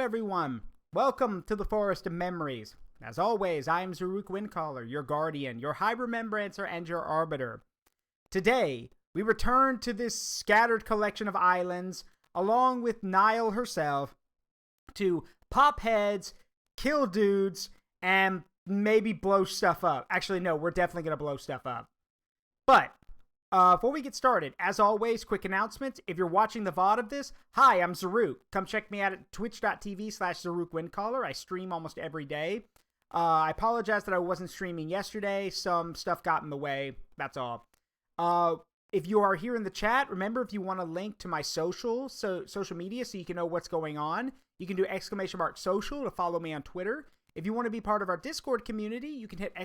everyone. Welcome to the Forest of Memories. As always, I am Zaruk Windcaller, your guardian, your high remembrancer, and your arbiter. Today, we return to this scattered collection of islands, along with Nile herself, to pop heads, kill dudes, and maybe blow stuff up. Actually, no, we're definitely going to blow stuff up. But before we get started, as always, quick announcements. If you're watching the VOD of this, hi, I'm Zaruk. Come check me out at twitch.tv/ZarukWindcaller. I stream almost every day. I apologize that I wasn't streaming yesterday. Some stuff got in the way. That's all. If you are here in the chat, remember, if you want a link to my social media so you can know what's going on, you can do !social to follow me on Twitter. If you want to be part of our Discord community, you can hit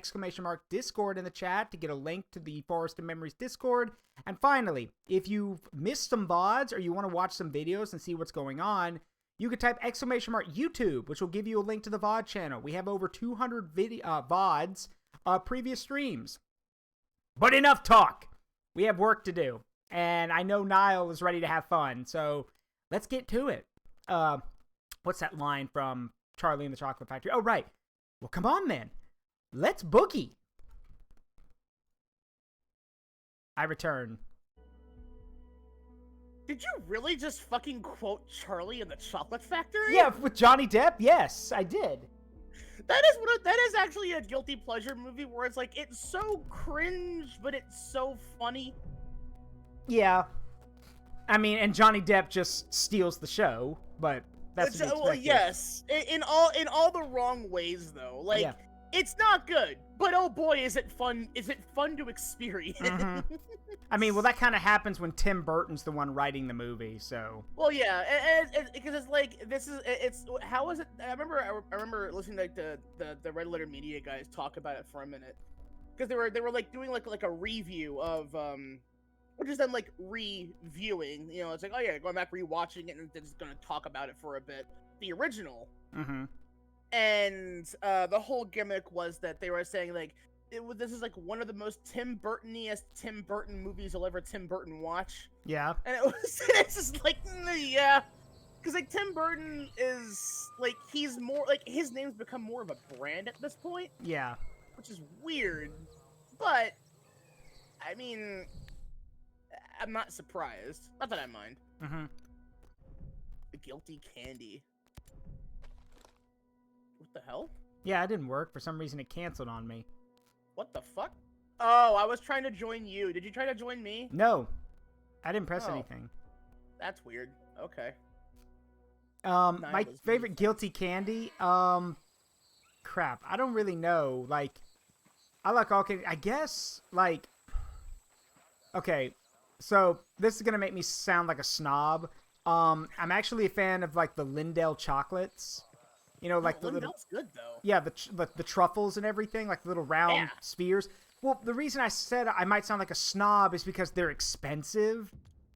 !Discord in the chat to get a link to the Forest of Memories Discord. And finally, if you've missed some VODs or you want to watch some videos and see what's going on, you can type !YouTube, which will give you a link to the VOD channel. We have over 200 VODs of previous streams. But enough talk. We have work to do. And I know Nile is ready to have fun, so let's get to it. What's that line from Charlie and the Chocolate Factory? Oh, right. Well, come on, then. Let's boogie. I return. Did you really just fucking quote Charlie and the Chocolate Factory? Yeah, with Johnny Depp? Yes, I did. That is actually a guilty pleasure movie where it's like, it's so cringe, but it's so funny. Yeah. I mean, and Johnny Depp just steals the show, but that's to be expected. Well, yes. In all the wrong ways, though. Like, yeah. It's not good, but oh boy, is it fun to experience. Mm-hmm. I mean, well, that kind of happens when Tim Burton's the one writing the movie, so. Well, yeah, because it's like, how is it, I remember listening to like, the Red Letter Media guys talk about it for a minute. Because they were like doing like a review of, which is then like reviewing, you know, it's like, oh yeah, going back, rewatching it, and they're just gonna talk about it for a bit. The original. Mm-hmm. And the whole gimmick was that they were saying, like, this is like one of the most Tim Burton-iest Tim Burton movies you'll ever Tim Burton watch. Yeah. And it's just like, yeah. Because, like, Tim Burton is, like, he's more, like, his name's become more of a brand at this point. Yeah. Which is weird. But, I mean, I'm not surprised. Not that I mind. Mm-hmm. The Guilty Candy. What the hell? Yeah, it didn't work. For some reason, it canceled on me. What the fuck? Oh, I was trying to join you. Did you try to join me? No. I didn't press anything. That's weird. Okay. My favorite Guilty Candy, crap. I don't really know. Like, I like all candy. I guess, like, okay, so this is going to make me sound like a snob. I'm actually a fan of, like, the Lindell chocolates. You know, like the little, good though. Yeah, the truffles and everything, like the little round spheres. Well, the reason I said I might sound like a snob is because they're expensive,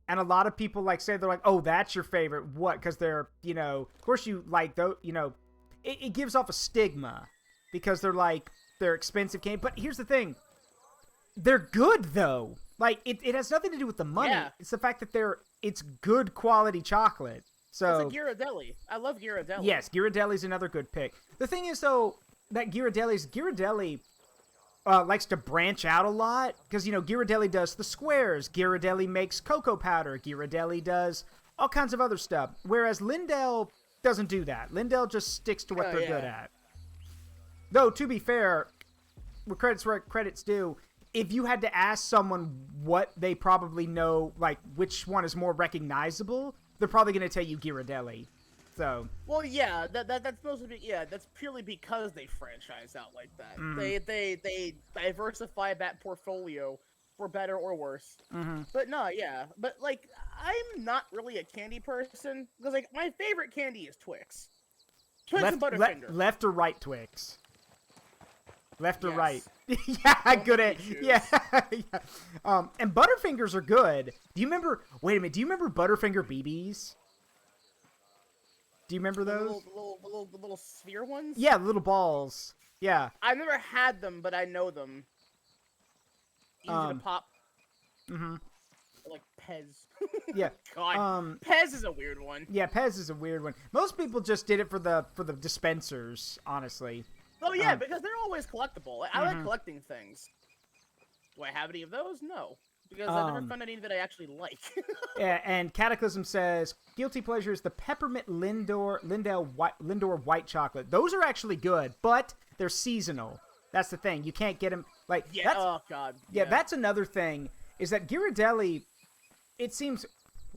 and a lot of people like say they're like, oh, that's your favorite. What? Because they're, you know, of course you like those. You know, it gives off a stigma because they're expensive candy. But here's the thing, they're good though. Like it has nothing to do with the money. Yeah. It's the fact that it's good quality chocolate. So, it's a Ghirardelli. I love Ghirardelli. Yes, Ghirardelli's another good pick. The thing is, though, that Ghirardelli likes to branch out a lot. Because, you know, Ghirardelli does the squares. Ghirardelli makes cocoa powder. Ghirardelli does all kinds of other stuff. Whereas Lindell doesn't do that. Lindell just sticks to what they're good at. Though, to be fair, where credit's due, if you had to ask someone what they probably know, like, which one is more recognizable, they're probably going to tell you Ghirardelli. So. Well, yeah, that's mostly that's purely because they franchise out like that. Mm. They diversify that portfolio for better or worse. Mm-hmm. But no, yeah, but like I'm not really a candy person because like my favorite candy is Twix. Twix and Butterfinger. Left or right Twix? Left or right? Yeah, good at yeah. And Butterfingers are good. Do you remember? Wait a minute. Do you remember Butterfinger BBs? Do you remember those? The little sphere ones? Yeah, little balls. Yeah. I've never had them, but I know them. Easy to pop. Mm-hmm. Like Pez. Yeah. God, Pez is a weird one. Yeah, Pez is a weird one. Most people just did it for the dispensers, honestly. Oh yeah, because they're always collectible. Like, I like collecting things. Do I have any of those? No, because I never found any that I actually like. Yeah, and Cataclysm says guilty pleasure is the peppermint Lindor white chocolate. Those are actually good, but they're seasonal. That's the thing. You can't get them like. Yeah. Oh God. Yeah, that's another thing. Is that Ghirardelli? It seems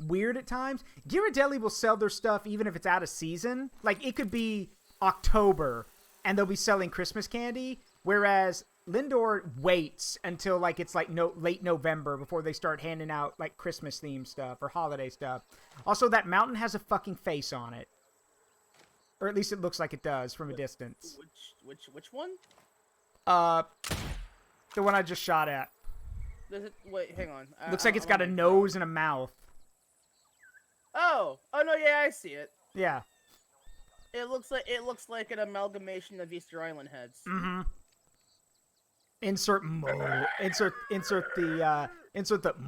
weird at times. Ghirardelli will sell their stuff even if it's out of season. Like, it could be October, and they'll be selling Christmas candy, whereas Lindor waits until, like, it's, like, late November before they start handing out, like, Christmas-themed stuff or holiday stuff. Also, that mountain has a fucking face on it. Or at least it looks like it does from a distance. Which one? The one I just shot at. Wait, hang on. Looks like it's got a nose and a mouth. Oh no, yeah, I see it. Yeah. It looks like an amalgamation of Easter Island heads. Mm-hmm. Insert the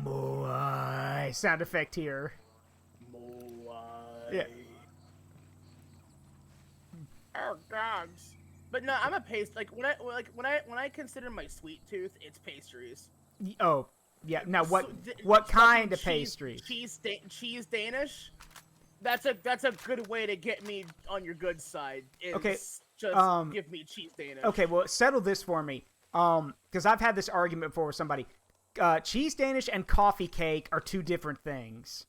moai sound effect here. Moai. Yeah. Oh God. But no, I'm a when I consider my sweet tooth, it's pastries. Oh, yeah. Now what kind of pastries? Cheese Danish. That's a good way to get me on your good side. Okay. Just give me cheese Danish. Okay, well, settle this for me. Because I've had this argument before with somebody. Cheese Danish and coffee cake are two different things.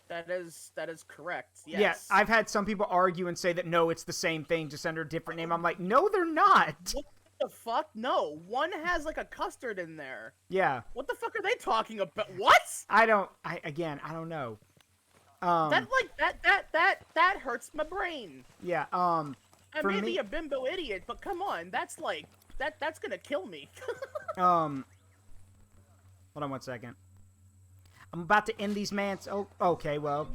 That is correct. Yes. Yeah, I've had some people argue and say that no, it's the same thing, just under a different name. I'm like, no, they're not. What the fuck? No, one has like a custard in there. Yeah. What the fuck are they talking about? What? I don't know. That hurts my brain. Yeah. I may be a bimbo idiot, but come on, that's like that's gonna kill me. Hold on one second. I'm about to end these man's. Oh, okay. Well,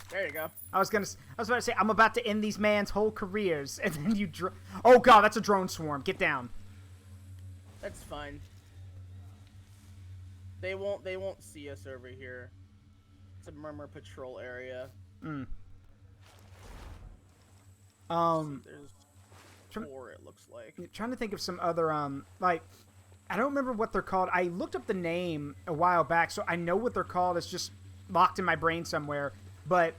there you go. I was about to say I'm about to end these man's whole careers, and then you. Oh God, that's a drone swarm. Get down. That's fine. They won't see us over here. It's a murmur patrol area. There's 4, it looks like. Trying to think of some other like. I don't remember what they're called. I looked up the name a while back, so I know what they're called. It's just locked in my brain somewhere. But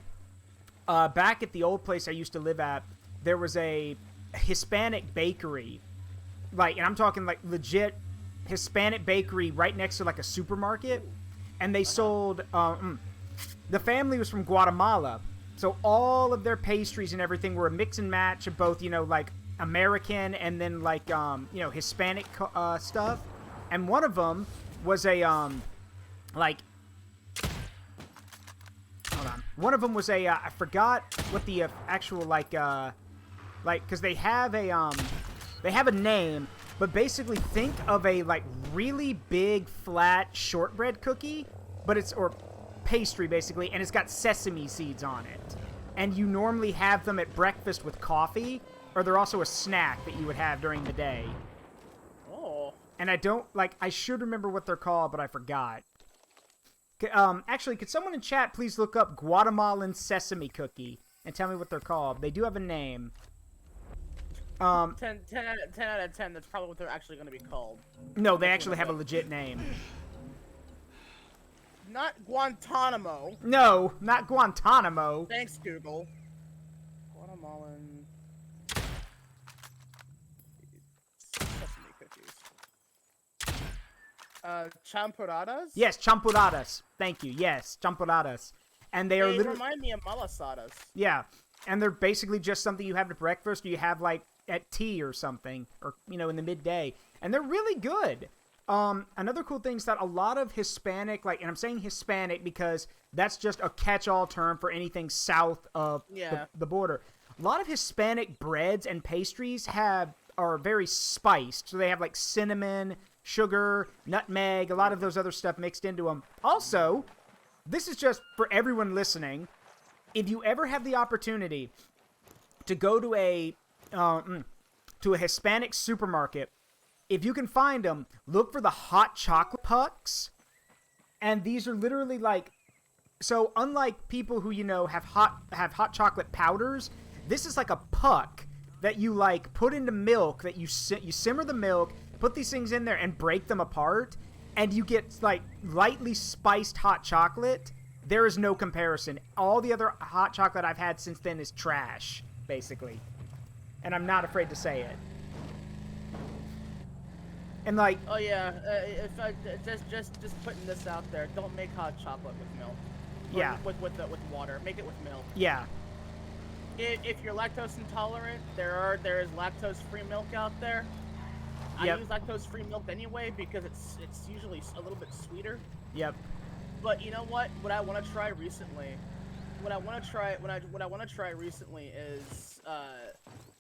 back at the old place I used to live at, there was a Hispanic bakery. Like, and I'm talking like legit Hispanic bakery right next to like a supermarket. And they sold, the family was from Guatemala. So all of their pastries and everything were a mix and match of both, you know, like American and then like Hispanic stuff, and one of them was a like hold on, one of them was a I forgot what the actual like because they have a name, but basically think of a like really big flat shortbread cookie, but it's or pastry basically, and it's got sesame seeds on it, and you normally have them at breakfast with coffee. Or they're also a snack that you would have during the day. Oh. And I should remember what they're called, but I forgot. Actually, could someone in chat please look up Guatemalan sesame cookie and tell me what they're called? They do have a name. 10 out of 10, that's probably what they're actually going to be called. No, they actually have a legit name. Not Guantanamo. No, not Guantanamo. Thanks, Google. Guatemalan... sesame cookies. Champuradas? Yes, champuradas. Thank you. Yes, champuradas. And they are literally remind me of malasadas. Yeah. And they're basically just something you have at breakfast or you have like at tea or something, or in the midday. And they're really good. Another cool thing is that a lot of Hispanic, like, and I'm saying Hispanic because that's just a catch-all term for anything south of the border. A lot of Hispanic breads and pastries are very spiced. So they have like cinnamon, sugar, nutmeg, a lot of those other stuff mixed into them. Also, this is just for everyone listening. If you ever have the opportunity to go to a Hispanic supermarket, if you can find them, look for the hot chocolate pucks. And these are literally like, so unlike people who, you know, have hot chocolate powders, this is like a puck that you like put into milk, that you simmer the milk, put these things in there and break them apart, and you get like lightly spiced hot chocolate. There is no comparison. All the other hot chocolate I've had since then is trash, basically. And I'm not afraid to say it. And like, oh yeah, if I just putting this out there, don't make hot chocolate with milk. Or yeah, with water. Make it with milk. yeah. If you're lactose intolerant, there is lactose-free milk out there. Yep. I use lactose-free milk anyway because it's usually a little bit sweeter. Yep. But you know what? What I want to try recently, is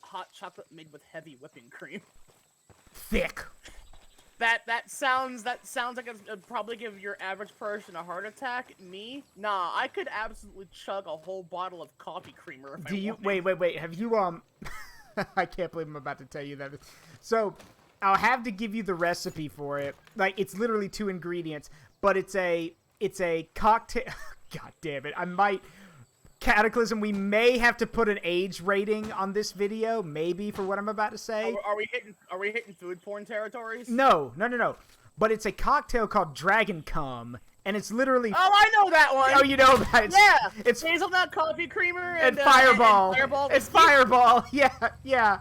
hot chocolate made with heavy whipping cream. Thick. That sounds like it'd probably give your average person a heart attack. Me? Nah, I could absolutely chug a whole bottle of coffee creamer if I wanted. Wait, have you, I can't believe I'm about to tell you that. So, I'll have to give you the recipe for it. Like, it's literally 2 ingredients, but it's a cocktail. God damn it. I might, Cataclysm, we may have to put an age rating on this video, maybe, for what I'm about to say. Are we hitting food porn territories? No. But it's a cocktail called Dragon Cum, and it's literally... Oh, I know that one! Oh, you know that? It's hazelnut coffee creamer and Fireball. And Fireball. It's Fireball, yeah.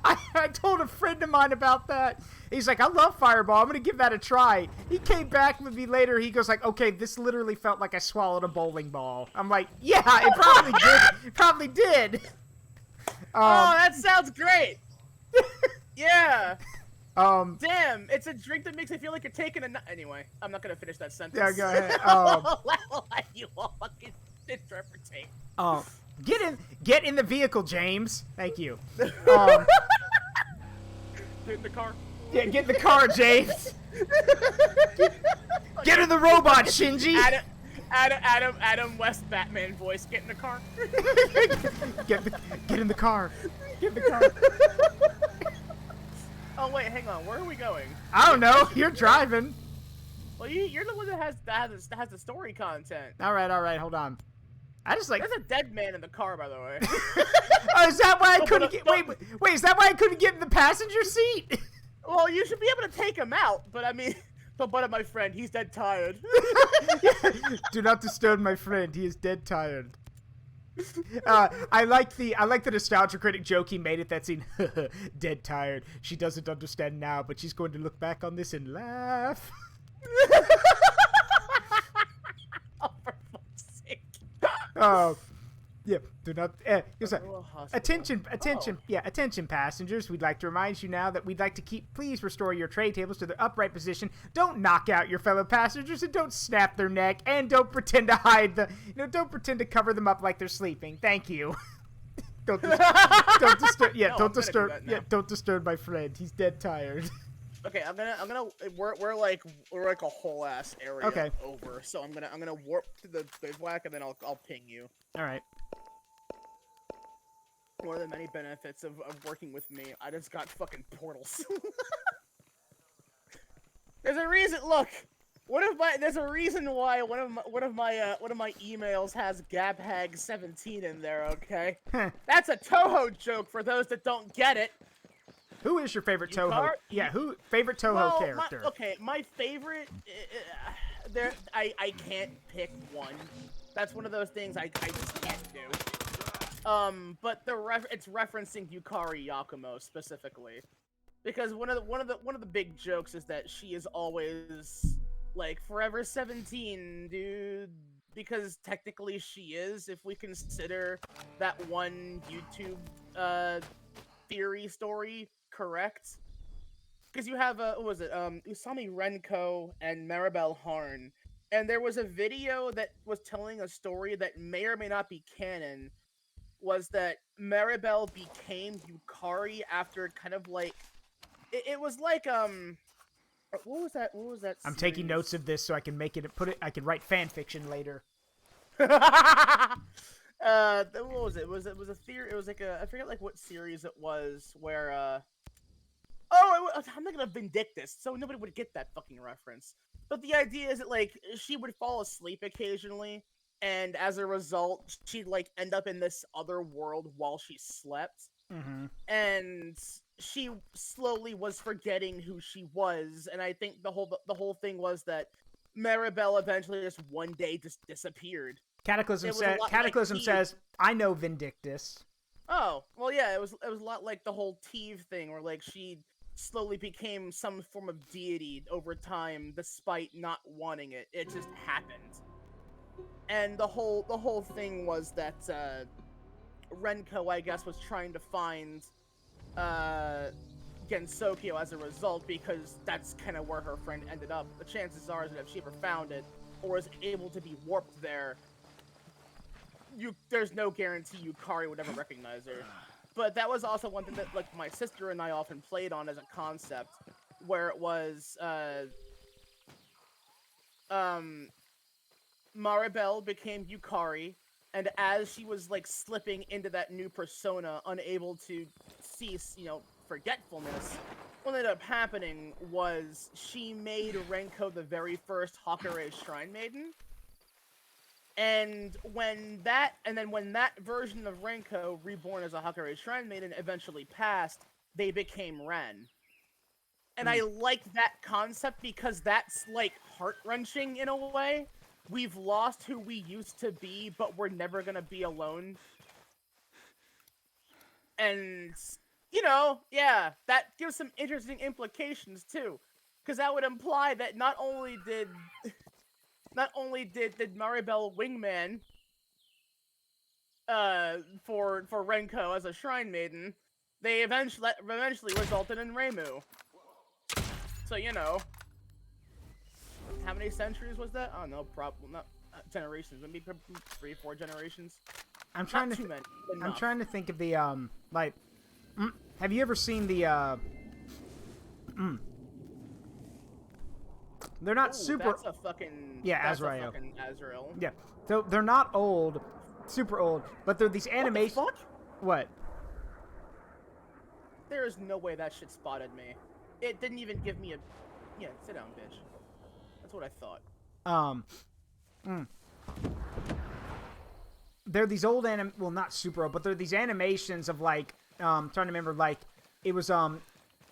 I told a friend of mine about that. He's like, I love Fireball. I'm going to give that a try. He came back with me later. He goes like, okay, this literally felt like I swallowed a bowling ball. I'm like, yeah, it probably did. It probably did. Oh, that sounds great. Yeah. Damn, it's a drink that makes me feel like you're taking a nut. Anyway, I'm not going to finish that sentence. Yeah, go ahead. I'll let you all fucking interpretate. Get in the vehicle, James. Thank you. Get in the car. Yeah, get in the car, James. Get in the robot, Shinji. Adam West Batman voice. Get in the car. Get in the car. Get in the car. Oh wait, hang on. Where are we going? I don't know. You're driving. Well, you're the one that has the story content. All right. Hold on. I just like. There's a dead man in the car, by the way. Oh, is that why I couldn't get? Wait. Is that why I couldn't get in the passenger seat? Well, you should be able to take him out, but I mean, but my friend, he's dead tired. Do not disturb my friend. He is dead tired. I like the nostalgia critic joke he made at that scene. Dead tired. She doesn't understand now, but she's going to look back on this and laugh. Oh, for fuck's sake. Oh. Yeah, do not. Attention, passengers. We'd like to remind you now that we'd like to please restore your tray tables to their upright position. Don't knock out your fellow passengers, and don't snap their neck, and don't pretend to hide don't pretend to cover them up like they're sleeping. Thank you. Don't disturb. Yeah, No, don't disturb my friend. He's dead tired. Okay, we're like a whole ass area over. So I'm gonna warp to the bivouac and then I'll ping you. All right. One of the many benefits of working with me, I just got fucking portals. There's a reason. Look, there's a reason why one of my emails has GabHag17 in there. Okay, that's a Toho joke for those that don't get it. Who is your favorite Toho? Yeah, favorite Toho character? My favorite. I can't pick one. That's one of those things I just can't do. But it's referencing Yukari Yakumo specifically, because one of the big jokes is that she is always like forever 17, dude. Because technically she is, if we consider that one YouTube theory story correct. Because you have Usami Renko and Maribel Harn, and there was a video that was telling a story that may or may not be canon. Was that Maribel became Yukari after kind of like it was like what was that I'm taking notes of this so I can I can write fan fiction later. What was it? Was a theory? It was like I forget like what series it was where I'm not gonna Vindictus, so nobody would get that fucking reference. But the idea is that like she would fall asleep occasionally, and as a result, she'd like end up in this other world while she slept, Mm-hmm. and she slowly was forgetting who she was. And I think the whole thing was that Maribel eventually just one day just disappeared. It was a lot like Cataclysm Teve. says, "I know Vindictus." Oh well, yeah, it was a lot like the whole Teve thing, where like she slowly became some form of deity over time, despite not wanting it. It just happened. And the whole thing was that Renko, I guess, was trying to find uh, Gensokyo as a result, because that's kind of where her friend ended up. The chances are that if she ever found it or was able to be warped there, there's no guarantee Yukari would ever recognize her. But that was also one thing that like my sister and I often played on as a concept, where it was Maribel became Yukari, and as she was like slipping into that new persona, unable to cease, forgetfulness, what ended up happening was she made Renko the very first Hakure's Shrine Maiden. And when that version of Renko, reborn as a Hakure's Shrine Maiden, eventually passed, they became Ren. And I like that concept because that's like heart-wrenching in a way. We've lost who we used to be, but we're never gonna be alone. And, yeah, that gives some interesting implications too. Because that would imply that not only did Maribel wingman for Renko as a Shrine Maiden, they eventually resulted in Reimu. So, how many centuries was that? Oh no, probably not generations. Maybe 3, 4 generations. I'm trying Not to. too many. I'm trying to think of the like. Have you ever seen the They're not super. That's a fucking. Yeah, That's Azrael. a fucking Azrael. Yeah, so they're not old, super old, but they're these animations. What the fuck? What? There is no way that shit spotted me. It didn't even give me a. Yeah, sit down, bitch. That's what I thought. They're these old well, not super old, but they're these animations of like trying to remember, like it was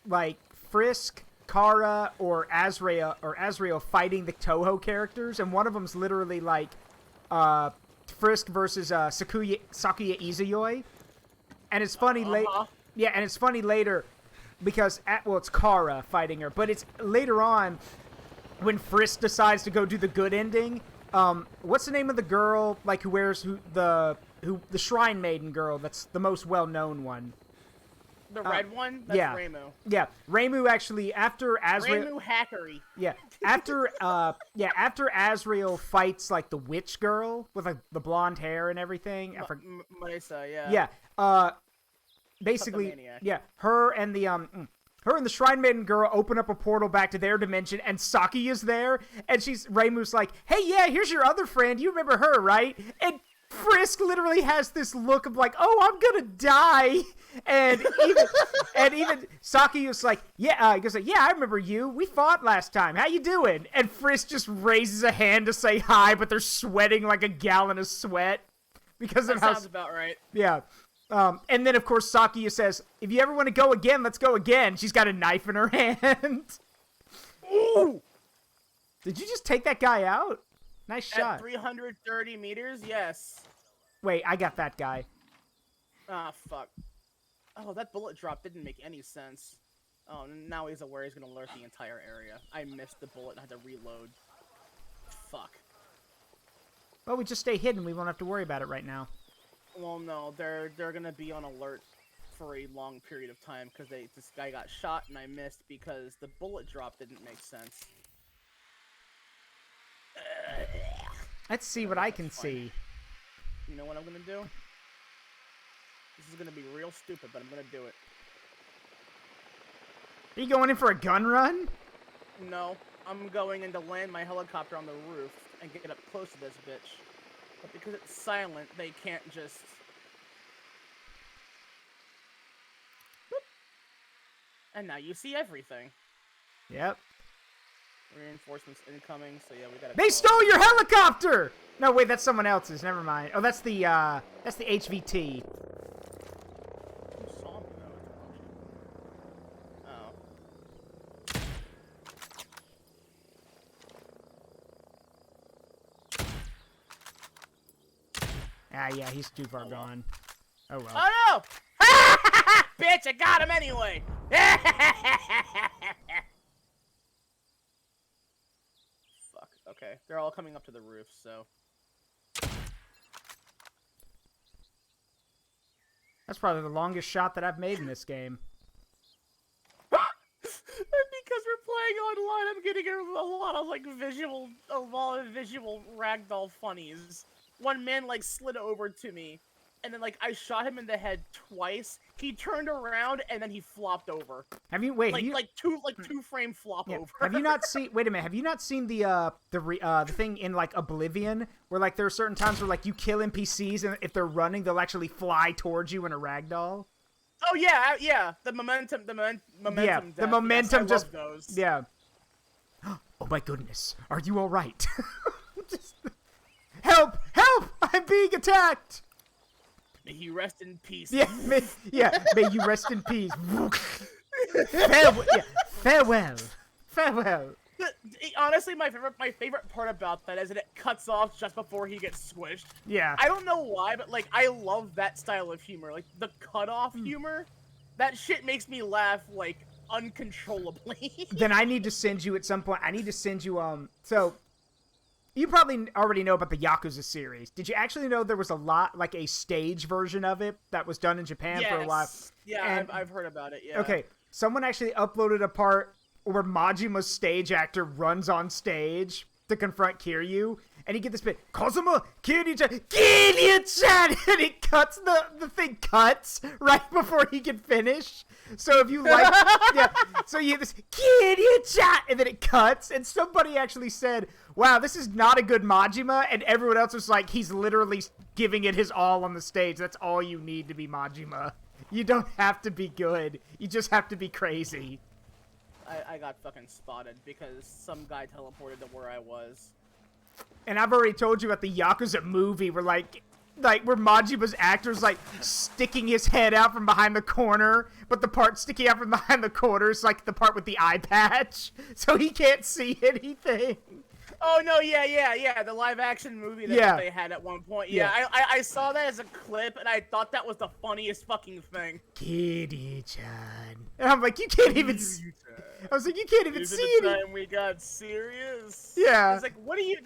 like Frisk, Kara, or Azrael fighting the Toho characters, and one of them's literally like Frisk versus Sakuya Izuyoi, and it's funny yeah, and it's funny later because it's Kara fighting her, but it's later on when Frisk decides to go do the good ending. What's the name of the girl like who wears the Shrine Maiden girl? That's the most well-known one. The red one? That's yeah. Reimu. Yeah, Reimu actually after Azrael. Reimu hackery. Yeah, after Azrael fights like the witch girl with like the blonde hair and everything. Marisa, yeah. Yeah. Basically, yeah, her and the Shrine Maiden girl open up a portal back to their dimension, and Saki is there, and Reimu's like, "Hey, yeah, here's your other friend. You remember her, right?" And Frisk literally has this look of like, "Oh, I'm gonna die," and even Saki is like, "Yeah," he goes like, "Yeah, I remember you. We fought last time. How you doing?" And Frisk just raises a hand to say hi, but they're sweating like a gallon of sweat because of how. Sounds about right. Yeah. And then, of course, Saki says, "If you ever want to go again, let's go again." She's got a knife in her hand. Ooh! Did you just take that guy out? Nice shot. At 330 meters, yes. Wait, I got that guy. Ah, fuck. Oh, that bullet drop didn't make any sense. Oh, now he's aware he's gonna alert the entire area. I missed the bullet and had to reload. Fuck. Well, we just stay hidden. We won't have to worry about it right now. Well, no, they're gonna be on alert for a long period of time because this guy got shot and I missed because the bullet drop didn't make sense. Let's see what I can see. You know what I'm gonna do? This is gonna be real stupid, but I'm gonna do it. Are you going in for a gun run? No, I'm going in to land my helicopter on the roof and get up close to this bitch. But because it's silent, they can't just... Boop. And now you see everything. Yep. Reinforcements incoming, so yeah, we gotta... They stole your helicopter! No, wait, that's someone else's. Never mind. Oh, that's the HVT. Who saw me, though? Oh. Ah, yeah, he's too far gone. Oh, well. Oh, no! Bitch, I got him anyway! Fuck, okay. They're all coming up to the roof, so... That's probably the longest shot that I've made in this game. And because we're playing online, I'm getting a lot of visual ragdoll funnies. One man like slid over to me, and then like I shot him in the head twice. He turned around and then he flopped over. Have you two frame flop over? Have you not seen? Wait a minute. Have you not seen the thing in like Oblivion where like there are certain times where like you kill NPCs and if they're running, they'll actually fly towards you in a ragdoll? Oh yeah, yeah. The momentum. Yeah, the momentum yes, just. those. Yeah. Oh my goodness. Are you all right? Help! Help! I'm being attacked. May he rest in peace. Yeah, may you rest in peace. Farewell. Honestly, my favorite part about that is that it cuts off just before he gets squished. Yeah. I don't know why, but like I love that style of humor. Like the cutoff humor, that shit makes me laugh like uncontrollably. Then I need to send you at some point. I need to send you so you probably already know about the Yakuza series. Did you actually know there was a stage version of it that was done in Japan for a while? Yeah, and, I've heard about it, yeah. Okay, someone actually uploaded a part where Majima's stage actor runs on stage to confront Kiryu, and he get this bit, Kazuma, Kiryu-chan, Kiryu-chan! And it cuts, the thing cuts right before he can finish. So if you like, yeah, so you have this, Kiryu-chan! And then it cuts, and somebody actually said, wow, this is not a good Majima, and everyone else was like, he's literally giving it his all on the stage. That's all you need to be Majima. You don't have to be good. You just have to be crazy. I got fucking spotted because some guy teleported to where I was. And I've already told you about the Yakuza movie where where Majima's actor's like sticking his head out from behind the corner, but the part sticking out from behind the corner is like the part with the eye patch, so he can't see anything. Oh no, yeah, the live action movie that they had at one point. Yeah, I saw that as a clip and I thought that was the funniest fucking thing. Kiryu-chan. And I'm like, you can't even see. I was like, you can't even see it. Time we got serious. Yeah. It's like, what are you?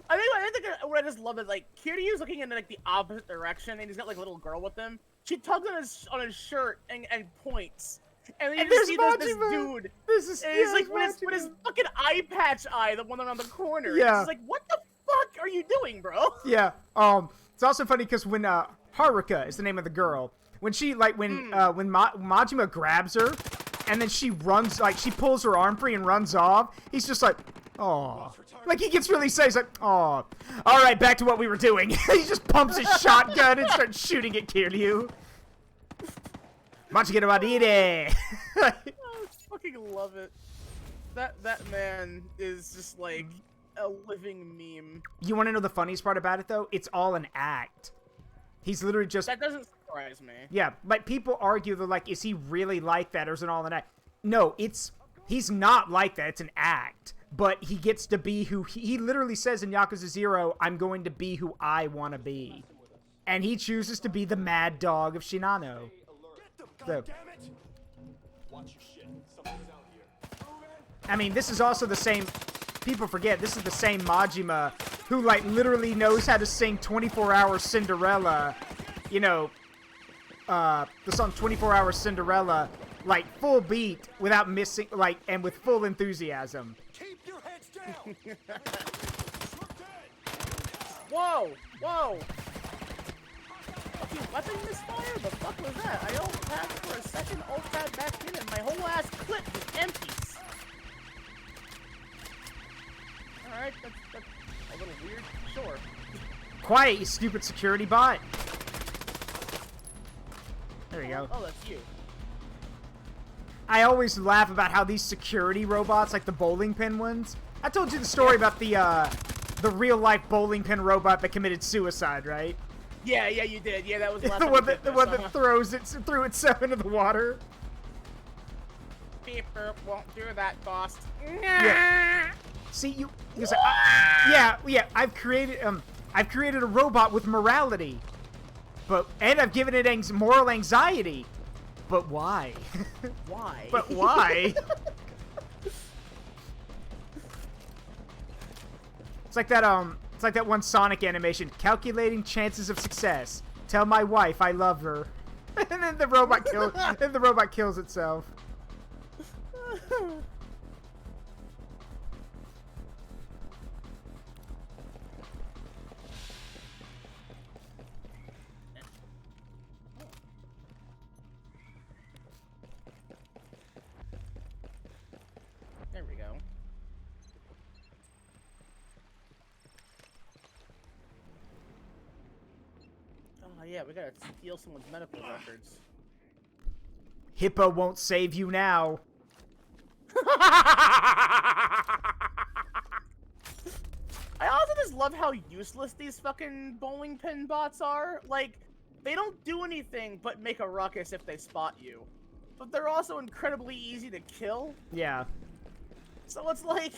I think what I just love is like Kiryu's looking in like the opposite direction, and he's got like a little girl with him. She tugs on his shirt and points, and then you just see this dude. It's like with his fucking eye patch eye, the one around the corner. Yeah. It's like, what the fuck are you doing, bro? Yeah. It's also funny because when Haruka is the name of the girl, when she when Majima grabs her. And then she runs, she pulls her arm free and runs off. He's just like, oh. Like, he gets really sad. He's like, oh. All right, back to what we were doing. He just pumps his shotgun and starts shooting at Kiryu. Machigeta Wadire. I fucking love it. That man is just like a living meme. You want to know the funniest part about it, though? It's all an act. He's literally just... That doesn't surprise me. Yeah, but people argue, they're like, is he really like that or is it all an act? No, he's not like that. It's an act. But he gets to be who... He literally says in Yakuza 0, I'm going to be who I want to be. And he chooses to be the mad dog of Shinano. So, I mean, this is also the same... People forget, this is the same Majima who, literally knows how to sing 24-Hour Cinderella, the song 24-Hour Cinderella, full beat, without missing, and with full enthusiasm. Keep your heads down. Whoa! Fucking weapon misfire? The fuck was that? I ult-tabbed for a second, ult-tabbed back in, and my whole ass clip was empty. Alright, that's a little weird. Sure. Quiet, you stupid security bot. There you go. Oh, that's you. I always laugh about how these security robots, like the bowling pin ones. I told you the story about the real life bowling pin robot that committed suicide, right? Yeah, you did. Yeah, that was the last the one that threw itself into the water. Beep, won't do that, boss. Yeah. See, you say, yeah. I've created a robot with morality, and I've given it moral anxiety. But why? Why? But why? It's like that one Sonic animation. Calculating chances of success. Tell my wife I love her. And then the robot kills itself. There we go. Oh yeah, we gotta steal someone's medical records. Hippo won't save you now. I also just love how useless these fucking bowling pin bots are. Like, they don't do anything but make a ruckus if they spot you. But they're also incredibly easy to kill. Yeah. So it's like,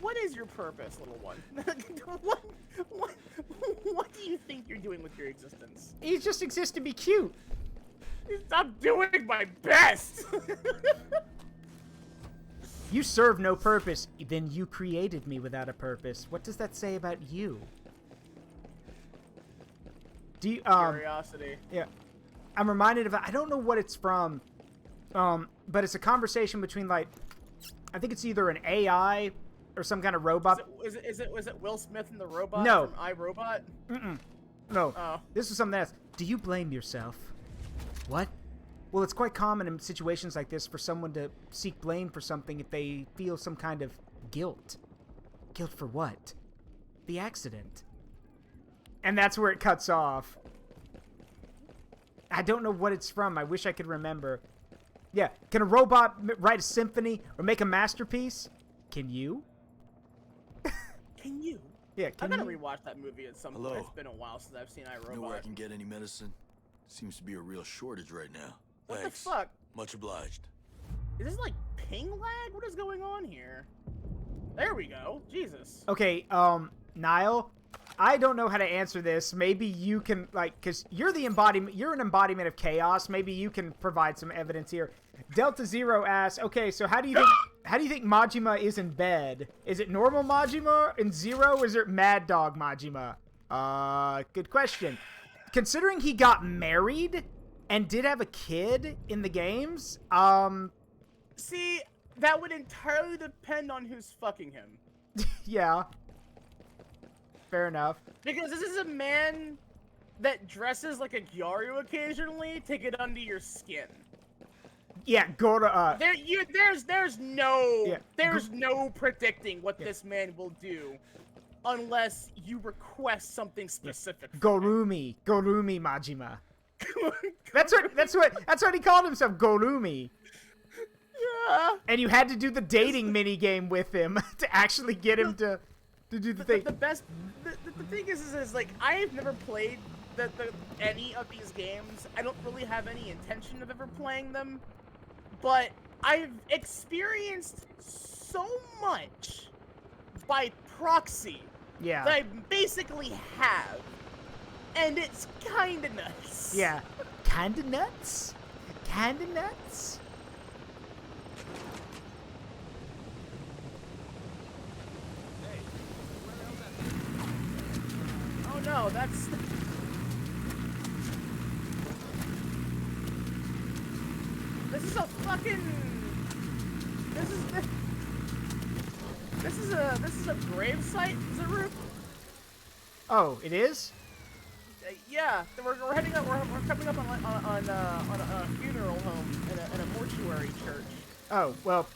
what is your purpose, little one? what do you think you're doing with your existence? He just exists to be cute. I'm doing my best! You serve no purpose, then you created me without a purpose. What does that say about you? Do you, Curiosity. Yeah. I'm reminded of, I don't know what it's from, but it's a conversation between, like, I think it's either an AI or some kind of robot. Was it Will Smith and the robot No. from iRobot? No. Oh. This is something else. Do you blame yourself? What? Well, it's quite common in situations like this for someone to seek blame for something if they feel some kind of guilt. Guilt for what? The accident. And that's where it cuts off. I don't know what it's from. I wish I could remember. Yeah. Can a robot write a symphony or make a masterpiece? Can you? Can you? Yeah, I'm gonna rewatch that movie at some point. Hello. It's been a while since I've seen iRobot. Know where I can get any medicine? Seems to be a real shortage right now. What Thanks. the fuck? Much obliged. Is this like ping lag? What is going on here? There we go. Jesus. Okay, Nile, I don't know how to answer this. Maybe you can, like, because you're an embodiment of chaos. Maybe you can provide some evidence here. Delta Zero asks, okay, so how do you think Majima is in bed? Is it normal Majima in Zero, or is it Mad Dog Majima? Good question. Considering he got married and did have a kid in the games, See, that would entirely depend on who's fucking him. yeah. Fair enough. Because this is a man that dresses like a Gyaru occasionally to get under your skin. Yeah, go to, There's no predicting what this man will do unless you request something specific. Gorumi Majima. That's what he called himself, Gorumi. Yeah. And you had to do the dating mini game with him to actually get him to do the thing. The thing is like I've never played any of these games. I don't really have any intention of ever playing them, but I've experienced so much by proxy Yeah. that I basically have, and it's kinda nuts. Yeah. Kinda nuts? Kinda nuts? Oh no, that's. This is a fucking. This is a grave site, Zaruk. Oh, it is? Yeah, we're heading up. We're coming up on a funeral home in a mortuary church. Oh, well,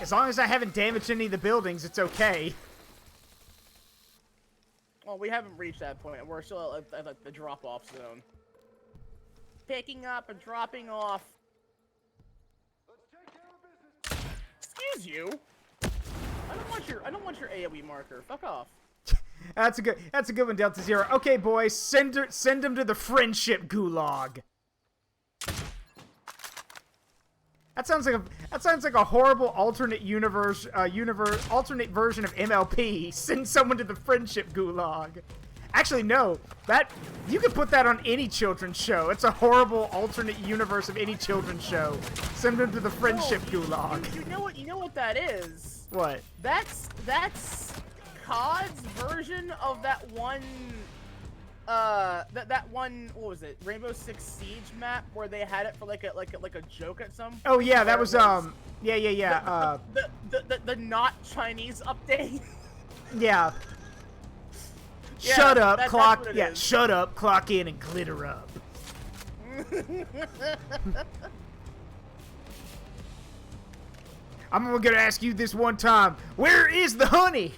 as long as I haven't damaged any of the buildings, it's okay. Well, we haven't reached that point. We're still at the drop-off zone. Picking up and dropping off. Excuse you. I don't want your AoE marker. Fuck off. That's a good one, Delta Zero. Okay, boys, send him to the friendship gulag. That sounds like a horrible alternate alternate version of MLP. Send someone to the friendship gulag. Actually, no. You could put that on any children's show. It's a horrible alternate universe of any children's show. Send them to the friendship gulag. You know what that is? What? That's COD's version of that one that one, what was it, Rainbow Six Siege map where they had it for like a joke at some point. Oh yeah, that was the not Chinese update. Yeah. Yeah, shut up, clock. That's Yeah, shut up, clock in, and glitter up. I'm gonna ask you this one time. Where is the honey?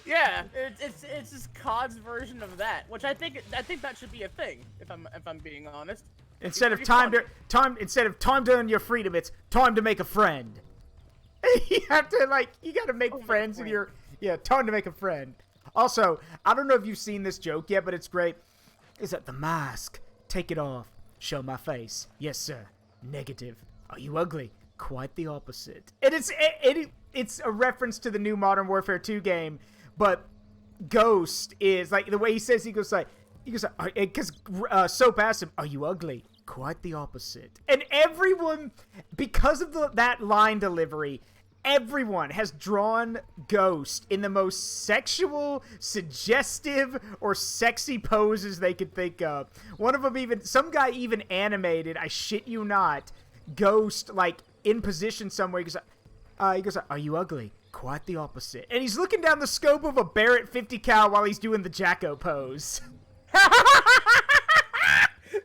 Yeah, it's just COD's version of that, which I think that should be a thing. If I'm being honest. Instead of time to earn your freedom, it's time to make a friend. You have to you gotta make friends with your time to make a friend. Also, I don't know if you've seen this joke yet, but it's great. Is that the mask? Take it off. Show my face. Yes, sir. Negative. Are you ugly? Quite the opposite. And it's a reference to the new Modern Warfare 2 game, but Ghost is the way he says because Soap asked him, "Are you ugly?" Quite the opposite. And everyone, because of that line delivery, everyone has drawn Ghost in the most sexual, suggestive, or sexy poses they could think of. One of them some guy even animated, I shit you not, Ghost in position somewhere. He goes, "Are you ugly?" Quite the opposite. And he's looking down the scope of a Barrett 50 cal while he's doing the Jacko pose.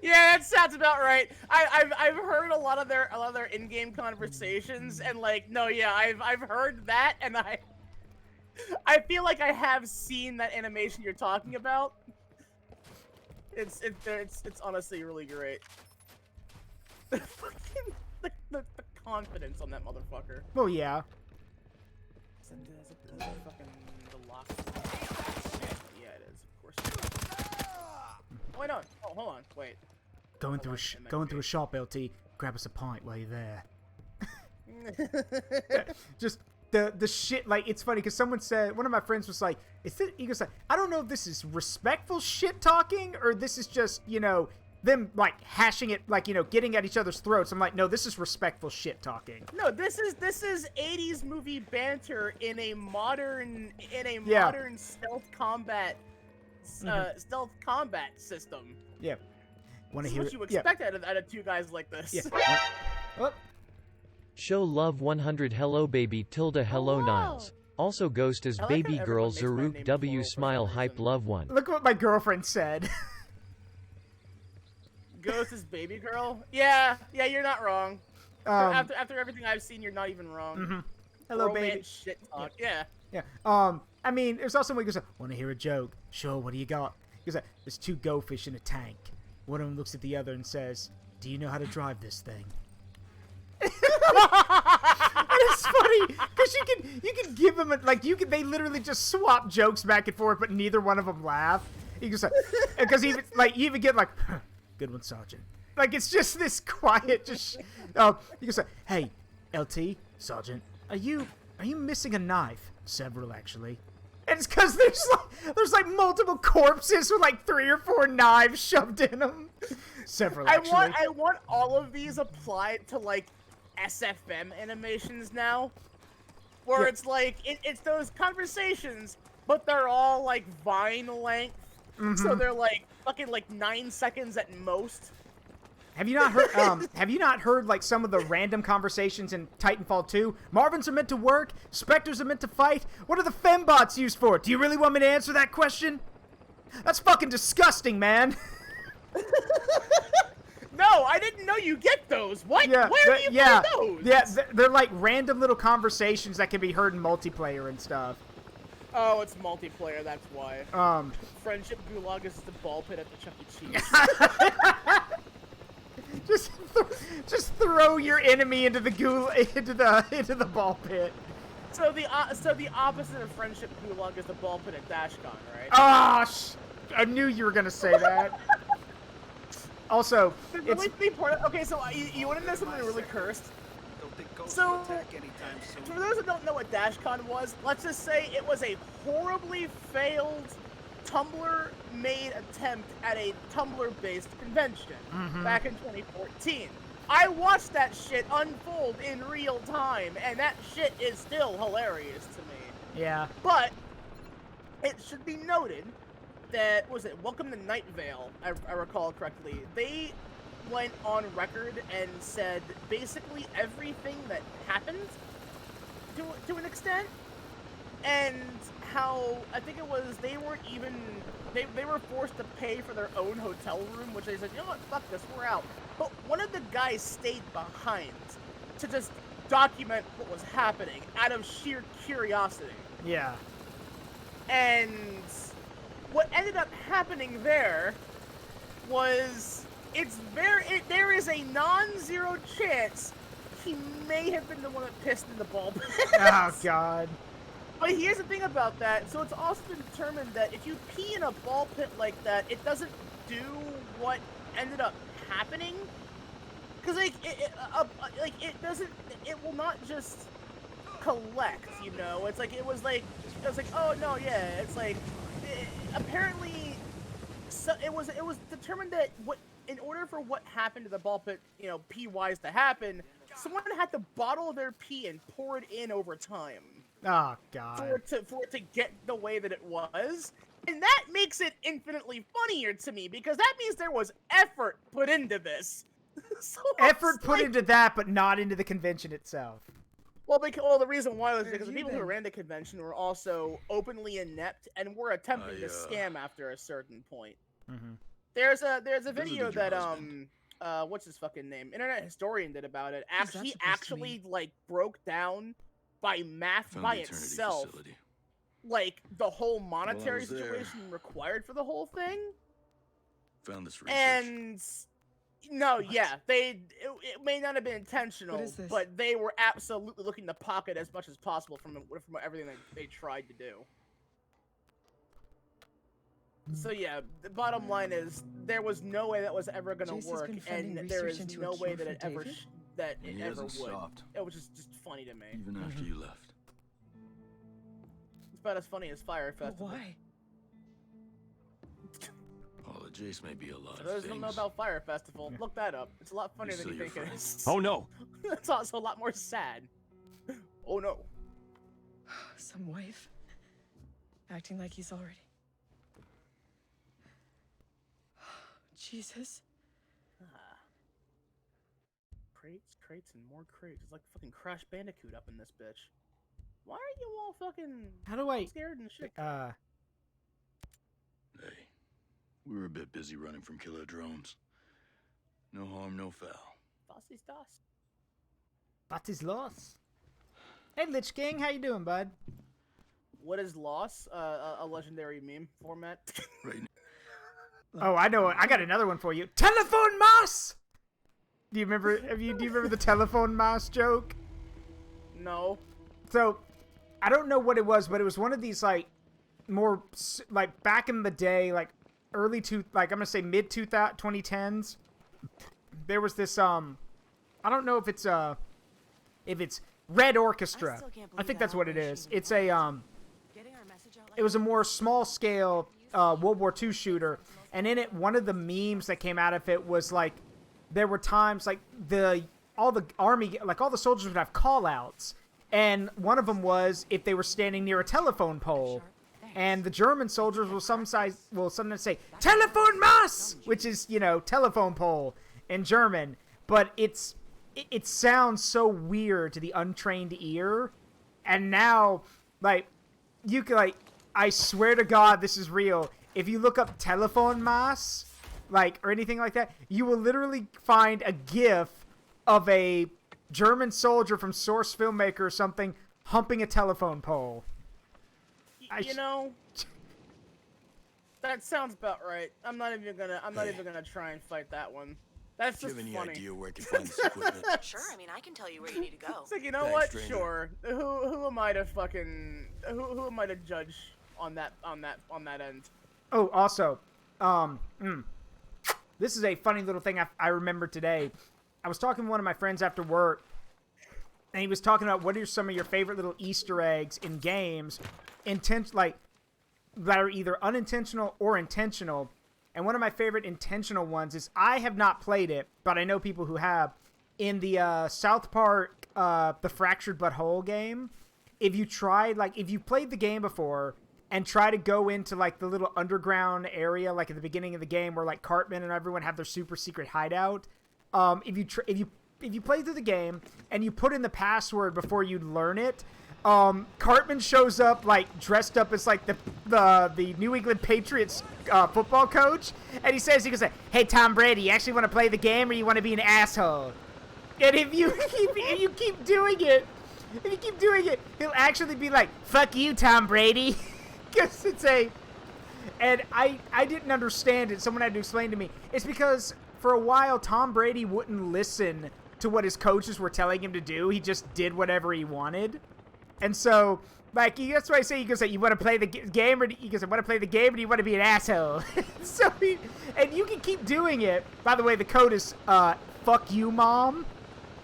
Yeah, that sounds about right. I've heard a lot of their in-game conversations, and I've heard that, and I feel like I have seen that animation you're talking about. It's honestly really great. The confidence on that motherfucker. Oh yeah. The lock. Yeah, it is. Of course. Wait on. Oh, hold on. Wait. Going through a shop, LT. Grab us a pint while you're there. Just the shit. It's funny because someone said, one of my friends was like, he goes I don't know if this is respectful shit talking or this is just them hashing it, getting at each other's throats. I'm like, no, this is respectful shit talking. No, this is 80s movie banter in a modern stealth combat system. Yeah. This is what you expect out of two guys like this. Yeah. Oh. Show love 100 hello baby tilde hello Niles. Also Ghost is baby girl Zaruk W smile hype love 1. Look what my girlfriend said. Ghost is baby girl? Yeah, you're not wrong. After everything I've seen, you're not even wrong. Mm-hmm. Hello, Romance baby. Shit talk. Yeah. I mean, there's also one who goes, "Want to hear a joke? Sure, what do you got?" He goes, "There's two goldfish in a tank. One of them looks at the other and says, 'Do you know how to drive this thing?'" And it's funny because you can give them they literally just swap jokes back and forth, but neither one of them laugh. He goes, because you even get "Good one, Sergeant." It's just this quiet, he goes "Hey, LT, Sergeant, are you missing a knife?" "Several, actually." And it's because there's multiple corpses with 3 or 4 knives shoved in them. "Several, actually." I want all of these applied to SFM animations now, where it's it's those conversations, but they're all Vine length, so they're fucking 9 seconds at most. Have you not heard? Have you not heard some of the random conversations in Titanfall 2? Marvins are meant to work. Spectres are meant to fight. What are the fembots used for? Do you really want me to answer that question? That's fucking disgusting, man. No, I didn't know you get those. What? Yeah, Where do you get those? Yeah, they're random little conversations that can be heard in multiplayer and stuff. Oh, it's multiplayer. That's why. Friendship Gulag is the ball pit at the Chuck E. Cheese. Just Just throw your enemy into the into the ball pit. So the opposite of friendship gulag is the ball pit at DashCon, right? Ah, I knew you were gonna say that. Also, it's... Okay, so you want to know something really cursed? So, for those who don't know what DashCon was, let's just say it was a horribly failed Tumblr-made attempt at a Tumblr-based convention back in 2014. I watched that shit unfold in real time, and that shit is still hilarious to me. Yeah. But it should be noted that, what was it, Welcome to Night Vale, I recall correctly, they went on record and said basically everything that happened to an extent, and how, I think it was, they weren't even, they were forced to pay for their own hotel room, which they said, you know what, fuck this, we're out. But one of the guys stayed behind to just document what was happening out of sheer curiosity. Yeah. And what ended up happening there was, there is a non-zero chance he may have been the one that pissed in the ball pit. Oh, God. But here's the thing about that. So it's also been determined that if you pee in a ball pit like that, it doesn't do what ended up happening. Because, like, it will not just collect, you know? It's like, it was like, oh, no, yeah, it's like, apparently, so it was determined that in order for what happened to the ball pit, you know, pee-wise to happen, someone had to bottle their pee and pour it in over time. Oh, God. For it to get the way that it was. And that makes it infinitely funnier to me, because that means there was effort put into this. So effort put into that, but not into the convention itself. Well, the reason why was because the people who ran the convention were also openly inept and were attempting to scam after a certain point. Mm-hmm. There's a video that what's his fucking name? Internet Historian did about it. He actually like broke down by math by itself, like the whole monetary situation required for the whole thing. Found this research. And no, yeah, it may not have been intentional, but they were absolutely looking to pocket as much as possible from everything that they tried to do. So yeah, the bottom line is there was no way that was ever going to work, and there is no way that it ever would. It was just funny to me. Even after you left. It's about as funny as Fire Festival. Why? Oh, Jace may be a lot For those who don't know about Fire Festival, look that up. It's a lot funnier than you think it is. Oh no! It's also a lot more sad. Oh no. Some wife. Acting like he's already. Jesus. Crates, and more crates. It's like fucking Crash Bandicoot up in this bitch. Why are you all fucking How do I scared and shit? Hey, we were a bit busy running from killer drones. No harm, no foul. Was ist das? What is loss? Hey, Lich King, how you doing, bud? What is loss? A legendary meme format. Right. Oh, I know. I got another one for you. Telephone Moss. Do you remember? Do you remember the telephone mouse joke? No. So, I don't know what it was, but it was one of these like more like back in the day, like I'm gonna say mid 2010s. There was this I don't know if it's Red Orchestra. I think that's what it is. It's a it was a more small scale World War II shooter, and in it, one of the memes that came out of it was like there were times like all the soldiers would have call outs, and one of them was if they were standing near a telephone pole, and the German soldiers will sometimes say "Telefon Mass," which is, you know, telephone pole in German, but it sounds so weird to the untrained ear, and now like you can like. I swear to God, this is real. If you look up telephone mass, like, or anything like that, you will literally find a GIF of a German soldier from Source Filmmaker or something humping a telephone pole. You know, that sounds about right. I'm not even gonna try and fight that one. That's Do you just have any funny. idea where I can find this equipment? Sure, I mean, I can tell you where you need to go. It's like, you know Thanks, what? stranger. Sure. Who am I to fucking who am I to judge on that end? Oh, also, this is a funny little thing I remember today. I was talking to one of my friends after work, and he was talking about what are some of your favorite little Easter eggs in games, that are either unintentional or intentional. And one of my favorite intentional ones is, I have not played it, but I know people who have. In the South Park, the Fractured But Whole game, if you played the game before and try to go into like the little underground area, like at the beginning of the game where like Cartman and everyone have their super secret hideout, if you play through the game and you put in the password before you learn it, Cartman shows up like dressed up as like the New England Patriots football coach, and he goes like, "Hey Tom Brady, you actually want to play the game or you want to be an asshole?" And if you keep doing it, he'll actually be like, "Fuck you, Tom Brady," because and I didn't understand it. Someone had to explain to me. It's because for a while Tom Brady wouldn't listen to what his coaches were telling him to do. He just did whatever he wanted. And so, like, that's why I say, he goes, like, you want to play the game, or he goes, I want to play the game, or do you want to be an asshole? So, and you can keep doing it. By the way, the code is, fuck you, mom,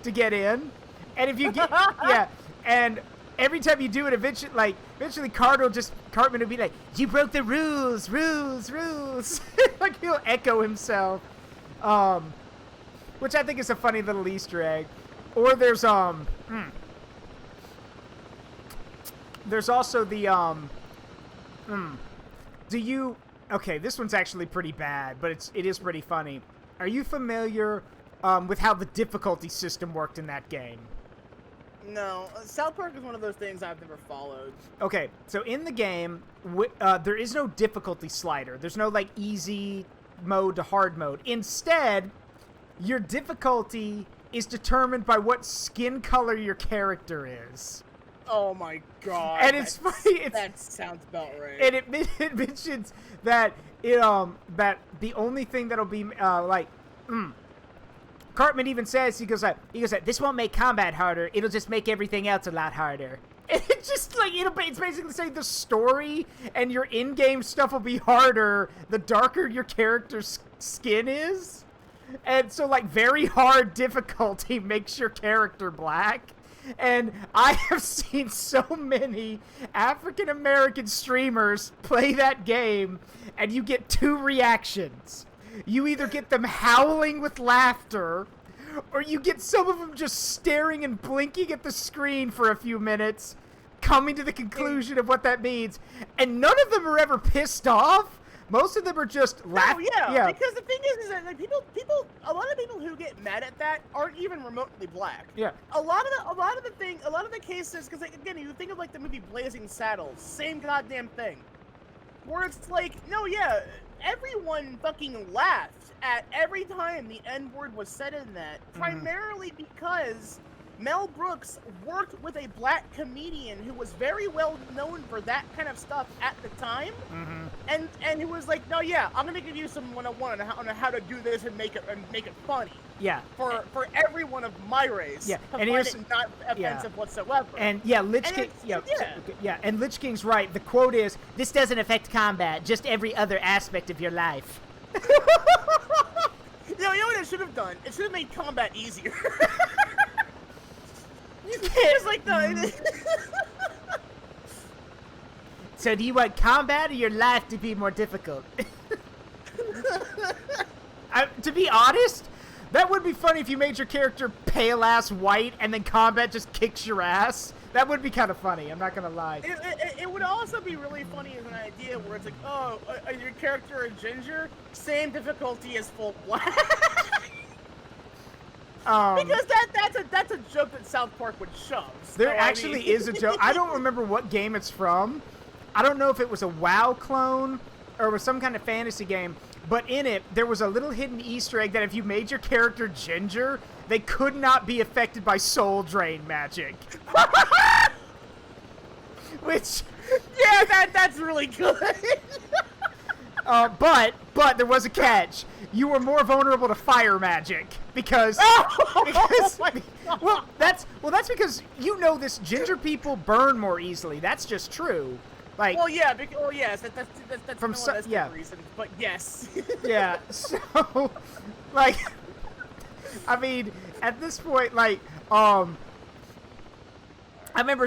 to get in. And if you get, yeah, and every time you do it, eventually Cartman will be like, you broke the rules. Like, he'll echo himself. Which I think is a funny little Easter egg. Or there's also the, okay, this one's actually pretty bad, but it is pretty funny. Are you familiar, with how the difficulty system worked in that game? No, South Park is one of those things I've never followed. Okay, so in the game, there is no difficulty slider. There's no, like, easy mode to hard mode. Instead, your difficulty is determined by what skin color your character is. Oh my god. And it's funny. That sounds about right. And it mentions that that the only thing that'll be Cartman even says, he goes like, this won't make combat harder. It'll just make everything else a lot harder. And it's just like it's basically saying the story and your in-game stuff will be harder the darker your character's skin is. And so like very hard difficulty makes your character black. And I have seen so many African-American streamers play that game, and you get two reactions. You either get them howling with laughter, or you get some of them just staring and blinking at the screen for a few minutes, coming to the conclusion of what that means. And none of them are ever pissed off. Most of them are just laughing. Oh, yeah, because the thing is that like a lot of people who get mad at that aren't even remotely black. Yeah. A lot of the cases, because like, again, you think of like the movie Blazing Saddles, same goddamn thing, where it's like, no, yeah, everyone fucking laughed at every time the N-word was said in that, primarily because Mel Brooks worked with a black comedian who was very well known for that kind of stuff at the time, and who was like, no, yeah, I'm gonna give you some 101 on how to do this and make it funny. Yeah. For everyone of my race. Yeah. To And find it not offensive whatsoever. And yeah, Lich King. And Lich King's right. The quote is, "This doesn't affect combat, just every other aspect of your life." You know what it should have done? It should have made combat easier. It's like the. So do you want combat or your life to be more difficult? To be honest, that would be funny if you made your character pale ass white and then combat just kicks your ass. That would be kind of funny, I'm not gonna lie. It would also be really funny as an idea where it's like, oh, your character a ginger, same difficulty as full black. Because that's a joke that South Park would shove. So, there actually is a joke. I don't remember what game it's from. I don't know if it was a WoW clone or it was some kind of fantasy game, but in it, there was a little hidden Easter egg that if you made your character ginger, they could not be affected by soul drain magic. Which... Yeah, that's really good. But there was a catch. You were more vulnerable to fire magic because well that's because you know this ginger people burn more easily. That's just true. Like yes, that's from reasons, but yes. Yeah. So like I mean, at this point, like I remember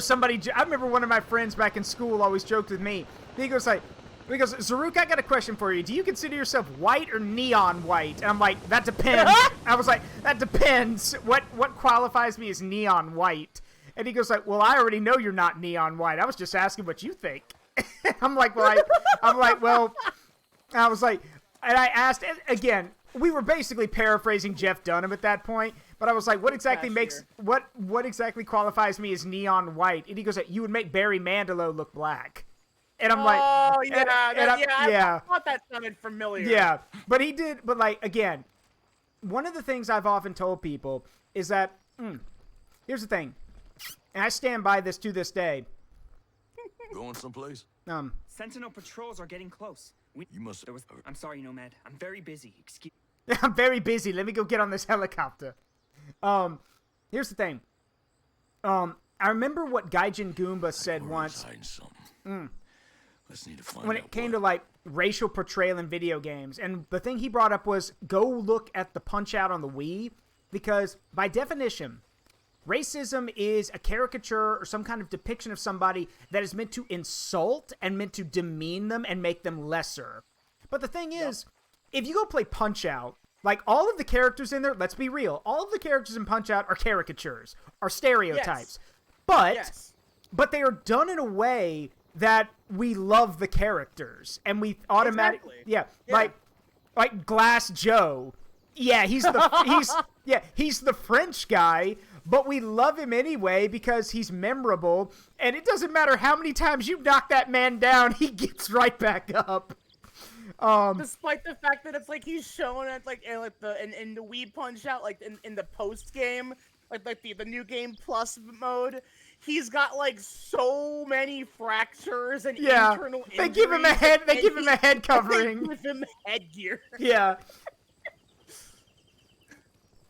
one of my friends back in school always joked with me. He goes, Zaruk, I got a question for you. Do you consider yourself white or neon white? And I'm like, that depends. I was like, that depends. What qualifies me as neon white? And he goes like, well, I already know you're not neon white. I was just asking what you think. I'm like, well, I was like, and I asked, again, we were basically paraphrasing Jeff Dunham at that point, but I was like, what exactly what exactly qualifies me as neon white? And he goes, you would make Barry Manilow look black. And I'm like, I thought that sounded familiar. Yeah, but he did. But like again, one of the things I've often told people is that here's the thing, and I stand by this to this day. Going someplace? Sentinel patrols are getting close. I'm sorry, Nomad. I'm very busy. Excuse. I'm very busy. Let me go get on this helicopter. Here's the thing. I remember what Gaijin Goomba said once. Let's need to find when it came to like racial portrayal in video games, and the thing he brought up was go look at the Punch-Out on the Wii, because by definition, racism is a caricature or some kind of depiction of somebody that is meant to insult and meant to demean them and make them lesser. But the thing is, if you go play Punch-Out, like all of the characters in there, let's be real, all of the characters in Punch-Out are caricatures, are stereotypes. Yes. But they are done in a way that we love the characters and we automatically like Glass Joe. Yeah, he's the French guy, but we love him anyway because he's memorable, and it doesn't matter how many times you knock that man down, he gets right back up. Despite the fact that it's like he's shown at like in the Wii Punch-Out, like in the post game, like the new game plus mode, he's got like so many fractures and internal injuries. They give him a head covering. They give him headgear. Yeah.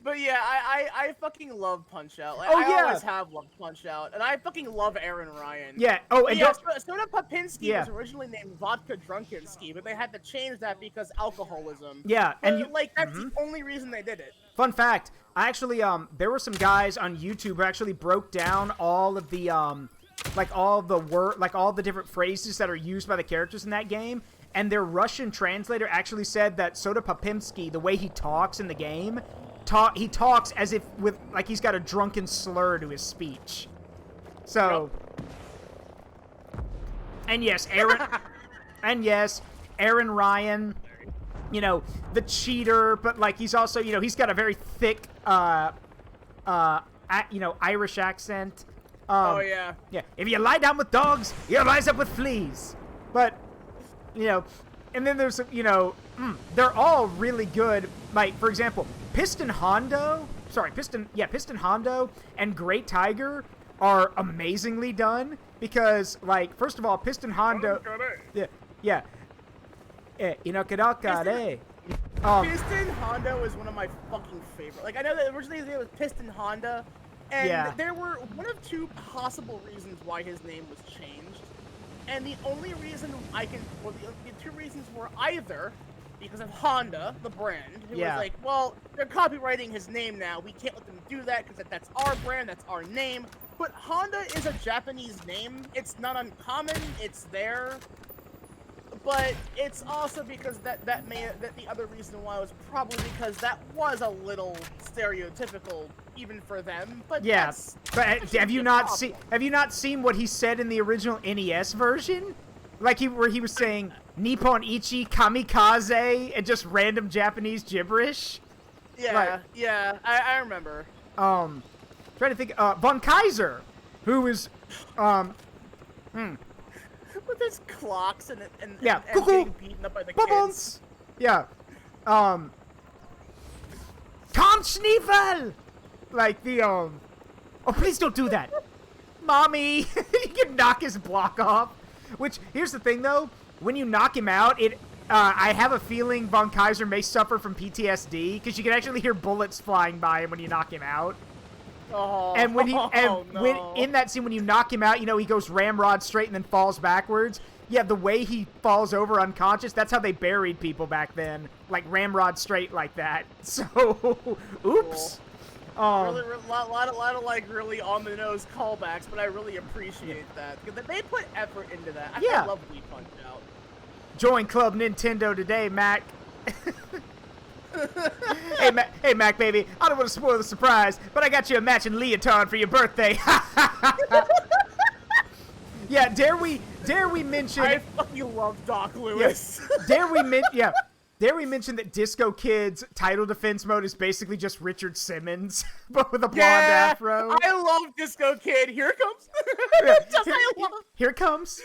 But yeah, I fucking love Punch-Out. Like, I always have loved Punch-Out, and I fucking love Aaron Ryan. Yeah. Oh, and Soda Popinski was originally named Vodka Drunkinsky, but they had to change that because alcoholism. Yeah, and that's the only reason they did it. Fun fact, I actually there were some guys on YouTube who actually broke down all of the all the different phrases that are used by the characters in that game, and their Russian translator actually said that Soda Popinski, the way he talks in the game, he talks as if like he's got a drunken slur to his speech. So, and yes, Aaron Ryan, you know, the cheater, but like he's also, you know, he's got a very thick, Irish accent. Yeah. If you lie down with dogs, you rise up with fleas. But, you know, and then there's, you know, they're all really good. Like, for example, Piston Hondo and Great Tiger are amazingly done because, like, first of all, Piston Hondo, Piston Hondo is one of my fucking favorite. Like, I know that originally his name was Piston Honda, and there were one of two possible reasons why his name was changed, and the only reason the two reasons were either because of Honda, the brand, who was like, well, they're copywriting his name now. We can't let them do that because that's our brand, that's our name. But Honda is a Japanese name. It's not uncommon. It's there. But it's also because that the other reason why was probably because that was a little stereotypical even for them. But but have you not seen what he said in the original NES version? Like where he was saying Nippon Ichi Kamikaze and just random Japanese gibberish. Yeah, I remember. Trying to think. Von Kaiser, who is with his clocks and getting beaten up by the kids. Yeah. Tom Schneefel! Like the oh, please don't do that, mommy. You can knock his block off. Which, here's the thing though, when you knock him out, it I have a feeling Von Kaiser may suffer from PTSD because you can actually hear bullets flying by him when you knock him out. Oh, And when no. when in that scene when you knock him out, you know, he goes ramrod straight and then falls backwards. Yeah, the way he falls over unconscious, that's how they buried people back then, like ramrod straight like that. So, oops. Cool. Really, a lot of like really on the nose callbacks, but I really appreciate that because they put effort into that. I love Wii Punch Out. Join Club Nintendo today, Mac. Hey, Mac, baby. I don't want to spoil the surprise, but I got you a matching leotard for your birthday. Yeah, dare we mention? I fucking love Doc Lewis. Yes. Dare we mention that Disco Kid's title defense mode is basically just Richard Simmons, but with a blonde afro? I love Disco Kid. Here it comes. Here it comes.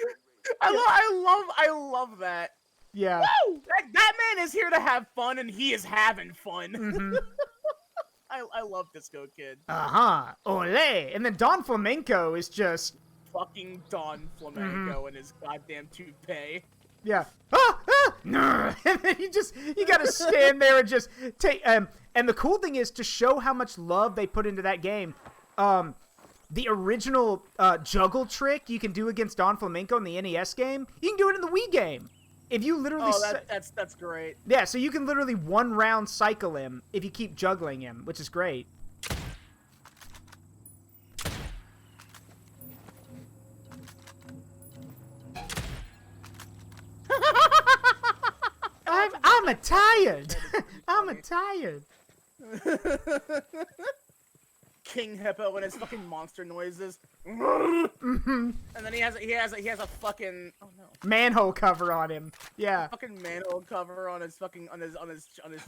I love that. Yeah. Woo! That man is here to have fun, and he is having fun. Mm-hmm. I love Disco Kid. Ole. And then Don Flamenco is just fucking Don Flamenco and his goddamn toupee. Yeah. And then you gotta stand there and just take. And the cool thing is to show how much love they put into that game. The original juggle trick you can do against Don Flamenco in the NES game, you can do it in the Wii game. If you literally that's great. Yeah, so you can literally one round cycle him if you keep juggling him, which is great. I'm tired. I'm tired. King Hippo and his fucking monster noises. And then he has a fucking manhole cover on him. Yeah. Fucking manhole cover on his fucking on his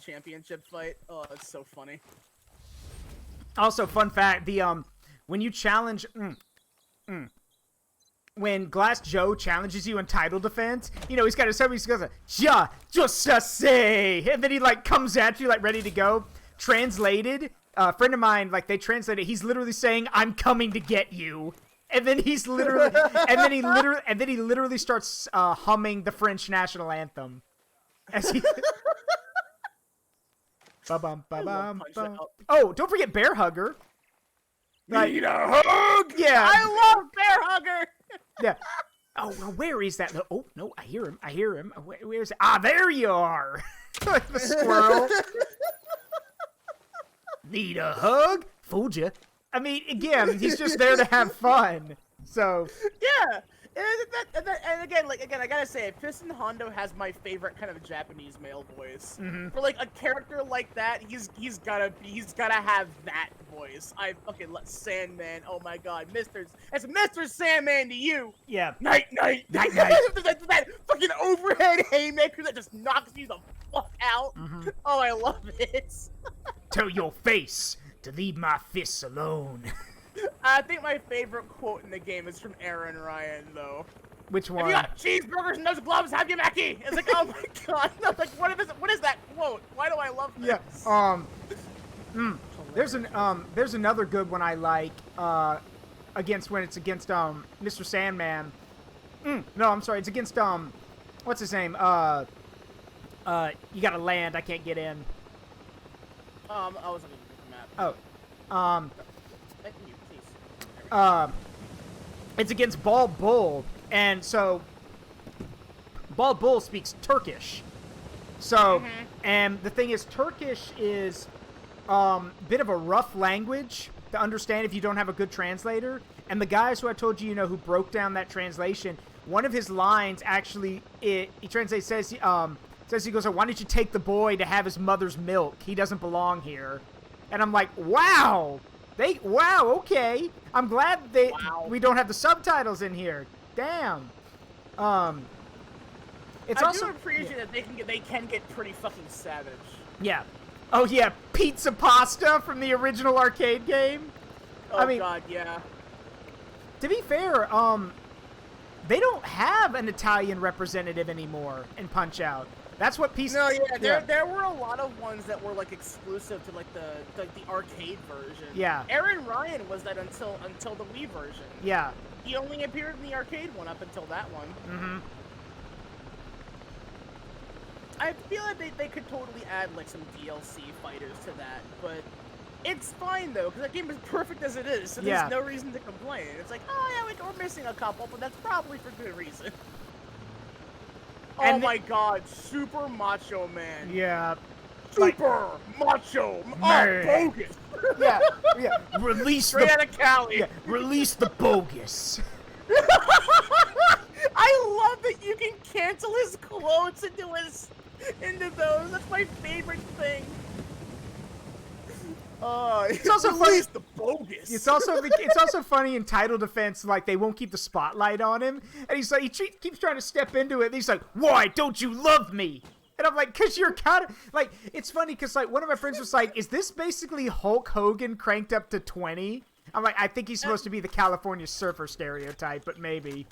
championship fight. Oh, that's so funny. Also, fun fact: the when you challenge when Glass Joe challenges you in title defense, you know, he's got his he goes, "Ja, just say," and then he like comes at you like ready to go. Translated, a friend of mine, like they translated, he's literally saying, "I'm coming to get you," and then he's literally, and then he literally starts humming the French national anthem as he. Ba-bum, ba-bum, ba-bum. Oh, don't forget Bear Hugger. Need a hug? Yeah. I love Bear Hugger. Yeah. Oh, well, where is that? Oh, no, I hear him. Where's it? Ah, there you are. Like the squirrel. Need a hug? Fooled you. I mean, again, he's just there to have fun. So. Yeah. And again, I gotta say, Piston Hondo has my favorite kind of Japanese male voice. Mm-hmm. For like a character like that, he's gotta have that voice. I fucking love Sandman. Oh my god, it's Mr. Sandman to you. Yeah. Night. that fucking overhead haymaker that just knocks you the fuck out. Mm-hmm. Oh, I love it. Tell your face to leave my fists alone. I think my favorite quote in the game is from Aaron Ryan, though. Which one? If you got cheeseburgers and those gloves, have your Mackie. It's like, oh my god. No, like, what is that quote? Why do I love this? Yeah. There's another good one I like. Against Mr. Sandman. No, I'm sorry. It's against what's his name? You gotta land. I can't get in. I was looking at the map. Oh. It's against Bald Bull, and so Bald Bull speaks Turkish. So, and the thing is, Turkish is bit of a rough language to understand if you don't have a good translator. And the guys who I told you, who broke down that translation, one of his lines actually, he translates, says he goes, "Why don't you take the boy to have his mother's milk? He doesn't belong here." And I'm like, wow. Wow, okay. I'm glad we don't have the subtitles in here. Damn. It's I do appreciate that they can get pretty fucking savage. Yeah. Oh yeah, pizza pasta from the original arcade game. Oh, I mean, god, yeah. To be fair, they don't have an Italian representative anymore in Punch-Out. That's what PC. No, yeah, there were a lot of ones that were like exclusive to like the arcade version. Yeah. Aaron Ryan was that until the Wii version. Yeah. He only appeared in the arcade one up until that one. I feel like they could totally add like some DLC fighters to that, but it's fine though, because that game is perfect as it is, so there's no reason to complain. It's like, oh yeah, we're missing a couple, but that's probably for good reason. Oh my god, Super Macho Man. Yeah. Super Macho Man. Oh, bogus. Yeah. Release Straight out of Cali. Yeah, release the bogus. I love that you can cancel his quotes into those. That's my favorite thing. It's also funny. The bogus. It's also funny in title defense, like they won't keep the spotlight on him, and he's like, keeps trying to step into it. And he's like, "Why don't you love me?" And I'm like, "Cause you're kind of like." It's funny because like one of my friends was like, "Is this basically Hulk Hogan cranked up to 20?" I'm like, "I think he's supposed to be the California surfer stereotype, but maybe."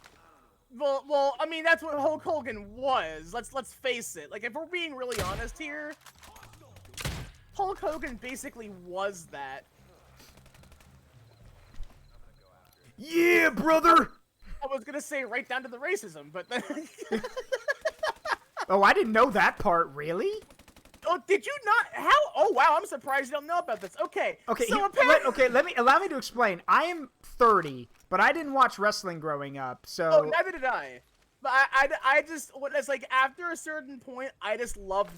Well, I mean that's what Hulk Hogan was. Let's face it. Like if we're being really honest here. Hulk Hogan basically was that. Yeah, brother! I was gonna say right down to the racism, but then... Oh, I didn't know that part, really? Oh, did you not? How? Oh, wow, I'm surprised you don't know about this. Okay, so apparently... allow me to explain. I am 30, but I didn't watch wrestling growing up, so... Oh, neither did I. But I just, it's like, after a certain point, I just loved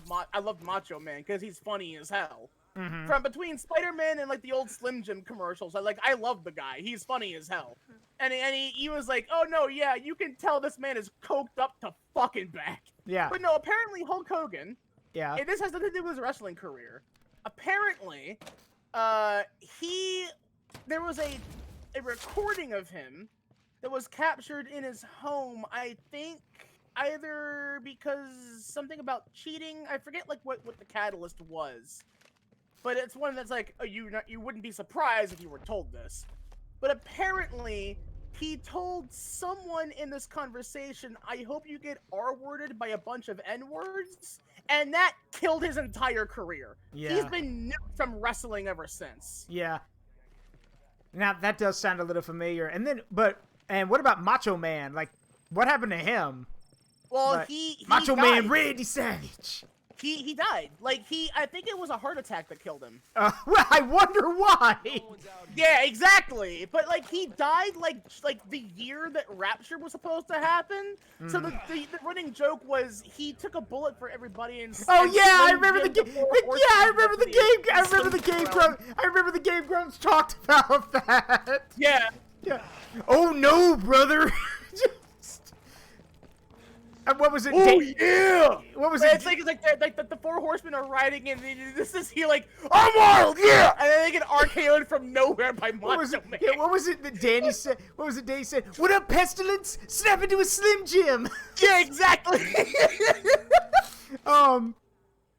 Macho Man, because he's funny as hell. Mm-hmm. From between Spider-Man and, like, the old Slim Jim commercials, I love the guy. He's funny as hell. And he was like, oh, no, yeah, you can tell this man is coked up to fucking back. Yeah. But no, apparently Hulk Hogan, yeah, and this has nothing to do with his wrestling career. Apparently, there was a recording of him that was captured in his home, I think, either because something about cheating. I forget like what the catalyst was, but it's one that's like, oh, you wouldn't be surprised if you were told this. But apparently, he told someone in this conversation, "I hope you get R-worded by a bunch of N-words," and that killed his entire career. Yeah. He's been nuked from wrestling ever since. Yeah. Now that does sound a little familiar. And what about Macho Man? Like, what happened to him? Well, like, he Macho died. Man Randy Savage. He died. Like, I think it was a heart attack that killed him. Well, I wonder why. Yeah, exactly. But, like, he died, like the year that Rapture was supposed to happen. Mm. So the running joke was he took a bullet for everybody and... Oh, yeah, I remember the game. Yeah, I remember the game. I remember the Game Grumps talked about that. Yeah. Yeah. Oh, no, brother. What was it? Oh, yeah! What was it? It's like the four horsemen are riding, and this is he like, I'm wild, yeah! And then they get RKO'd from nowhere by Macho Man. Yeah, what was it that Danny said? What was it Danny said? What up, Pestilence? Snap into a Slim Jim! Yeah, exactly!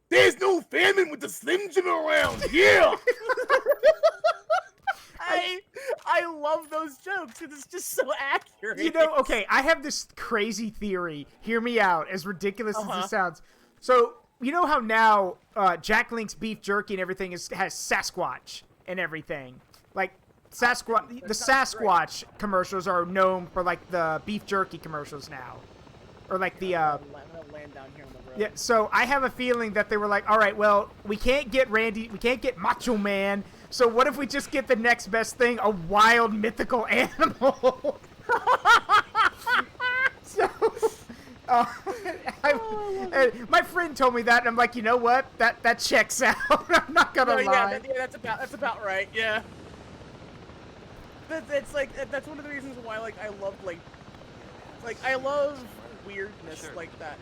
There's no famine with the Slim Jim around, yeah! I love those jokes, because it's just so accurate. You know, okay, I have this crazy theory. Hear me out, as ridiculous as it sounds. So, you know how now Jack Link's beef jerky and everything has Sasquatch and everything? Like, the Sasquatch commercials are known for, like, the beef jerky commercials now. Or, like, the... I'm gonna land down here on the road. Yeah, so I have a feeling that they were like, all right, well, we can't get Macho Man, so what if we just get the next best thing, a wild mythical animal? So, my friend told me that, and I'm like, you know what? That checks out. I'm not gonna lie. Yeah, that's about right. Yeah. That's one of the reasons why I love I love weirdness like that.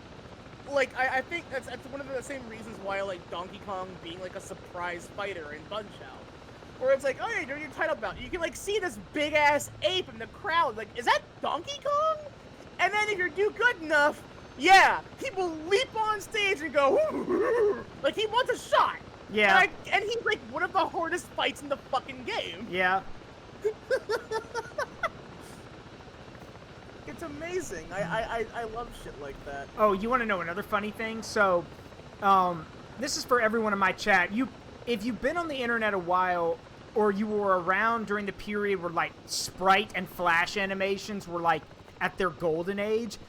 Like I think that's one of the same reasons why I like Donkey Kong being like a surprise fighter in Punch-Out. Where it's like, oh yeah, you're your title bout. You can like see this big ass ape in the crowd. Like, is that Donkey Kong? And then if you do good enough, yeah, he will leap on stage and go, like he wants a shot. Yeah. And he's like one of the hardest fights in the fucking game. Yeah. It's amazing. I love shit like that. Oh, you want to know another funny thing? So, this is for everyone in my chat. If you've been on the internet a while, or you were around during the period where, like, sprite and flash animations were, like, at their golden age,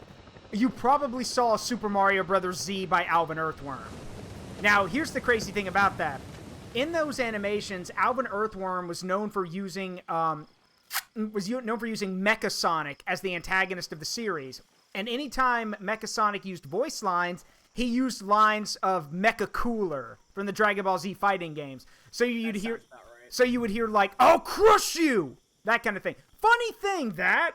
you probably saw Super Mario Bros. Z by Alvin Earthworm. Now, here's the crazy thing about that. In those animations, Alvin Earthworm was known for using Mecha Sonic as the antagonist of the series. And anytime Mecha Sonic used voice lines, he used lines of Mecha Cooler from the Dragon Ball Z fighting games. So you would hear like, "I'll crush you!" That kind of thing. Funny thing that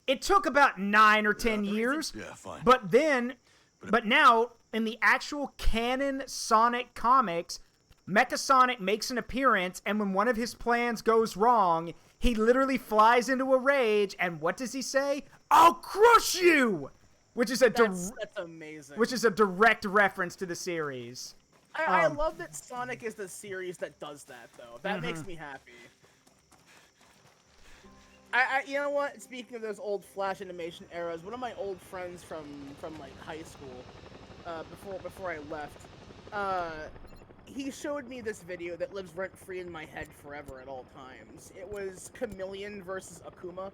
it took about 9 or 10 years. Yeah, fine. But now in the actual canon Sonic comics, Mecha Sonic makes an appearance, and when one of his plans goes wrong, he literally flies into a rage, and what does he say? "I'll crush you!" Which is that's amazing. Which is a direct reference to the series. I love that Sonic is the series that does that, though. That makes me happy. You know what? Speaking of those old Flash animation eras, one of my old friends from like high school, before I left, he showed me this video that lives rent-free in my head forever at all times. It was Chameleon versus Akuma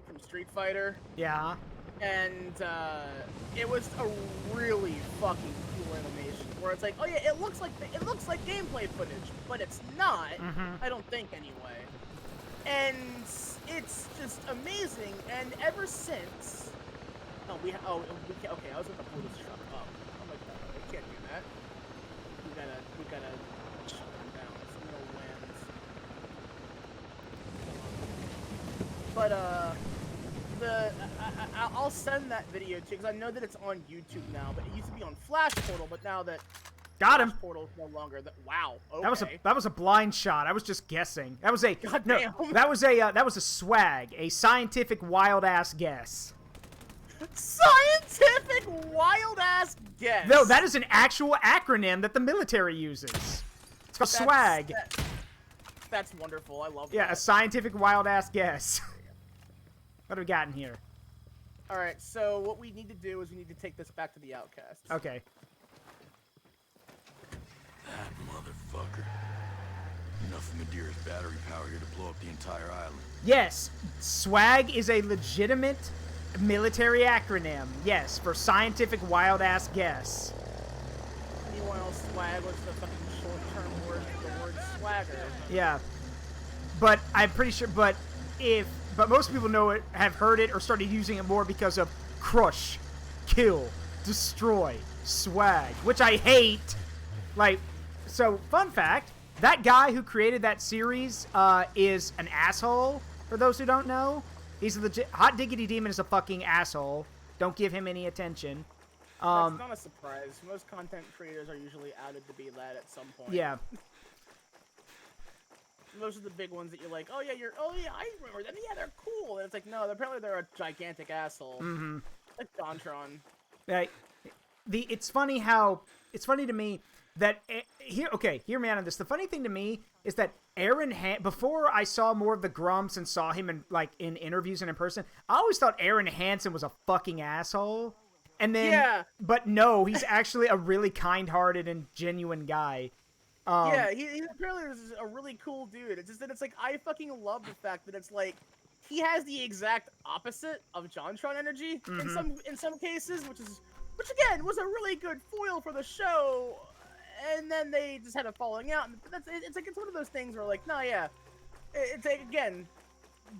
from Street Fighter. Yeah. And it was a really fucking cool animation where it's like, oh yeah, it looks like gameplay footage, but it's not. I don't think anyway. And it's just amazing. And ever since, okay, I was gonna pull this truck up. Oh my god, we can't do that. We gotta shut them down. Some little lands. But I'll send that video to you because I know that it's on YouTube now, but it used to be on Flash Portal, but now that got him. Flash Portal is no longer wow. Okay. That was a blind shot. I was just guessing. That was a Goddamn. that was a swag, a scientific wild ass guess. Scientific wild ass guess. No, that is an actual acronym that the military uses. It's called swag. That's wonderful. I love that. Yeah, a scientific wild ass guess. What have we got in here? Alright, so what we need to do is we need to take this back to the Outcasts. Okay. That motherfucker. Enough of Madeira's battery power here to blow up the entire island. Yes, swag is a legitimate military acronym. Yes, for scientific wild ass guess. Meanwhile, swag was the fucking short-term word for the word swagger. Yeah. But I'm pretty sure, but most people know it, have heard it, or started using it more because of crush, kill, destroy, swag, which I hate. Like, so, fun fact, that guy who created that series is an asshole, for those who don't know. He's a legit, Hot Diggity Demon is a fucking asshole. Don't give him any attention. That's not a surprise. Most content creators are usually outed to be that at some point. Yeah. Most of the big ones that you're like, oh yeah, I remember them. Yeah, they're cool. And it's like, no, apparently they're a gigantic asshole. Mm-hmm. Like Dontron. Like, it's funny to me that hear me out on this. The funny thing to me is that before I saw more of the Grumps and saw him in interviews and in person, I always thought Aaron Hansen was a fucking asshole. And then, yeah. But no, he's actually a really kind-hearted and genuine guy. Yeah, he apparently is a really cool dude. It's just that it's like, I fucking love the fact that it's like, he has the exact opposite of JonTron energy in some cases, which again was a really good foil for the show. And then they just had a falling out. It's one of those things where like, no, yeah, it's like, again,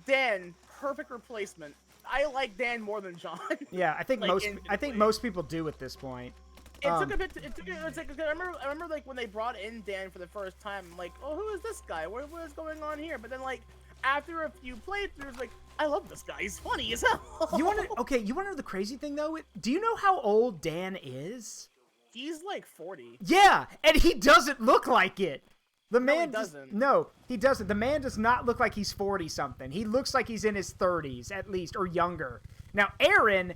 Dan, perfect replacement. I like Dan more than John. Yeah, I think most people do at this point. It took a bit. It's like, I remember like when they brought in Dan for the first time. I'm like, oh, who is this guy? What is going on here? But then like after a few playthroughs, like, I love this guy. He's funny as hell. You want to know the crazy thing though? Do you know how old Dan is? He's like 40. Yeah, and he doesn't look like it. The man doesn't. No, he doesn't. The man does not look like he's 40-something. He looks like he's in his 30s, at least, or younger. Now, Aaron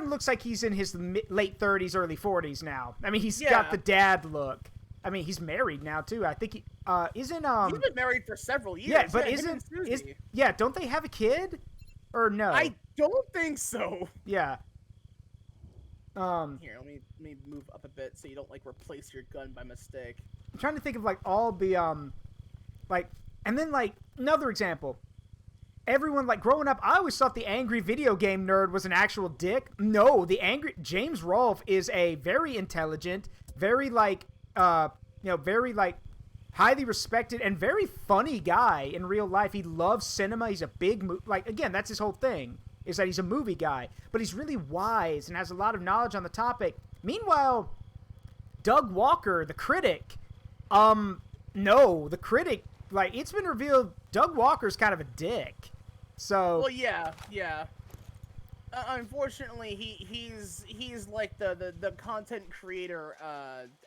looks like he's in his late 30s, early 40s now. I mean, he's got the dad look. I mean, he's married now, too. I think he's been married for several years. Yeah, but don't they have a kid? Or no? I don't think so. Yeah. Here, let me move up a bit so you don't like replace your gun by mistake. I'm trying to think of like all the and then like another example. everyone, like, growing up, I always thought the angry video game nerd was an actual dick. No, the angry James Rolfe is a very intelligent, very, like, very, like, highly respected and very funny guy in real life. He loves cinema. He's a big, like, again, that's his whole thing, is that he's a movie guy. But he's really wise and has a lot of knowledge on the topic. Meanwhile, Doug Walker, the critic, no, the critic, like, it's been revealed Doug Walker's kind of a dick. So... Well, yeah. Unfortunately, he's like the content creator,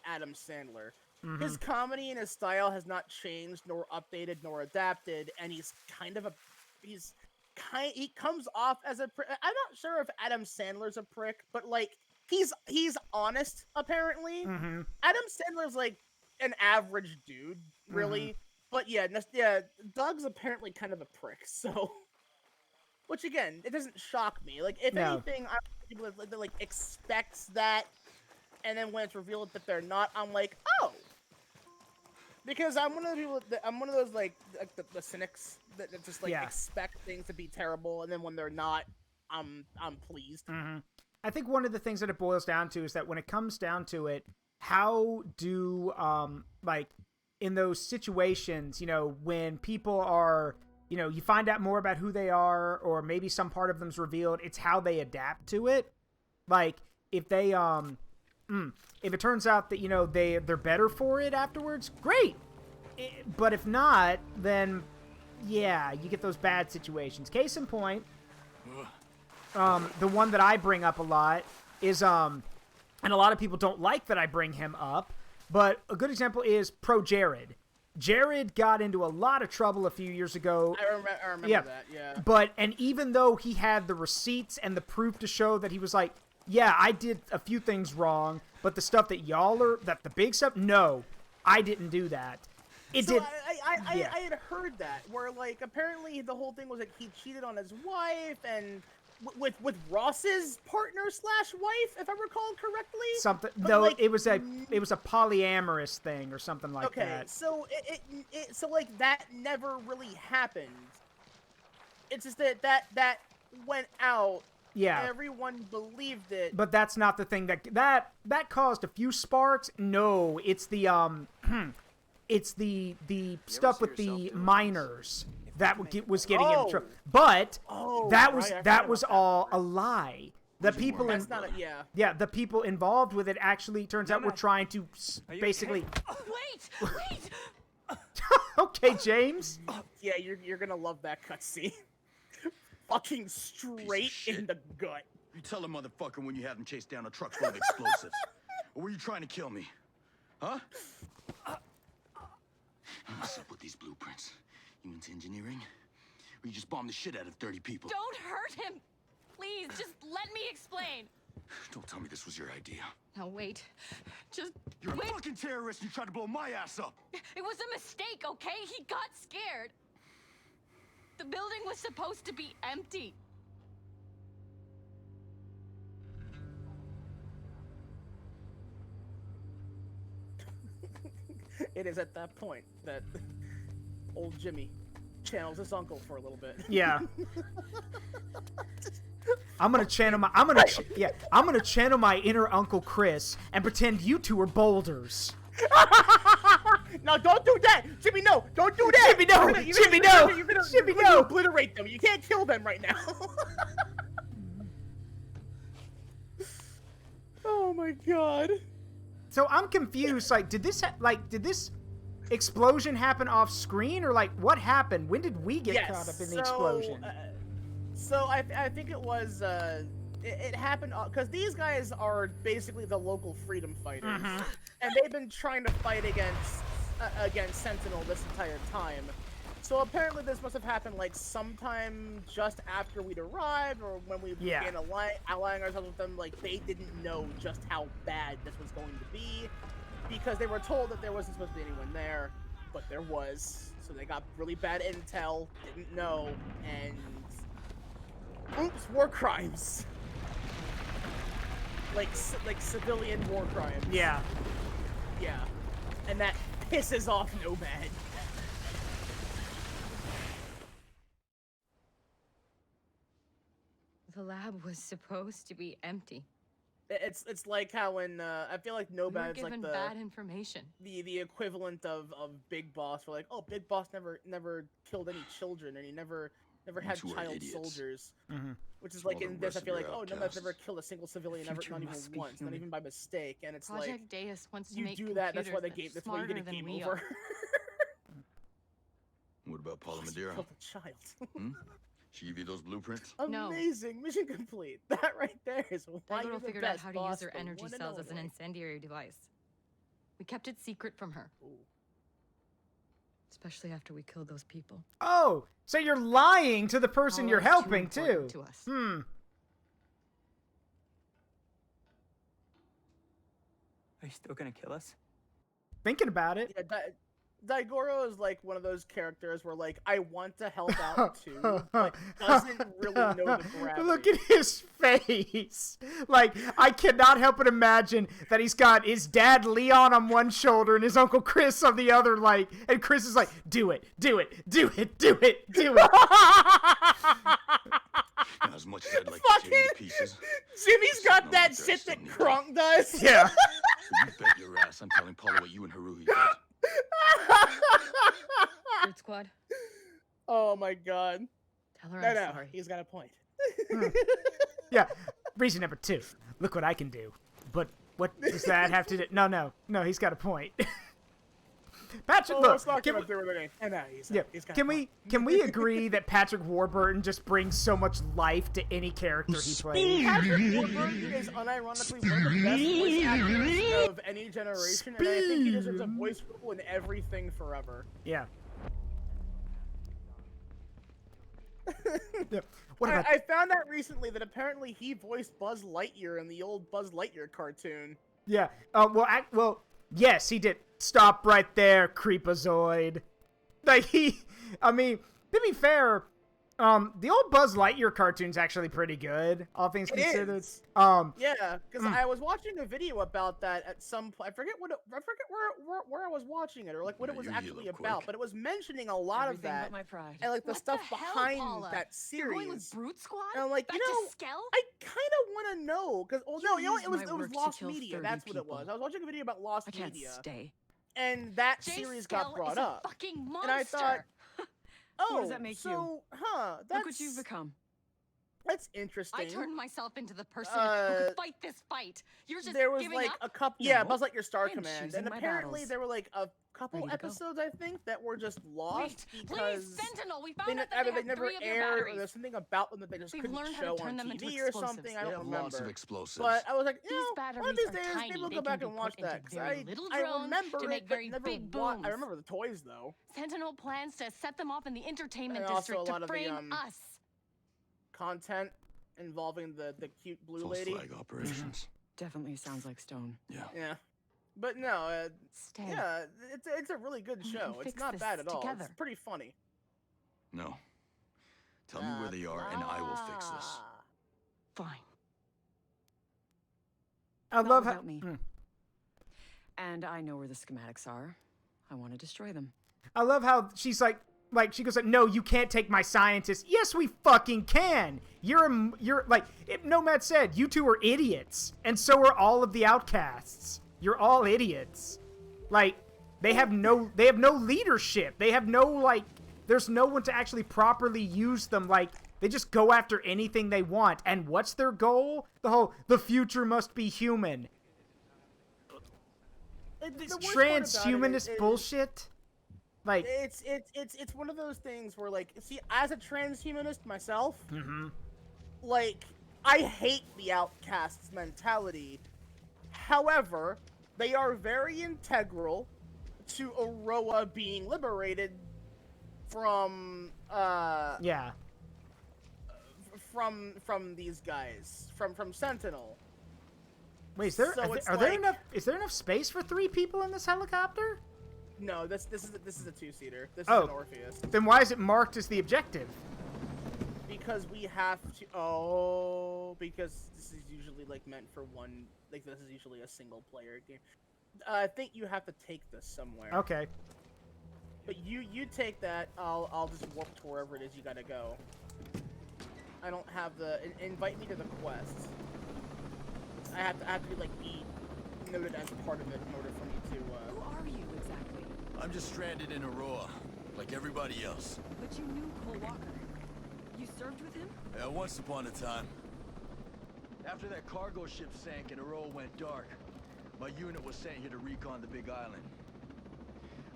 Adam Sandler. Mm-hmm. His comedy and his style has not changed, nor updated, nor adapted, and he comes off as a prick. I'm not sure if Adam Sandler's a prick, but, like, he's honest, apparently. Mm-hmm. Adam Sandler's, like, an average dude, really. Mm-hmm. But, yeah, Doug's apparently kind of a prick, so... Which, again, it doesn't shock me. Like, if anything, I'm people that, like, expects that, and then when it's revealed that they're not, I'm like, oh! Because I'm one of the people I'm one of those, like the cynics that just, like, expect things to be terrible, and then when they're not, I'm pleased. Mm-hmm. I think one of the things that it boils down to is that when it comes down to it, how do, like, in those situations, you know, when people are, you know, you find out more about who they are, or maybe some part of them's revealed, it's how they adapt to it. Like, if they, if it turns out that, you know, they're better for it afterwards, great. But if not, then, yeah, you get those bad situations. Case in point, the one that I bring up a lot is, and a lot of people don't like that I bring him up, but a good example is Pro Jared. Jared got into a lot of trouble a few years ago. I remember that, yeah. But, and even though he had the receipts and the proof to show that he was like, yeah, I did a few things wrong, but the stuff that the big stuff, no, I didn't do that. I had heard that, where, like, apparently the whole thing was like he cheated on his wife, and with Ross's partner / wife, if I recall correctly. Something, but, though, like, it was a polyamorous thing or something like that. Okay, so so, like, that never really happened. It's just that went out. Yeah. Everyone believed it. But that's not the thing that caused a few sparks. No, it's the it's the stuff with the minors that was getting him in trouble. But that was all a lie. The people the people involved with it actually turns out were trying to basically Wait! Okay, James. Yeah, you're gonna love that cutscene. Fucking straight in the gut. You tell a motherfucker when you have him chase down a truck full of explosives. Or were you trying to kill me? Huh? What's up with these blueprints? You into engineering? Or you just bombed the shit out of 30 people? Don't hurt him! Please, just let me explain. Don't tell me this was your idea. Now wait. Just You're wait. a fucking terrorist and you tried to blow my ass up! It was a mistake, okay? He got scared. The building was supposed to be empty. It is at that point that old Jimmy channels his uncle for a little bit. Yeah. I'm gonna channel my inner Uncle Chris and pretend you two are boulders. No, don't do that! Jimmy, no! Don't do that! Jimmy, no! Jimmy, no! Jimmy, no! Obliterate them. You can't kill them right now. Oh my god. So I'm confused. Like, did this explosion happen off screen, or like what happened? When did we get caught up in the explosion? So I think it was it happened because these guys are basically the local freedom fighters, and they've been trying to fight against Sentinel this entire time. So apparently this must have happened like sometime just after we'd arrived, or when we began allying ourselves with them. Like, they didn't know just how bad this was going to be, because they were told that there wasn't supposed to be anyone there, but there was. So they got really bad intel, didn't know, and oops, war crimes. Like civilian war crimes. Yeah. Yeah. And that pisses off Nomad. Collab was supposed to be empty. It's like how in I feel like We were Nomad's given like bad information. the equivalent of Big Boss. We're like, oh, Big Boss never killed any children, and he never had two are child idiots. soldiers. Mhm. Which is So like all the in this, I rest feel of like, your oh, Nomad's outcasts. never killed a single civilian, The not future even must be once, not human. even by mistake. And it's Project like, Deus wants to you make do that, that's why computers that's why you get a smarter than game we over. are. What about Paula Boss Madeira? killed a child. Hmm? She give you those blueprints? No. Amazing, mission complete. That right there is why you're Daigoro the figured out best how to boss, use her the energy one and cells as an only. incendiary device. We kept it secret from her, Ooh. especially after we killed those people. Oh, so you're lying to the person you're Paula's too helping too. important to us. Are you still gonna kill us? Thinking about it. Yeah, Daigoro is like one of those characters where like I want to help out too, but doesn't really know the gravity. Look at his face. Like, I cannot help but imagine that he's got his dad Leon on one shoulder and his uncle Chris on the other, like, and Chris is like, do it, do it, do it, do it, do it. As much as I'd like to tear you to pieces, Jimmy's got No, that there's shit that something to Kronk does. Yeah. you bet your ass I'm telling Paula what you and Haruhi did. Third squad, Oh my god. tell her No, I'm no, sorry. he's got a point. Yeah. Reason number 2. Look what I can do. But what does that have to do? No, he's got a point. Patrick, Oh, look. it's not Can gonna we, do anything. And now he's yeah, got can a point. we agree that Patrick Warburton just brings so much life to any character he plays? Patrick Warburton is unironically one of the best voice actors of any generation, and I think he deserves a voice role in everything forever. Yeah. Yeah. What about I found out recently that apparently he voiced Buzz Lightyear in the old Buzz Lightyear cartoon. Yeah. Well, yes, he did. Stop right there, Creepazoid. Like, I mean, to be fair, the old Buzz Lightyear cartoon's actually pretty good, all things It considered. is. Yeah, because Mm. I was watching a video about that at some point. I forget where I was watching it or like what it Yeah, was you actually heal about, quick. but it was mentioning a lot Everything of that but my pride. and like the What stuff the hell, behind Paula? that You're going with series. Brute Squad? And I'm like, Back you know, to Skell? I kind of want to know because no, you know what? used It my was work to Lost kill Media. 30 That's what it people. was. I was watching a video about Lost I can't Media, stay. and that Jay series Skell got brought is a up. fucking monster. And I thought, oh, does that make you? so, huh? That's Look what you've become. That's interesting. I turned myself into the person Uh, who could fight this fight. You're just there was giving like up? a couple, yeah, No. Buzz Lightyear Star I'm Command, choosing and my apparently battles. there were like a couple Ready to go. episodes I think that were just lost Wait, because please, Sentinel, we they, found out that either they they had never 3 of your aired or batteries. there's something about them that they just We've couldn't learned how to show turn on them into TV or explosives. something. I They don't have lots of remember. explosives. But I was like, These you know, one of batteries these are days tiny. maybe we'll They go can back be and watch put into that because very little I drones remember to it, make but very never big wa- booms. I remember the toys though. Sentinel plans to set them off in the entertainment And also district a lot to of the, frame us. Content involving the cute blue False lady. flag operations. Definitely sounds like Stone. Yeah. Yeah, but no, Stay. yeah, it's a really good We show. can It's fix not this bad at all. together. It's pretty funny. No. Tell me where they are, and I will fix this. Fine. I Not love how. without me. And I know where the schematics are. I want to destroy them. I love how she's like she goes like, no, you can't take my scientists. Yes, we fucking can. You're like Nomad said, you two are idiots, and so are all of the outcasts. You're all idiots. Like they have no leadership. They have no like. There's no one to actually properly use them. Like they just go after anything they want. And what's their goal? The future must be human. It's The worst part about it transhumanist is- bullshit. Like, It's one of those things where like, see, as a transhumanist myself, mm-hmm. like I hate the outcasts mentality. However, they are very integral to Aurora being liberated from yeah. from these guys from Sentinel. Wait, is there So it's are there like- enough? Is there enough space for 3 people in this helicopter? No, this is a 2-seater. This is Oh. an Orpheus. Then why is it marked as the objective? Because we have to. Oh, because this is usually like meant for one. Like this is usually a single player game. I think you have to take this somewhere. Okay. But you take that. I'll just warp to wherever it is you gotta go. I don't have the invite me to the quest. I have to be like be noted as part of it in order for me to. Who are you exactly? I'm just stranded in Aurora, like everybody else. But you knew Cole Walker. You served with him? Yeah, once upon a time. After that cargo ship sank and Aurora went dark, my unit was sent here to recon the Big Island.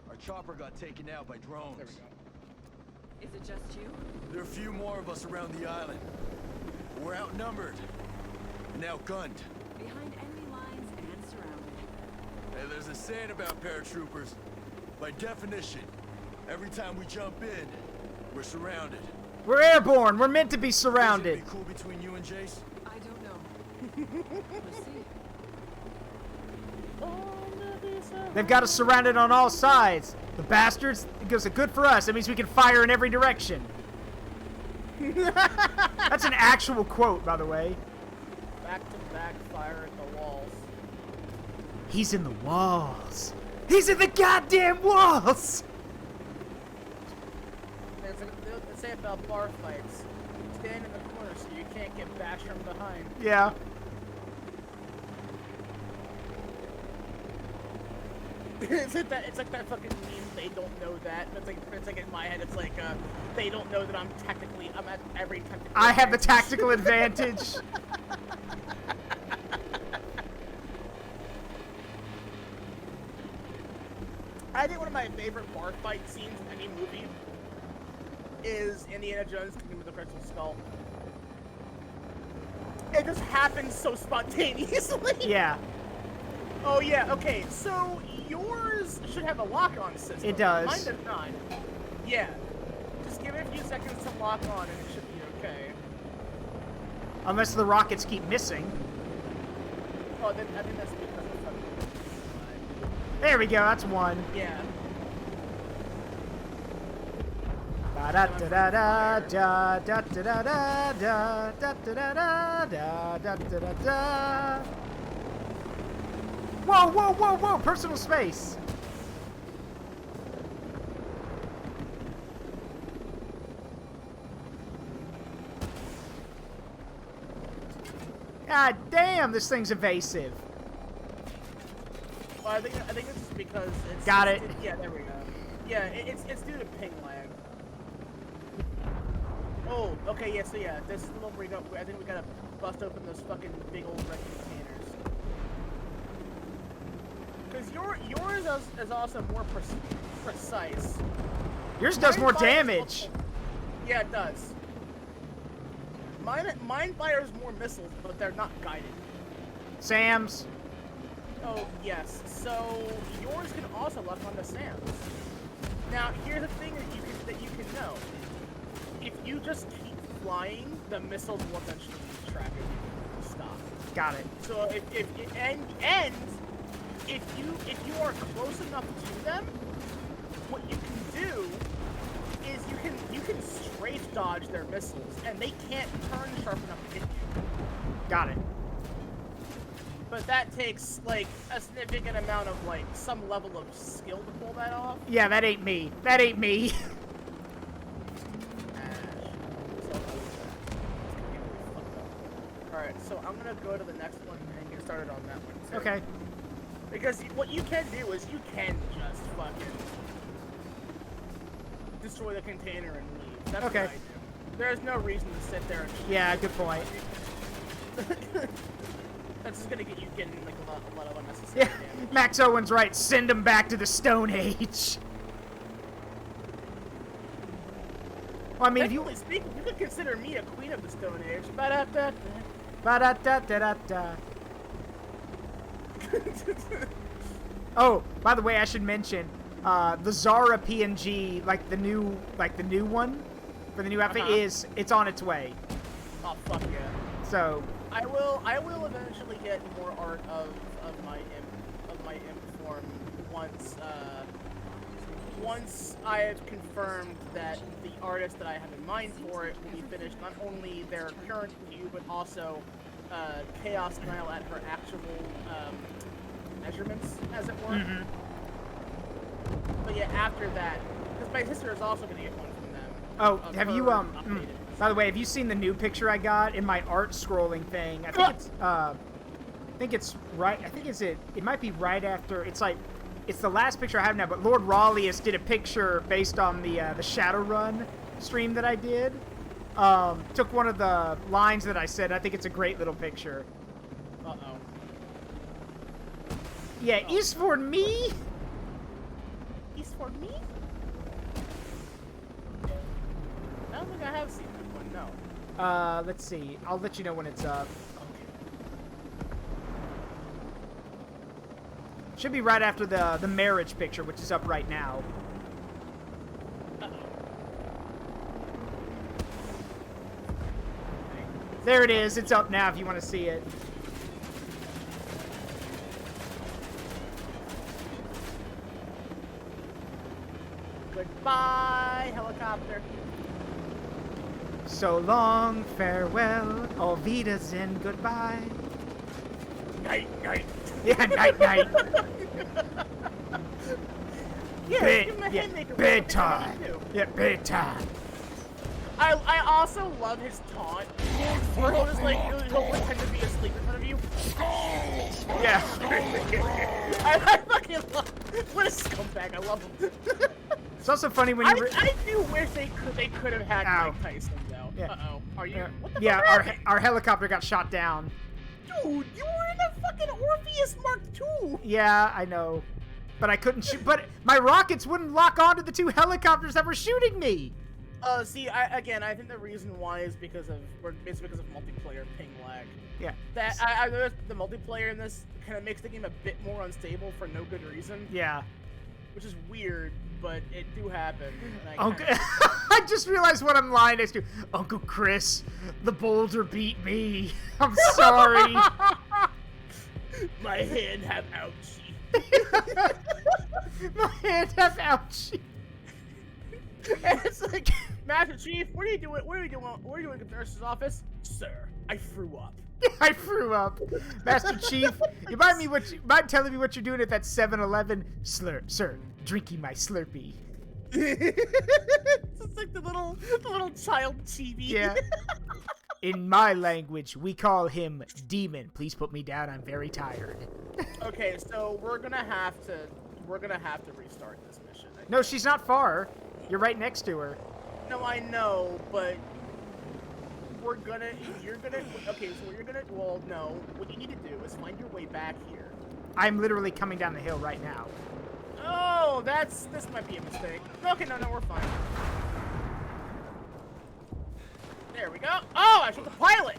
Our chopper got taken out by drones. There we go. Is it just you? There are a few more of us around the island. We're outnumbered and outgunned. Behind enemy lines and surrounded. Hey, there's a saying about paratroopers. By definition, every time we jump in, we're surrounded. We're airborne. We're meant to be surrounded. Is it be cool between you and Jace? I don't know. We'll see. They've got us surrounded on all sides. The bastards. It goes good for us. That means we can fire in every direction. That's an actual quote, by the way. Back to back fire at the walls. He's in the walls. He's in the goddamn walls. They say about bar fights. Stand in the corner so you can't get bashed from behind. Yeah. It's like that fucking meme. They don't know that. It's like in my head. It's like they don't know that I'm at every tactical. I have the tactical advantage. I think one of my favorite bar fight scenes in any movie is Indiana Jones Kingdom of the Crystal Skull. It just happens so spontaneously. Yeah. Oh yeah, okay, so yours should have a lock-on system. It does. Mine does not. Yeah. Just give it a few seconds to lock on and it should be okay. Unless the rockets keep missing. Oh, then I think that's because of fucking... There we go, that's one. Yeah. Ba-da-da-da-da-da-da-da-da-da-da-da-da-da-da-da. Whoa, whoa, whoa, whoa! Personal space! God damn, this thing's evasive. Well, I think it's just because it's... Got it. Yeah, there we go. Yeah, it's due to ping lag. Oh, okay, yeah, so yeah, this is the one where we go... I think we gotta bust open those fucking big old red containers. Because yours is also more precise. Yours does more Mine fires damage. Yeah, it does. Mine fires more missiles, but they're not guided. Sam's. Oh, yes. So, yours can also lock onto Sam's. Now, here's the thing that you can know. If you just keep flying, the missiles will eventually lose track of you and stop. Got it. So, if you are close enough to them, what you can do is you can strafe dodge their missiles, and they can't turn sharp enough to hit you. Got it. But that takes, like, a significant amount of, like, some level of skill to pull that off. Yeah, that ain't me. That ain't me. Alright, so I'm gonna go to the next one and get started on that one, too. Okay. Because what you can do is you can just fucking destroy the container and leave. That's Okay. what I do. There's no reason to sit there and Yeah, good point. That's just gonna get you getting like a lot of unnecessary Yeah, damage. Max Owen's right. Send him back to the Stone Age. Well, I mean, if you... Technically speaking, you could consider me a queen of the Stone Age. Ba-da-da-da. Ba-da-da-da-da-da. Oh, by the way, I should mention the Zara PNG, like the new one for the new outfit it's on its way. Oh fuck yeah! So I will eventually get more art of my imp form once I have confirmed that the artist that I have in mind for it will be finished not only their current view but also Chaos Nile at her actual measurements, as it were. But yeah, after that, because my sister is also going to get one from them. Oh, have you by the way, have you seen the new picture I got in my art scrolling thing? I think it's right. I think it might be right after. It's like it's the last picture I have now. But Lord Rawlius did a picture based on the Shadowrun stream that I did. Took one of the lines that I said. I think it's a great little picture. Uh-oh. Yeah, is for me. Is for me? I don't think I have seen that one, no. Let's see. I'll let you know when it's up. Should be right after the marriage picture, which is up right now. There it is. It's up now if you want to see it. Goodbye, helicopter. So long, farewell, au wiedersehen, goodbye. Night, night. Yeah, night, night. Bedtime. Yeah, bedtime. I also love his taunt. Where he'll just like he'll pretend to be asleep in front of you. Yeah. I fucking love. What a scumbag! I love him. It's also funny when you. I do wish they could have had Ow. Mike Tyson though. Yeah. Uh-oh. Are you? What the Yeah, fuck happened? our helicopter got shot down. Dude, you were in a fucking Orpheus Mark II. Yeah, I know. But I couldn't shoot. But my rockets wouldn't lock onto the two helicopters that were shooting me. See, I think the reason why is because of multiplayer ping lag. Yeah. That I noticed the multiplayer in this kind of makes the game a bit more unstable for no good reason. Yeah. Which is weird, but it do happen. And Uncle, I just realized what I'm lying next to. Uncle Chris, the boulder beat me. I'm sorry. My hand have ouchie. My hand have ouchie. And it's like, Master Chief, what are you doing? What are you doing at the nurse's office? Sir, I threw up. I threw up. Master Chief, you mind telling me what you're doing at that 7-Eleven? Sir, drinking my Slurpee. It's like the little child chibi. Yeah. In my language, we call him Demon. Please put me down. I'm very tired. Okay, so we're gonna have to restart this mission. No, she's not far. You're right next to her. No, I know, but you're gonna, okay, so you're gonna, well, no, what you need to do is find your way back here. I'm literally coming down the hill right now. Oh, this might be a mistake. Okay, no, we're fine. There we go. Oh, I shot the pilot!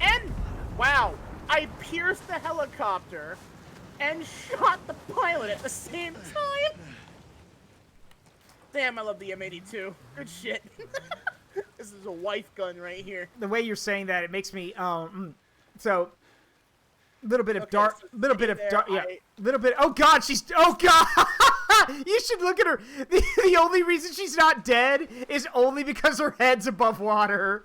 And, wow, I pierced the helicopter and shot the pilot at the same time! Damn, I love the M82. Good shit. This is a wife gun right here. The way you're saying that, it makes me, so, little bit of dark, little bit of dark, yeah, little bit, oh god, oh god! You should look at her. The only reason she's not dead is only because her head's above water.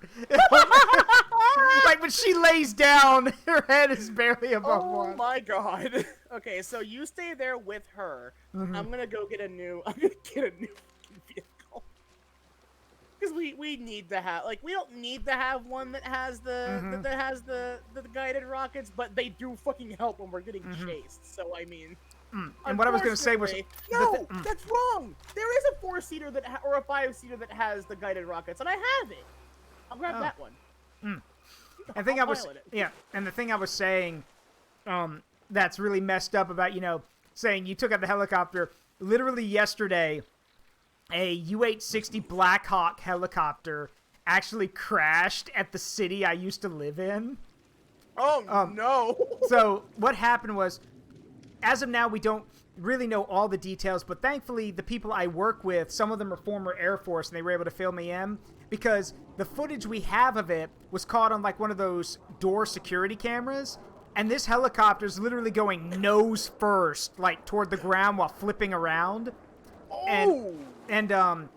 Like when she lays down, her head is barely above water. Oh my god. Okay, so you stay there with her. Mm-hmm. I'm gonna get a new vehicle. Because we need to have, like, we don't need to have one that has the guided rockets, but they do fucking help when we're getting chased. So I mean. And what I was going to say was... No, that's wrong! There is a 4-seater or a 5-seater that has the guided rockets, and I have it! I'll grab that one. And the thing I was saying, that's really messed up about, saying you took out the helicopter. Literally yesterday, a U-860 Black Hawk helicopter actually crashed at the city I used to live in. Oh, no! So, what happened was... As of now, we don't really know all the details, but thankfully, the people I work with, some of them are former Air Force, and they were able to fill me in, because the footage we have of it was caught on, like, one of those door security cameras, and this helicopter's literally going nose first, like, toward the ground while flipping around. Oh! And one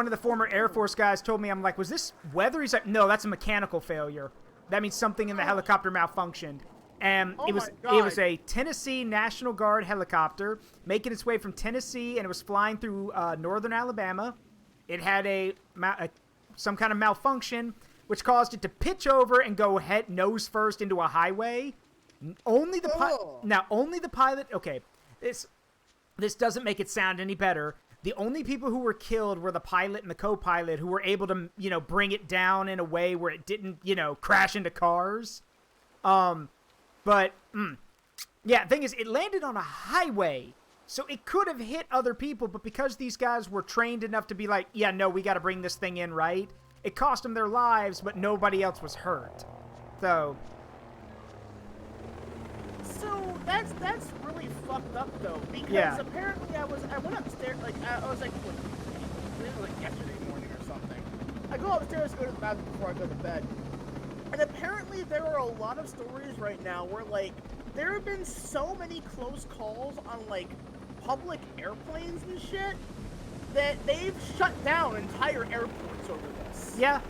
of the former Air Force guys told me, I'm like, was this weather? He's like, no, that's a mechanical failure. That means something in the helicopter malfunctioned. And it was a Tennessee National Guard helicopter making its way from Tennessee, and it was flying through northern Alabama. it had some kind of malfunction, which caused it to pitch over and go nose first into a highway. Only the pilot. Okay, this doesn't make it sound any better. The only people who were killed were the pilot and the co-pilot, who were able to, bring it down in a way where it didn't, crash into cars. Yeah, the thing is, it landed on a highway, so it could have hit other people, but because these guys were trained enough to be like, yeah, no, we got to bring this thing in, right? It cost them their lives, but nobody else was hurt. So that's really fucked up though, because apparently I went upstairs, like I was like, it was like yesterday morning or something. I go upstairs to go to the bathroom before I go to bed, and apparently there are a lot of stories right now where like there have been so many close calls on like public airplanes and shit that they've shut down entire airports over this. yeah.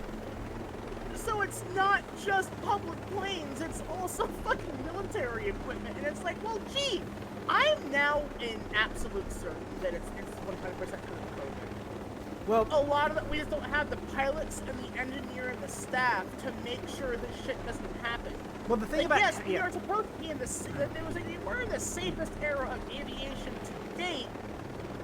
So it's not just public planes, it's also fucking military equipment. And it's like, well, gee, I'm now in absolute certainty that it's 100% because of COVID. Well, A lot of it, we just don't have the pilots and the engineer and the staff to make sure this shit doesn't happen. well, the thing Like, about yes, we are supposed to be in we're in the safest era of aviation to date.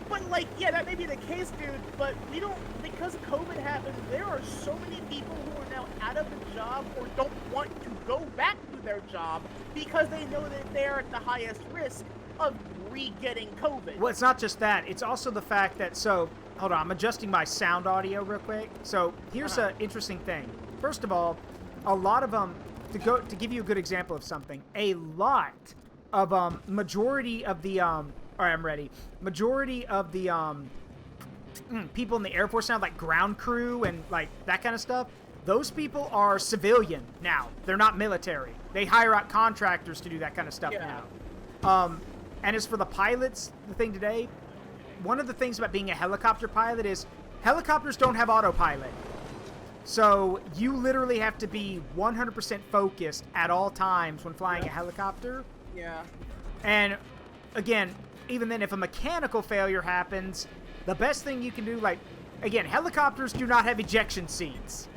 But, like, yeah, that may be the case, dude, but we don't, because COVID happened, there are so many people who are now out of a job or don't want to go back to their job because they know that they're at the highest risk of re-getting COVID. Well, it's not just that. It's also the fact that, so, hold on, I'm adjusting my sound audio real quick. So, here's an interesting thing. First of all, a lot of to give you a good example of something, a lot of, majority of the, all right, I'm ready. Majority of the, people in the Air Force now, like ground crew and, like, that kind of stuff, those people are civilian now. They're not military. They hire out contractors to do that kind of stuff now. And as for the pilots, the thing today, one of the things about being a helicopter pilot is helicopters don't have autopilot. So you literally have to be 100% focused at all times when flying a helicopter. Yeah. And again, even then, if a mechanical failure happens, the best thing you can do, like, again, helicopters do not have ejection seats.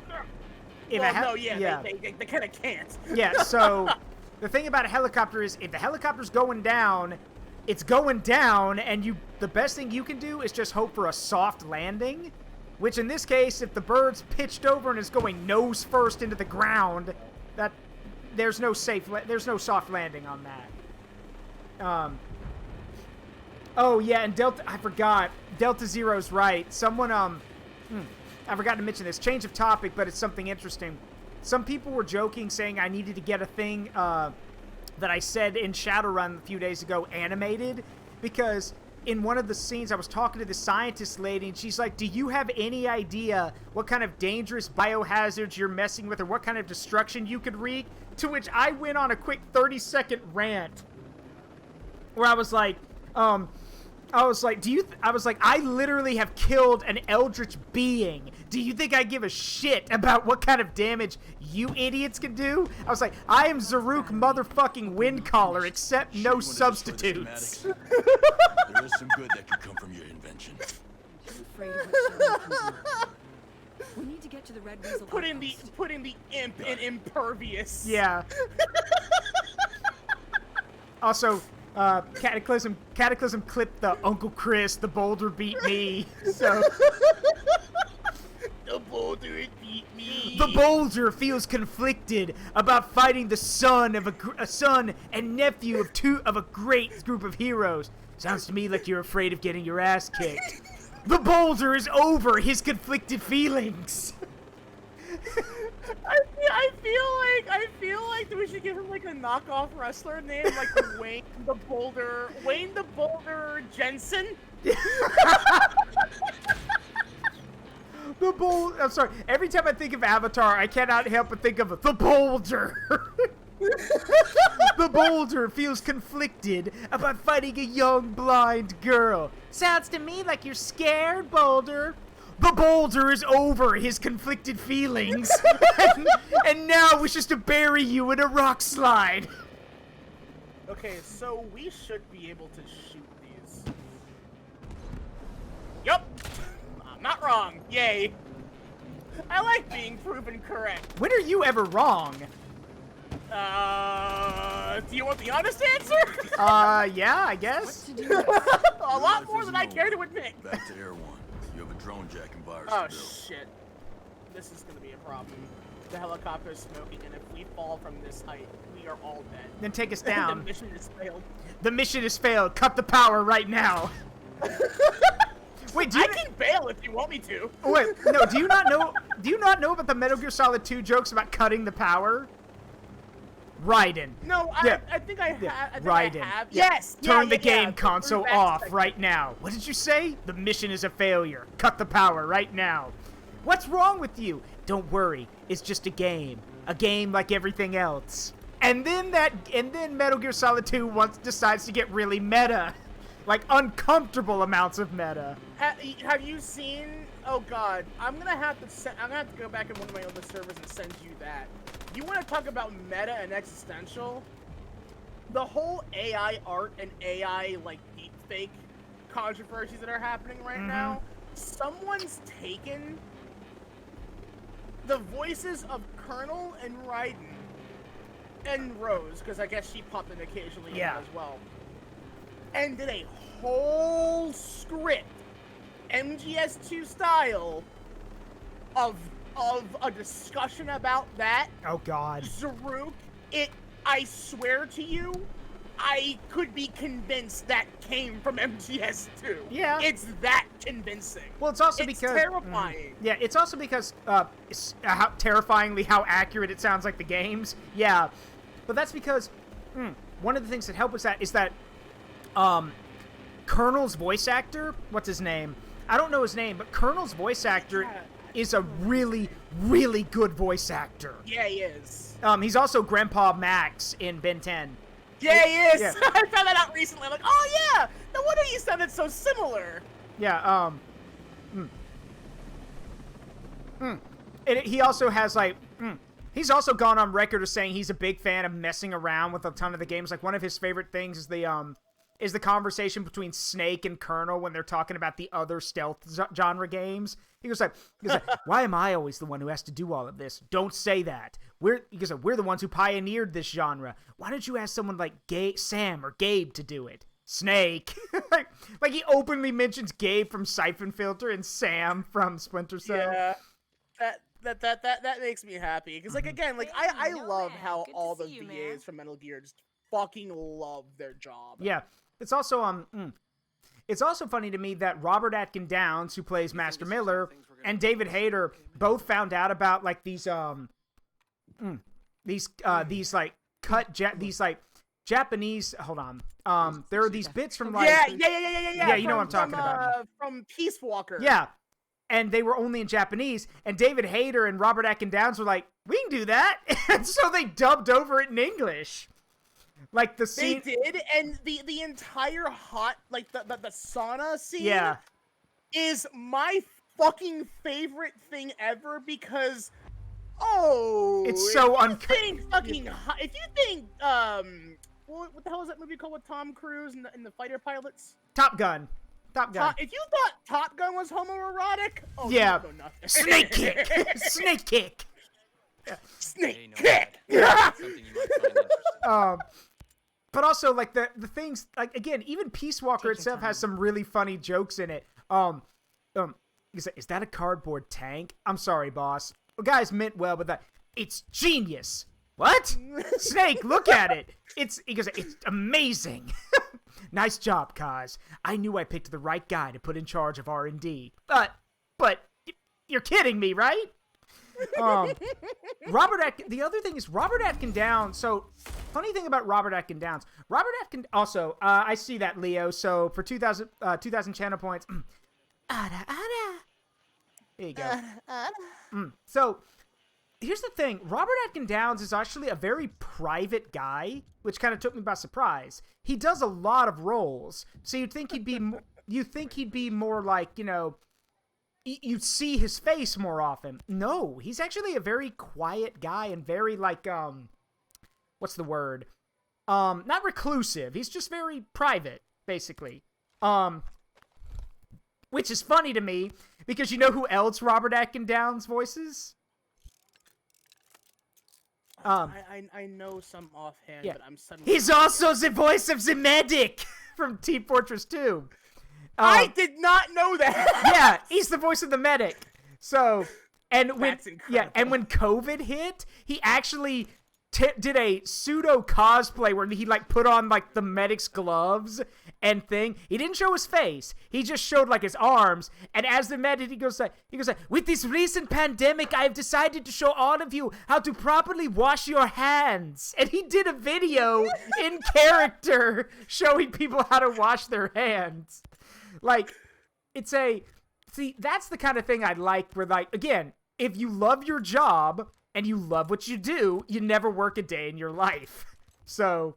They kind of can't. Yeah, so the thing about a helicopter is if the helicopter's going down, it's going down, and the best thing you can do is just hope for a soft landing, which in this case, if the bird's pitched over and is going nose first into the ground, there's no soft landing on that. Oh yeah, and I forgot. Delta Zero's right. Someone, I forgot to mention this. Change of topic, but it's something interesting. Some people were joking, saying I needed to get a thing, that I said in Shadowrun a few days ago animated, because in one of the scenes I was talking to the scientist lady, and she's like, do you have any idea what kind of dangerous biohazards you're messing with, or what kind of destruction you could wreak? To which I went on a quick 30-second rant where I was like, I literally have killed an eldritch being. Do you think I give a shit about what kind of damage you idiots can do? I was like, I am Zaruk motherfucking Windcaller, except no substitutes. There is some good that can come from your invention. I'm afraid of what Cheryl can do. We need to get to the Red Weasel. Putting the imp in impervious. Yeah. Also, Cataclysm clipped the Uncle Chris, the boulder beat me, so... The boulder beat me. The boulder feels conflicted about fighting the son of a son and nephew of a great group of heroes. Sounds to me like you're afraid of getting your ass kicked. The boulder is over his conflicted feelings. I feel like we should give him like a knockoff wrestler name, like Wayne the Boulder Jensen. I'm sorry. Every time I think of Avatar, I cannot help but think of the boulder. The boulder feels conflicted about fighting a young blind girl. Sounds to me like you're scared, Boulder. The boulder is over his conflicted feelings, and now wishes to bury you in a rock slide. Okay, so we should be able to shoot these. Yup. Not wrong. Yay. I like being proven correct. When are you ever wrong? Do you want the honest answer? Yeah, I guess. A lot more than I care to admit. Back to Air One. You have a drone jacking virus Oh, to build. shit. This is gonna be a problem. The helicopter is smoking, and if we fall from this height, we are all dead. Then take us The down. mission has failed. The mission has failed. Cut the power right now. Wait, I can bail if you want me to. Wait, no, do you not know? Do you not know about the Metal Gear Solid 2 jokes about cutting the power? Raiden. No, Yeah. I think I have. Yeah. I think Raiden. I have. Yeah. Yes. Turn the yeah, game yeah. console Prove off aspect. right now. What did you say? The mission is a failure. Cut the power right now. What's wrong with you? Don't worry. It's just a game. A game like everything else. And then Metal Gear Solid 2 decides to get really meta. Like uncomfortable amounts of meta. Have you seen? Oh God, I'm gonna have to go back in one of my other servers and send you that. You want to talk about meta and existential? The whole AI art and AI like deepfake controversies that are happening right now. Someone's taken the voices of Colonel and Raiden and Rose, because I guess she popped in occasionally in Yeah. as well, and did a whole script, MGS2 style, of a discussion about that. Oh God. Zaruk, I swear to you, I could be convinced that came from MGS2. Yeah. It's that convincing. Well, it's also It's because terrifying. Yeah, it's also because how terrifyingly how accurate it sounds like the games. Yeah, but that's because one of the things that help with that is that Colonel's voice actor, what's his name? I don't know his name, but Colonel's voice actor is a really, really good voice actor. Yeah, he is. He's also Grandpa Max in Ben 10. Yeah, he is. Yeah. I found that out recently. I'm like, oh yeah, no wonder you sounded so similar. Yeah, he also has, like, he's also gone on record as saying he's a big fan of messing around with a ton of the games. Like, one of his favorite things is the conversation between Snake and Colonel when they're talking about the other stealth genre games. He goes like, why am I always the one who has to do all of this? Don't say that. We're the ones who pioneered this genre. Why don't you ask someone like Sam or Gabe to do it? Snake. like he openly mentions Gabe from Siphon Filter and Sam from Splinter Cell. Yeah, that makes me happy because, like, again, like I love how Good to all the see you, VAs man. from Metal Gear just fucking love their job. Yeah, it's also it's also funny to me that Robert Atkin Downs, who plays Master Miller, and David Hayter both found out about like these Japanese. Hold on. There are these bits from like Yeah. Yeah, you know what I'm talking about. From Peace Walker. Yeah, and they were only in Japanese, and David Hayter and Robert Atkin Downs were like, we can do that, and so they dubbed over it in English. Like the scene. They did, and the entire like the sauna scene. Yeah. Is my fucking favorite thing ever because It's so if you think what the hell is that movie called with Tom Cruise and the fighter pilots? Top Gun. If you thought Top Gun was homoerotic, Yeah. you don't know nothing. Snake kick. Snake kick. Snake kick. But also like the things like again, even Peace Walker itself has some really funny jokes in it. Is that a cardboard tank? I'm sorry, boss. The guys meant well, but it's genius. What? Snake, look at it. It's amazing. Nice job, Kaz. I knew I picked the right guy to put in charge of R&D. But you're kidding me, right? The other thing is Robert Atkin Downs. So, funny thing about Robert Atkin Downs. Robert Atkin also, I see that, Leo. So, for 2,000 channel points. There you go. So, here's the thing. Robert Atkin Downs is actually a very private guy, which kind of took me by surprise. He does a lot of roles. So, you'd think he'd be more like, you'd see his face more often. No, he's actually a very quiet guy and very like, what's the word? Not reclusive. He's just very private, basically. which is funny to me because you know who else Robert Atkin Downes voices? I know some offhand, but I'm suddenly... He's also the voice of the medic from Team Fortress 2. I did not know that! Yeah, he's the voice of the medic. So, and when... That's incredible. Yeah, and when COVID hit, he actually did a pseudo cosplay where he, like, put on, like, the medic's gloves and thing. He didn't show his face. He just showed, like, his arms. And as the medic, he goes, with this recent pandemic, I have decided to show all of you how to properly wash your hands. And he did a video in character showing people how to wash their hands. Like, see, that's the kind of thing I like where, like, again, if you love your job and you love what you do, you never work a day in your life. So,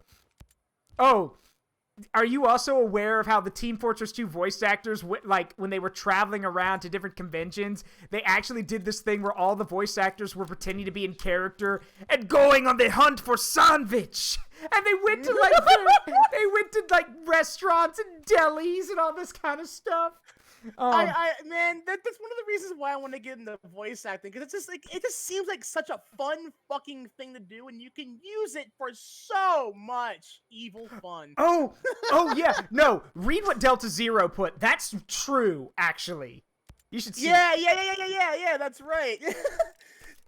are you also aware of how the Team Fortress 2 voice actors, like, when they were traveling around to different conventions, they actually did this thing where all the voice actors were pretending to be in character and going on the hunt for sandwich. And they went to, like, restaurants and delis and all this kind of stuff. Man, that's one of the reasons why I want to get into voice acting, because it's just like, it just seems like such a fun fucking thing to do, and you can use it for so much evil fun. Oh yeah, no, read what Delta Zero put. That's true, actually. You should see. Yeah, that's right.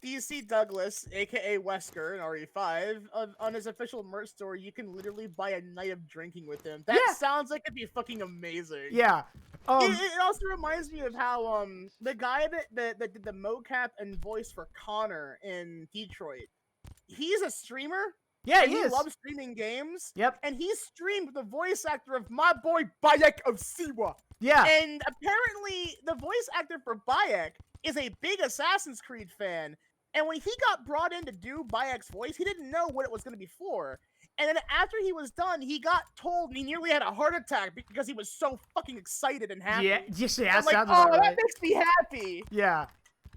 DC Douglas, aka Wesker in RE5, on his official merch store, you can literally buy a night of drinking with him. That sounds like it'd be fucking amazing. Yeah. It also reminds me of how the guy that did the mocap and voice for Connor in Detroit, he's a streamer. Yeah, he loves streaming games. Yep. And he streamed the voice actor of my boy Bayek of Siwa. Yeah. And apparently the voice actor for Bayek is a big Assassin's Creed fan. And when he got brought in to do Bayek's voice, he didn't know what it was going to be for. And then after he was done, he got told, and he nearly had a heart attack because he was so fucking excited and happy. Yeah, I'm like, sounds about right. That makes me happy. Yeah.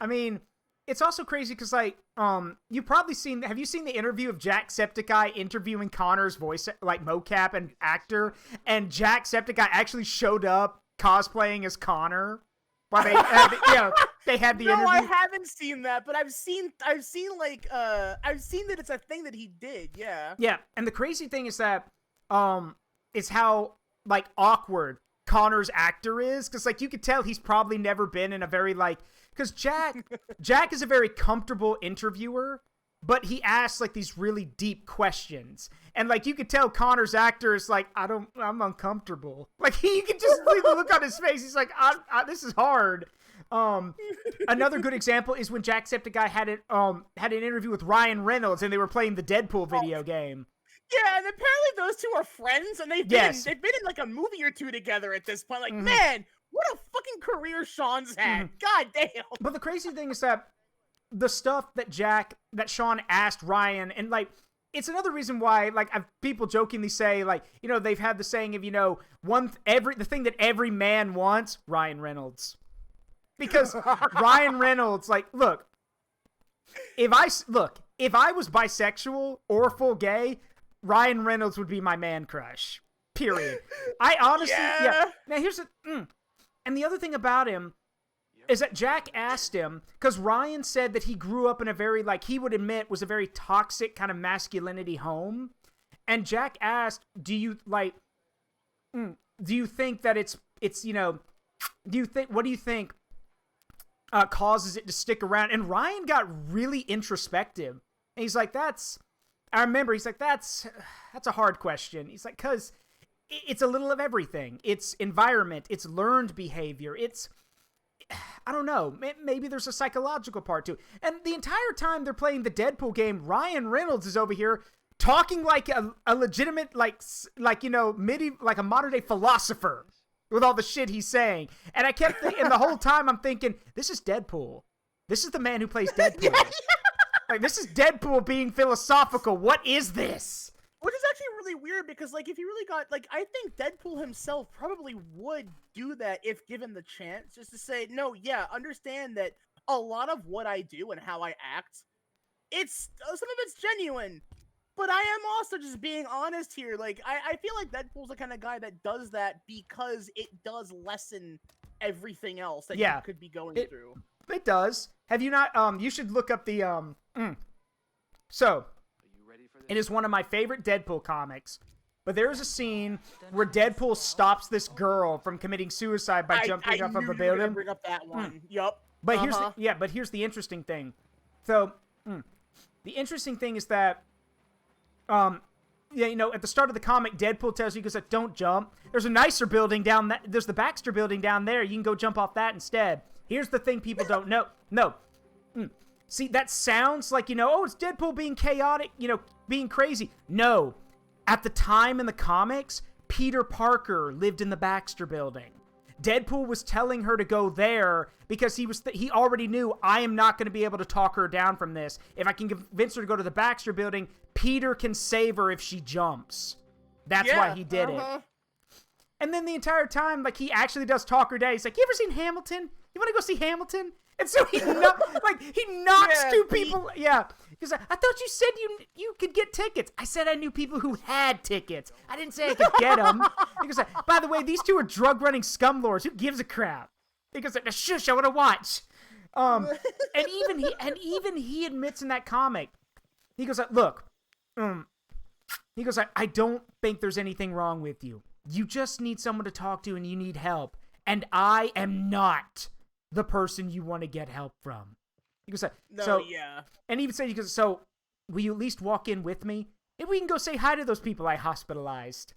I mean, it's also crazy because, like, you've probably seen, have you seen the interview of Jacksepticeye interviewing Connor's voice, like, mocap and actor? And Jacksepticeye actually showed up cosplaying as Connor. While they had the interview. No, I haven't seen that, but I've seen that it's a thing that he did. Yeah. Yeah, and the crazy thing is that, is how, like, awkward Connor's actor is, because, like, you could tell he's probably never been in a very, like, because Jack is a very comfortable interviewer, but he asks, like, these really deep questions. And, like, you could tell Connor's actor is like, I'm uncomfortable. Like, you could just see the look on his face. He's like, this is hard. Another good example is when Jacksepticeye had an interview with Ryan Reynolds, and they were playing the Deadpool video game. Yeah, and apparently those two are friends, and they've been in, like, a movie or two together at this point. Like, man, what a fucking career Sean's had. God damn. But the crazy thing is that the stuff that Sean asked Ryan, and, like, it's another reason why, like, people jokingly say, like, you know, they've had the saying of, you know, the thing that every man wants, Ryan Reynolds. Because Ryan Reynolds, like, look, if I was bisexual or full gay, Ryan Reynolds would be my man crush. Period. I honestly, Now here's and the other thing about him is that Jack asked him, because Ryan said that he grew up in a very, like, he would admit was a very toxic kind of masculinity home. And Jack asked, do you think that it's, you know, what do you think causes it to stick around? And Ryan got really introspective. And he's like, that's a hard question. He's like, because it's a little of everything. It's environment, it's learned behavior, it's, I don't know, maybe there's a psychological part to it. And the entire time they're playing the Deadpool game, Ryan Reynolds is over here talking like a legitimate, like, you know, like a modern day philosopher with all the shit he's saying. And I kept thinking, the whole time I'm thinking, this is Deadpool. This is the man who plays Deadpool. Like, this is Deadpool being philosophical. What is this? Which is actually really weird, because, like, if you really got, like, I think Deadpool himself probably would do that if given the chance, just to say, no, yeah, understand that a lot of what I do and how I act, some of it's genuine, but I am also just being honest here. Like, I feel like Deadpool's the kind of guy that does that because it does lessen everything else that Yeah. you could be going through. It does. Have you not? You should look up the So, it is one of my favorite Deadpool comics. But there is a scene where Deadpool stops this girl from committing suicide by jumping off of a building. I bring up that one. Yup. But here's the interesting thing. So, the interesting thing is that, at the start of the comic, Deadpool tells you, he goes, don't jump. There's a nicer building down that. There's the Baxter building down there. You can go jump off that instead. Here's the thing people don't know. No. See, that sounds like, it's Deadpool being chaotic, being crazy. No. At the time in the comics, Peter Parker lived in the Baxter building. Deadpool was telling her to go there because he already knew, I am not going to be able to talk her down from this. If I can convince her to go to the Baxter building, Peter can save her if she jumps. That's why he did it. And then the entire time, he actually does talk her down. He's like, you ever seen Hamilton? You want to go see Hamilton? And so he knocks two people. Yeah. He's like, I thought you said you could get tickets. I said I knew people who had tickets. I didn't say I could get them. He goes, by the way, these two are drug-running scumlords. Who gives a crap? He goes, shush, I want to watch. And even he admits in that comic, he goes, look, he goes, I don't think there's anything wrong with you. You just need someone to talk to and you need help. And I am not the person you want to get help from. He goes, and he even said, he goes, so will you at least walk in with me? And we can go say hi to those people I hospitalized.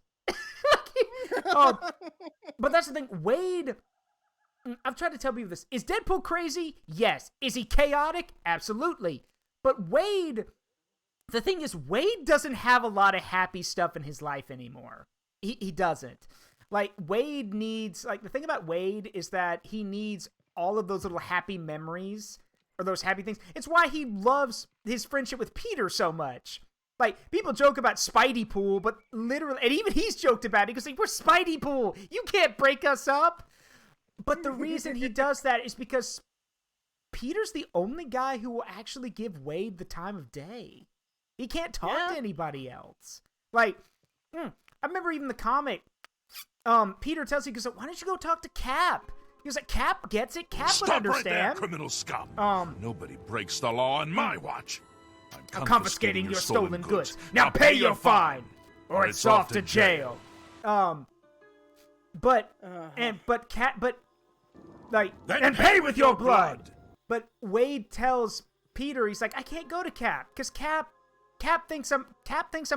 But that's the thing, Wade, I've tried to tell people this. Is Deadpool crazy? Yes. Is he chaotic? Absolutely. But Wade, the thing is, Wade doesn't have a lot of happy stuff in his life anymore. He doesn't. Wade needs, the thing about Wade is that he needs all of those little happy memories or those happy things. It's why he loves his friendship with Peter so much. People joke about Spidey Pool, but literally, and even he's joked about it. He goes, we're Spidey Pool. You can't break us up. But the reason he does that is because Peter's the only guy who will actually give Wade the time of day. He can't talk to anybody else. I remember even the comic, Peter tells you, he goes, why don't you go talk to Cap? He was like, Cap gets it. Cap would understand. Stop right there, criminal scum. Nobody breaks the law on my watch. I'm confiscating your stolen goods. Now pay your fine, or it's off to jail. And pay with your blood. But Wade tells Peter, he's like, I can't go to Cap because Cap thinks I'm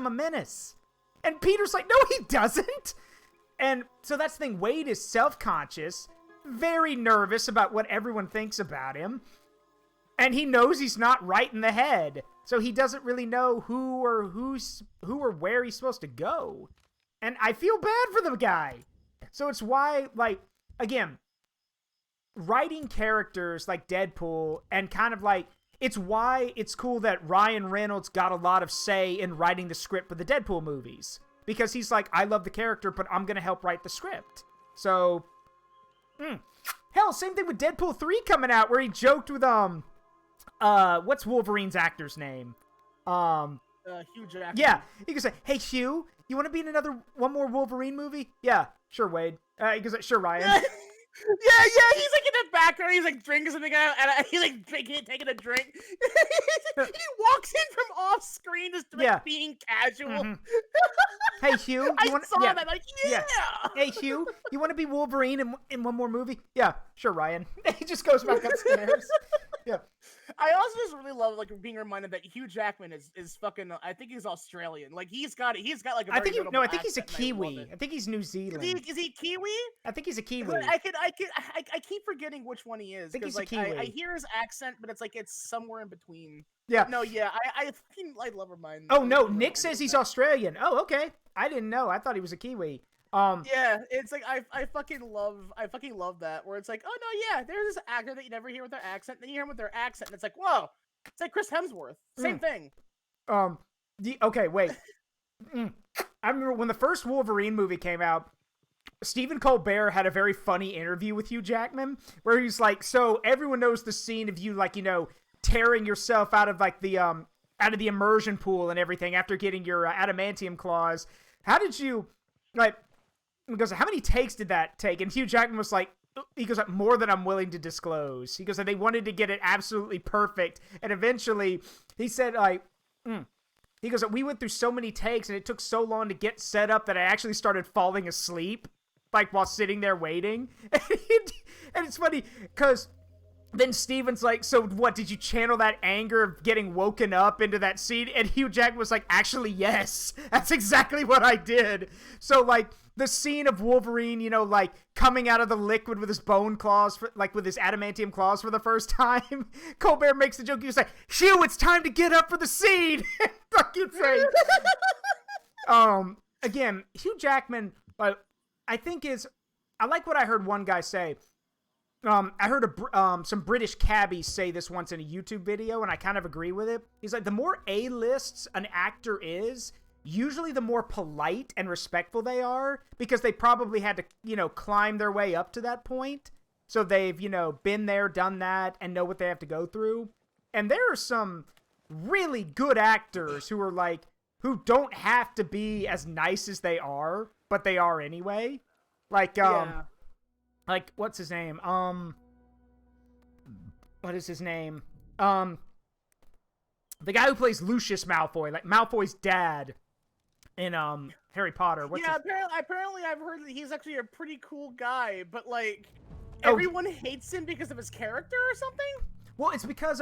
a menace. And Peter's like, no, he doesn't. And so that's the thing. Wade is self-conscious, very nervous about what everyone thinks about him. And he knows he's not right in the head. So he doesn't really know who or where he's supposed to go. And I feel bad for the guy. So it's why, again, writing characters like Deadpool and it's why it's cool that Ryan Reynolds got a lot of say in writing the script for the Deadpool movies. Because he's like, I love the character, but I'm going to help write the script. So, hell, same thing with Deadpool 3 coming out, where he joked with, what's Wolverine's actor's name? Hugh Jackman. Yeah, he goes, hey, Hugh, you want to be in one more Wolverine movie? Yeah, sure, Wade. He goes, sure, Ryan. Yeah, he's in the background, he's drinking something out, and he's taking a drink. He walks in from off screen just being casual. Mm-hmm. Hey, Hugh, I saw that, yeah. Hey, Hugh, you want to be Wolverine in one more movie? Yeah, sure, Ryan. He just goes back upstairs. Yeah. I also just really love being reminded that Hugh Jackman is fucking. I think he's Australian. He's got a very I think he's a Kiwi. I think he's New Zealand. Is he Kiwi? I think he's a Kiwi. I keep forgetting which one he is. I think he's a Kiwi. I hear his accent, but it's somewhere in between. Yeah. No, yeah. I love mine. Oh no, Nick says he's Australian. Oh, okay. I didn't know. I thought he was a Kiwi. Yeah, it's I fucking love that, where it's oh no, yeah, there's this actor that you never hear with their accent, then you hear them with their accent, and it's whoa, it's like Chris Hemsworth, same thing. Okay, wait. I remember when the first Wolverine movie came out, Stephen Colbert had a very funny interview with Hugh Jackman, where he's like, so everyone knows the scene of you tearing yourself out of the immersion pool and everything after getting your adamantium claws. How did you he goes, how many takes did that take? And Hugh Jackman was like, he goes, more than I'm willing to disclose. He goes, and they wanted to get it absolutely perfect. And eventually, he said, like, he goes, we went through so many takes and it took so long to get set up that I actually started falling asleep, like, while sitting there waiting. And it's funny, because then Steven's like, so what, did you channel that anger of getting woken up into that scene? And Hugh Jackman was like, actually, yes. That's exactly what I did. So, like, the scene of Wolverine, you know, like, coming out of the liquid with his bone claws, like, with his adamantium claws for the first time. Colbert makes the joke, he was like, Hugh, it's time to get up for the scene! Fucking say. Again, Hugh Jackman, I think I like what I heard one guy say. I heard some British cabbies say this once in a YouTube video, and I kind of agree with it. He's like, the more A-lists an actor is, usually the more polite and respectful they are, because they probably had to, you know, climb their way up to that point. So they've, you know, been there, done that, and know what they have to go through. And there are some really good actors who are like, who don't have to be as nice as they are, but they are anyway. Like, like, what's his name? What is his name? The guy who plays Lucius Malfoy, like Malfoy's dad in Harry Potter. Apparently I've heard that he's actually a pretty cool guy, but like everyone hates him because of his character or something? Well, it's because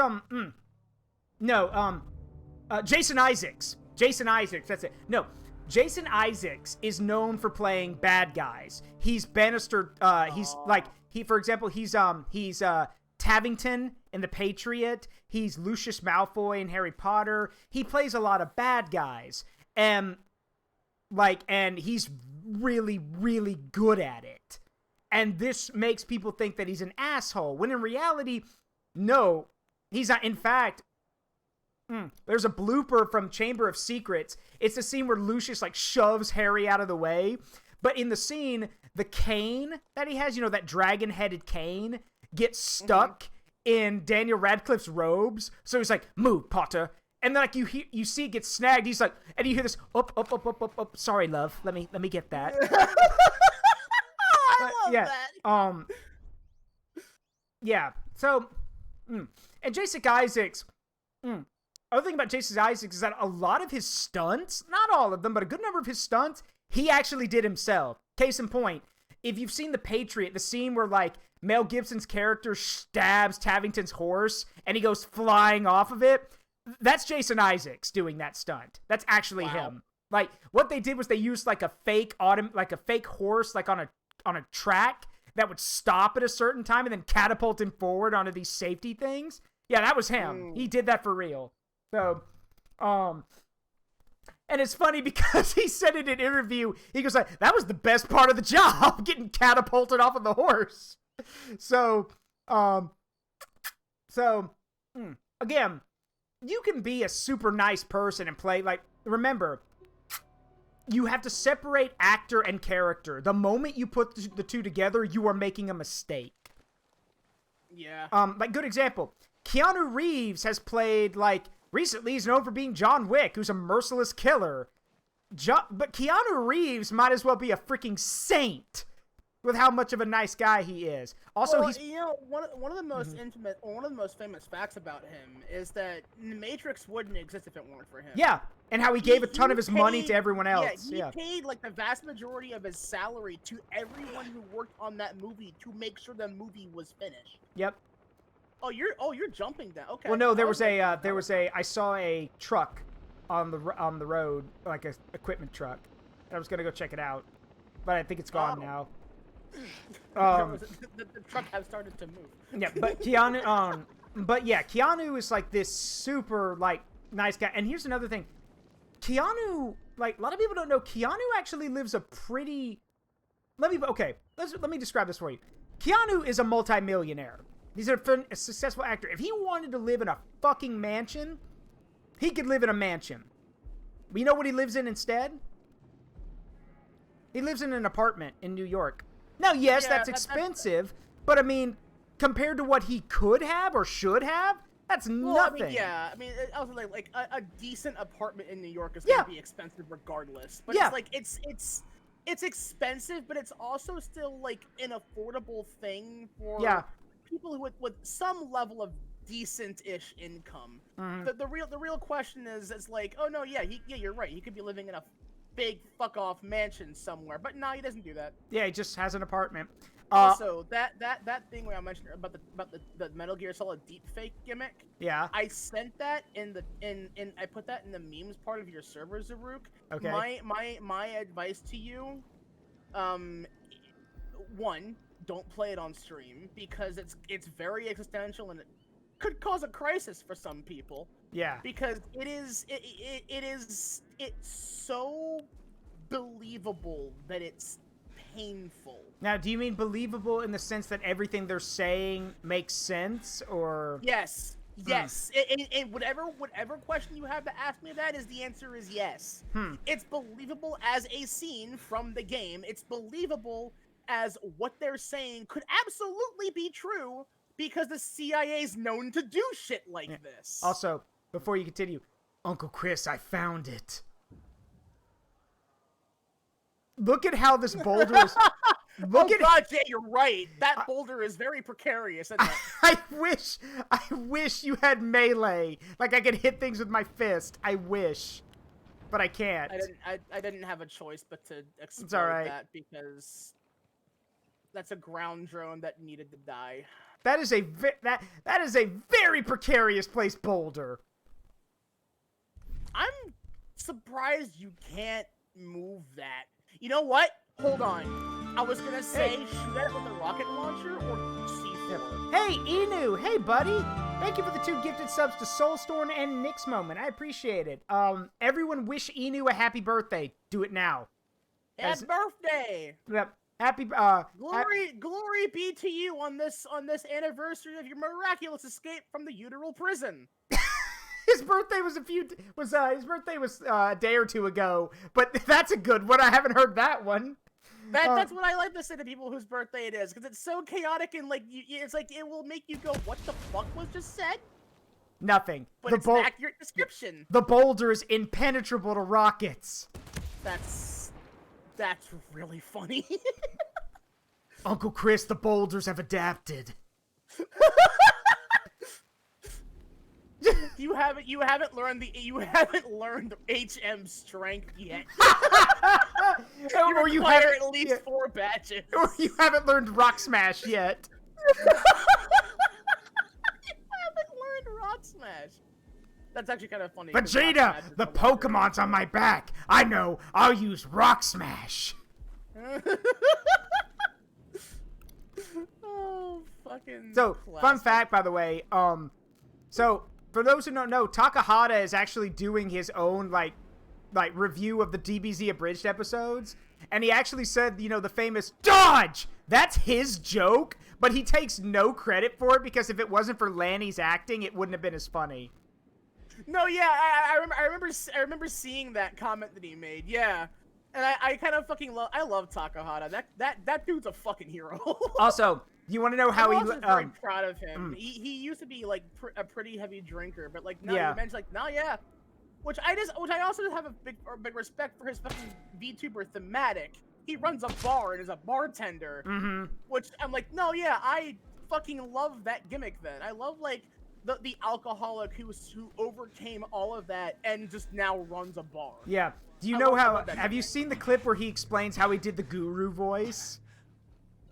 Jason Isaacs. Jason Isaacs, that's it. No, Jason Isaacs is known for playing bad guys. He's Bannister, for example, he's Tavington in The Patriot. He's Lucius Malfoy in Harry Potter. He plays a lot of bad guys. And he's really, really good at it. And this makes people think that he's an asshole, when in reality, no, he's not. In fact, there's a blooper from Chamber of Secrets. It's the scene where Lucius, like, shoves Harry out of the way. But in the scene, the cane that he has, you know, that dragon-headed cane, gets stuck in Daniel Radcliffe's robes. So he's like, move, Potter. And then, like, you see it gets snagged. He's like, and you hear this, up. Sorry, love. Let me get that. I love that. Yeah. So, and Jason Isaacs, other thing about Jason Isaacs is that a lot of his stunts, not all of them, but a good number of his stunts, he actually did himself. Case in point, if you've seen The Patriot, the scene where, like, Mel Gibson's character stabs Tavington's horse and he goes flying off of it, that's Jason Isaacs doing that stunt. That's actually him. Like, what they did was they used, like, a fake horse, like, on a track that would stop at a certain time and then catapult him forward onto these safety things. Yeah, that was him. He did that for real. So, and it's funny because he said in an interview, he goes like, that was the best part of the job, getting catapulted off of the horse. So, again, you can be a super nice person and play, like, remember, you have to separate actor and character. The moment you put the two together, you are making a mistake. Yeah. Like, good example, Keanu Reeves has played, like, recently he's known for being John Wick, who's a merciless killer. But Keanu Reeves might as well be a freaking saint with how much of a nice guy he is. Also, he's, you know, one of the most intimate, or one of the most famous facts about him is that The Matrix wouldn't exist if it weren't for him. Yeah, and how he gave a ton of his money to everyone else. Yeah, he paid, like, the vast majority of his salary to everyone who worked on that movie to make sure the movie was finished. Yep. Oh, you're jumping that. Okay. Well, no, I saw a truck on the road, like a equipment truck. I was gonna go check it out, but I think it's gone now. The truck has started to move. Yeah, but Keanu, Keanu is like this super, like, nice guy. And here's another thing, Keanu, like, a lot of people don't know, Keanu actually lives a pretty. Let me describe this for you. Keanu is a multimillionaire. He's a successful actor. If he wanted to live in a fucking mansion, he could live in a mansion. But you know what he lives in instead? He lives in an apartment in New York. Now, yes, that's expensive, but I mean, compared to what he could have or should have, that's nothing. I mean, I was like a decent apartment in New York is going to be expensive regardless. But it's like, it's it's expensive, but it's also still like an affordable thing for people who with some level of decent-ish income. The real question is, it's like, oh no, yeah, you're right. He could be living in a big fuck-off mansion somewhere, but no, he doesn't do that. Yeah, he just has an apartment. Also, that thing where I mentioned about the Metal Gear Solid deepfake gimmick. Yeah. I sent that I put that in the memes part of your server, Zaruk. Okay. My advice to you, one, don't play it on stream because it's very existential and it could cause a crisis for some people. Yeah. Because it's so believable that it's painful. Now, do you mean believable in the sense that everything they're saying makes sense, or? Yes. Yes. And whatever question you have to ask me that is, the answer is yes. It's believable as a scene from the game. It's believable as what they're saying could absolutely be true because the CIA's known to do shit like this. Also, before you continue, Uncle Chris, I found it. Look at how this boulder is. God, yeah, you're right. That boulder is very precarious, isn't it? I wish you had melee. Like I could hit things with my fist. I wish. But I can't. I didn't have a choice but to explode that because that's a ground drone that needed to die. That is a very precarious placed boulder. I'm surprised you can't move that. You know what? Hold on. I was gonna say shoot at it with a rocket launcher or C4. Hey, Inu! Hey, buddy! Thank you for the 2 gifted subs to Soulstorm and Nick's Moment. I appreciate it. Everyone wish Inu a happy birthday. Do it now. Happy birthday! Yep. Happy, Glory be to you on this anniversary of your miraculous escape from the uteral prison. His birthday was a day or 2 ago, but that's a good one. I haven't heard that one. That's what I like to say to people whose birthday it is, because it's so chaotic and like it's like it will make you go, "What the fuck was just said?" Nothing. But it's an accurate description. The boulder is impenetrable to rockets. That's really funny. Uncle Chris, the boulders have adapted. You haven't learned HM strength yet. Or you haven't at least 4 batches. Or you haven't learned Rock Smash yet. You haven't learned Rock Smash. That's actually kind of funny. Vegeta, the Pokemon's on my back. I know. I'll use Rock Smash. Oh, fucking. So, classic. Fun fact, by the way. So for those who don't know, Takahata is actually doing his own like review of the DBZ abridged episodes, and he actually said, the famous dodge. That's his joke, but he takes no credit for it because if it wasn't for Lanny's acting, it wouldn't have been as funny. No, yeah, I remember seeing that comment that he made. Yeah, and I kind of fucking love Takahata. That dude's a fucking hero. Also, you want to know how I'm very proud of him. He used to be like a pretty heavy drinker, but like now he mentions like which I also have a big respect for his fucking VTuber thematic. He runs a bar and is a bartender, which I'm like, no, yeah, I fucking love that gimmick. Then I love like the alcoholic who overcame all of that and just now runs a bar. Yeah. Do you know how? Have you seen the clip where he explains how he did the guru voice?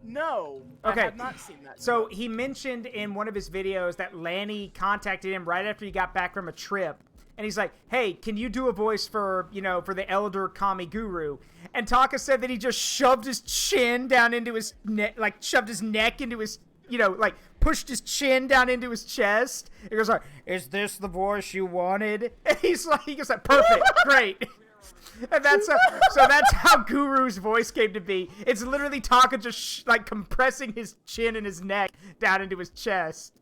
No, okay. I have not seen that. So he mentioned in one of his videos that Lanny contacted him right after he got back from a trip. And he's like, hey, can you do a voice for, for the elder Kami Guru? And Taka said that he just shoved his chin down into his neck, like shoved his neck into his, pushed his chin down into his chest. He goes like, is this the voice you wanted? And he goes like, perfect, great. And that's how Guru's voice came to be. It's literally Taka just compressing his chin and his neck down into his chest.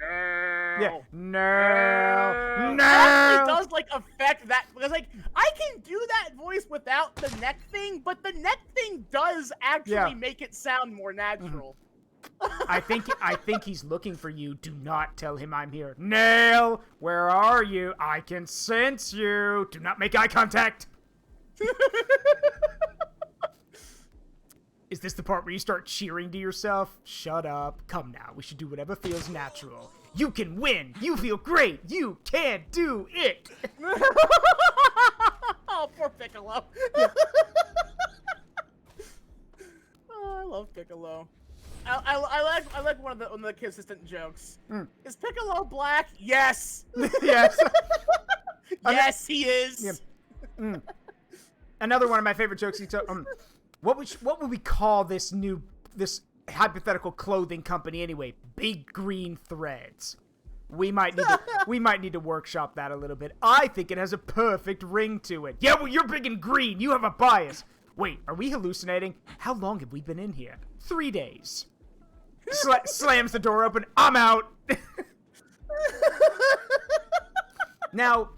Yeah. No. It actually does affect that because I can do that voice without the neck thing, but the neck thing does actually make it sound more natural. I think he's looking for you. Do not tell him I'm here. Nail, where are you? I can sense you. Do not make eye contact. Is this the part where you start cheering to yourself? Shut up. Come now, we should do whatever feels natural. You can win! You feel great! You can do it! Oh, poor Piccolo. Oh, I love Piccolo. I like one of the consistent jokes. Is Piccolo black? Yes. Yes. Yes, he is. Yeah. Another one of my favorite jokes. He took. What would we call this hypothetical clothing company anyway? Big Green Threads. We might need to workshop that a little bit. I think it has a perfect ring to it. Yeah, well, you're big and green. You have a bias. Wait, are we hallucinating? How long have we been in here? 3 days. Slams the door open. I'm out. Now,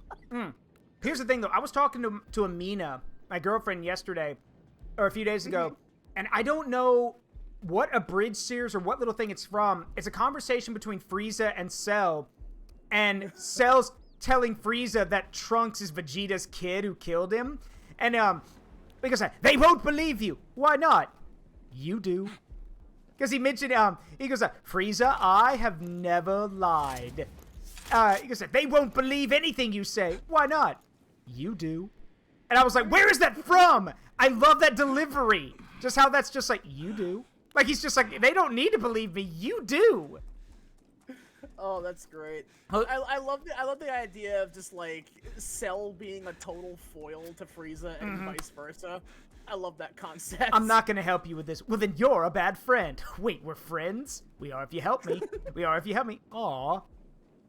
here's the thing, though. I was talking to Amina, my girlfriend, yesterday, or a few days ago, and I don't know what abridged series or what little thing it's from. It's a conversation between Frieza and Cell, and Cell's telling Frieza that Trunks is Vegeta's kid who killed him, and because they won't believe you. Why not? You do. Because he mentioned, he goes, Frieza, I have never lied. He goes, they won't believe anything you say. Why not? You do. And I was like, where is that from? I love that delivery. Just how that's just like, you do. Like, he's just like, they don't need to believe me. You do. Oh, that's great. I love the idea of just, like, Cell being a total foil to Frieza and vice versa. I love that concept. I'm not going to help you with this. Well, then you're a bad friend. Wait, we're friends? We are if you help me. We are if you help me. Aw.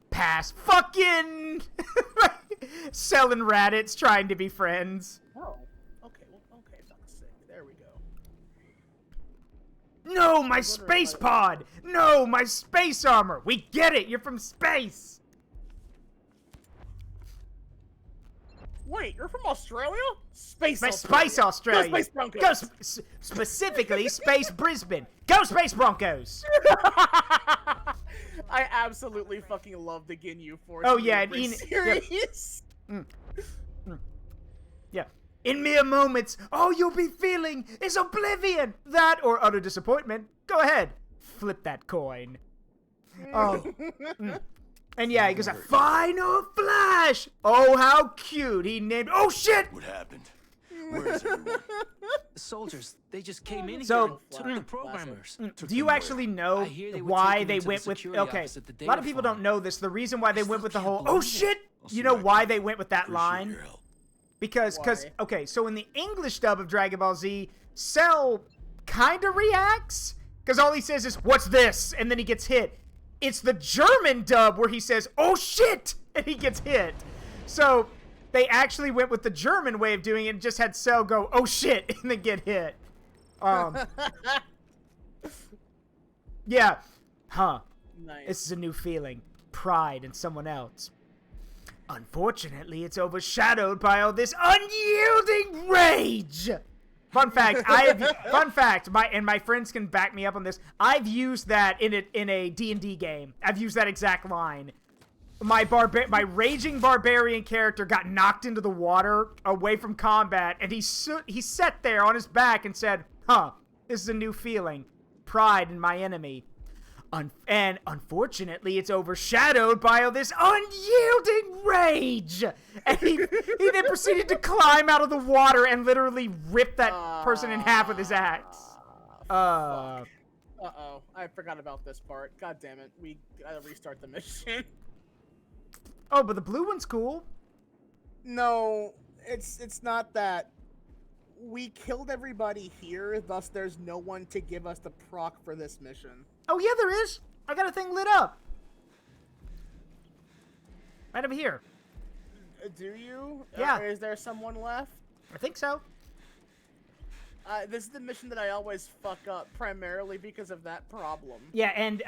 Pass. Fucking Cell and Raditz trying to be friends. Oh. Okay, well, okay, fuck's sake. There we go. No, my space pod! No, my space armor! We get it! You're from space! Wait, you're from Australia? Space Australia. Space Australia. Go Space Broncos. Specifically, Space Brisbane. Go Space Broncos! I absolutely fucking love the Ginyu Force. Oh, yeah, and series. Yeah. In mere moments, all you'll be feeling is oblivion! That or utter disappointment. Go ahead. Flip that coin. Oh. And yeah, he goes, Final Flash! Oh, how cute. He named... Oh, shit! What happened? Where is everyone? The soldiers, they just came in So, and took the programmers. Do you actually know why they went with... Okay, a lot of people don't know this. The reason why they went with the whole... Oh, shit! You know why they went with that line? Because, okay, so in the English dub of Dragon Ball Z, Cell kind of reacts. Because all he says is, what's this? And then he gets hit. It's the German dub where he says, oh shit! And he gets hit. So, they actually went with the German way of doing it and just had Cell go, oh shit! And then get hit. Yeah. Huh. Nice. This is a new feeling. Pride in someone else. Unfortunately, it's overshadowed by all this unyielding rage! Fun fact, my friends can back me up on this. I've used that in a D&D game. I've used that exact line. My raging barbarian character got knocked into the water away from combat, and he sat there on his back and said, huh, this is a new feeling. Pride in my enemy. And unfortunately, it's overshadowed by all this unyielding rage. And he then proceeded to climb out of the water and literally rip that person in half with his axe. Uh-oh. I forgot about this part. God damn it. We gotta restart the mission. Oh, but the blue one's cool. No, it's not that. We killed everybody here, thus there's no one to give us the proc for this mission. Oh, yeah, there is. I got a thing lit up. Right over here. Do you? Yeah. Is there someone left? I think so. This is the mission that I always fuck up, primarily because of that problem. Yeah, and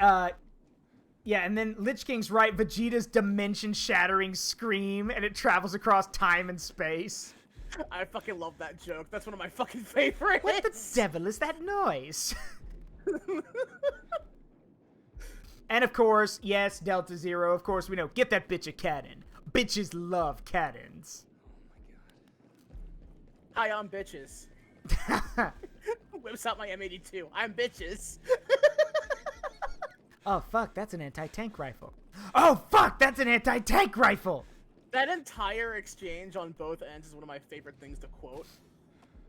then Lich King's right. Vegeta's dimension-shattering scream, and it travels across time and space. I fucking love that joke. That's one of my fucking favorites. What the devil is that noise? And of course, yes, Delta Zero, of course we know. Get that bitch a cannon. Bitches love cannons. Hi, I'm bitches. whips out my M82. I'm bitches. Oh, fuck, that's an anti-tank rifle. Oh, fuck, that's an anti-tank rifle! That entire exchange on both ends is one of my favorite things to quote.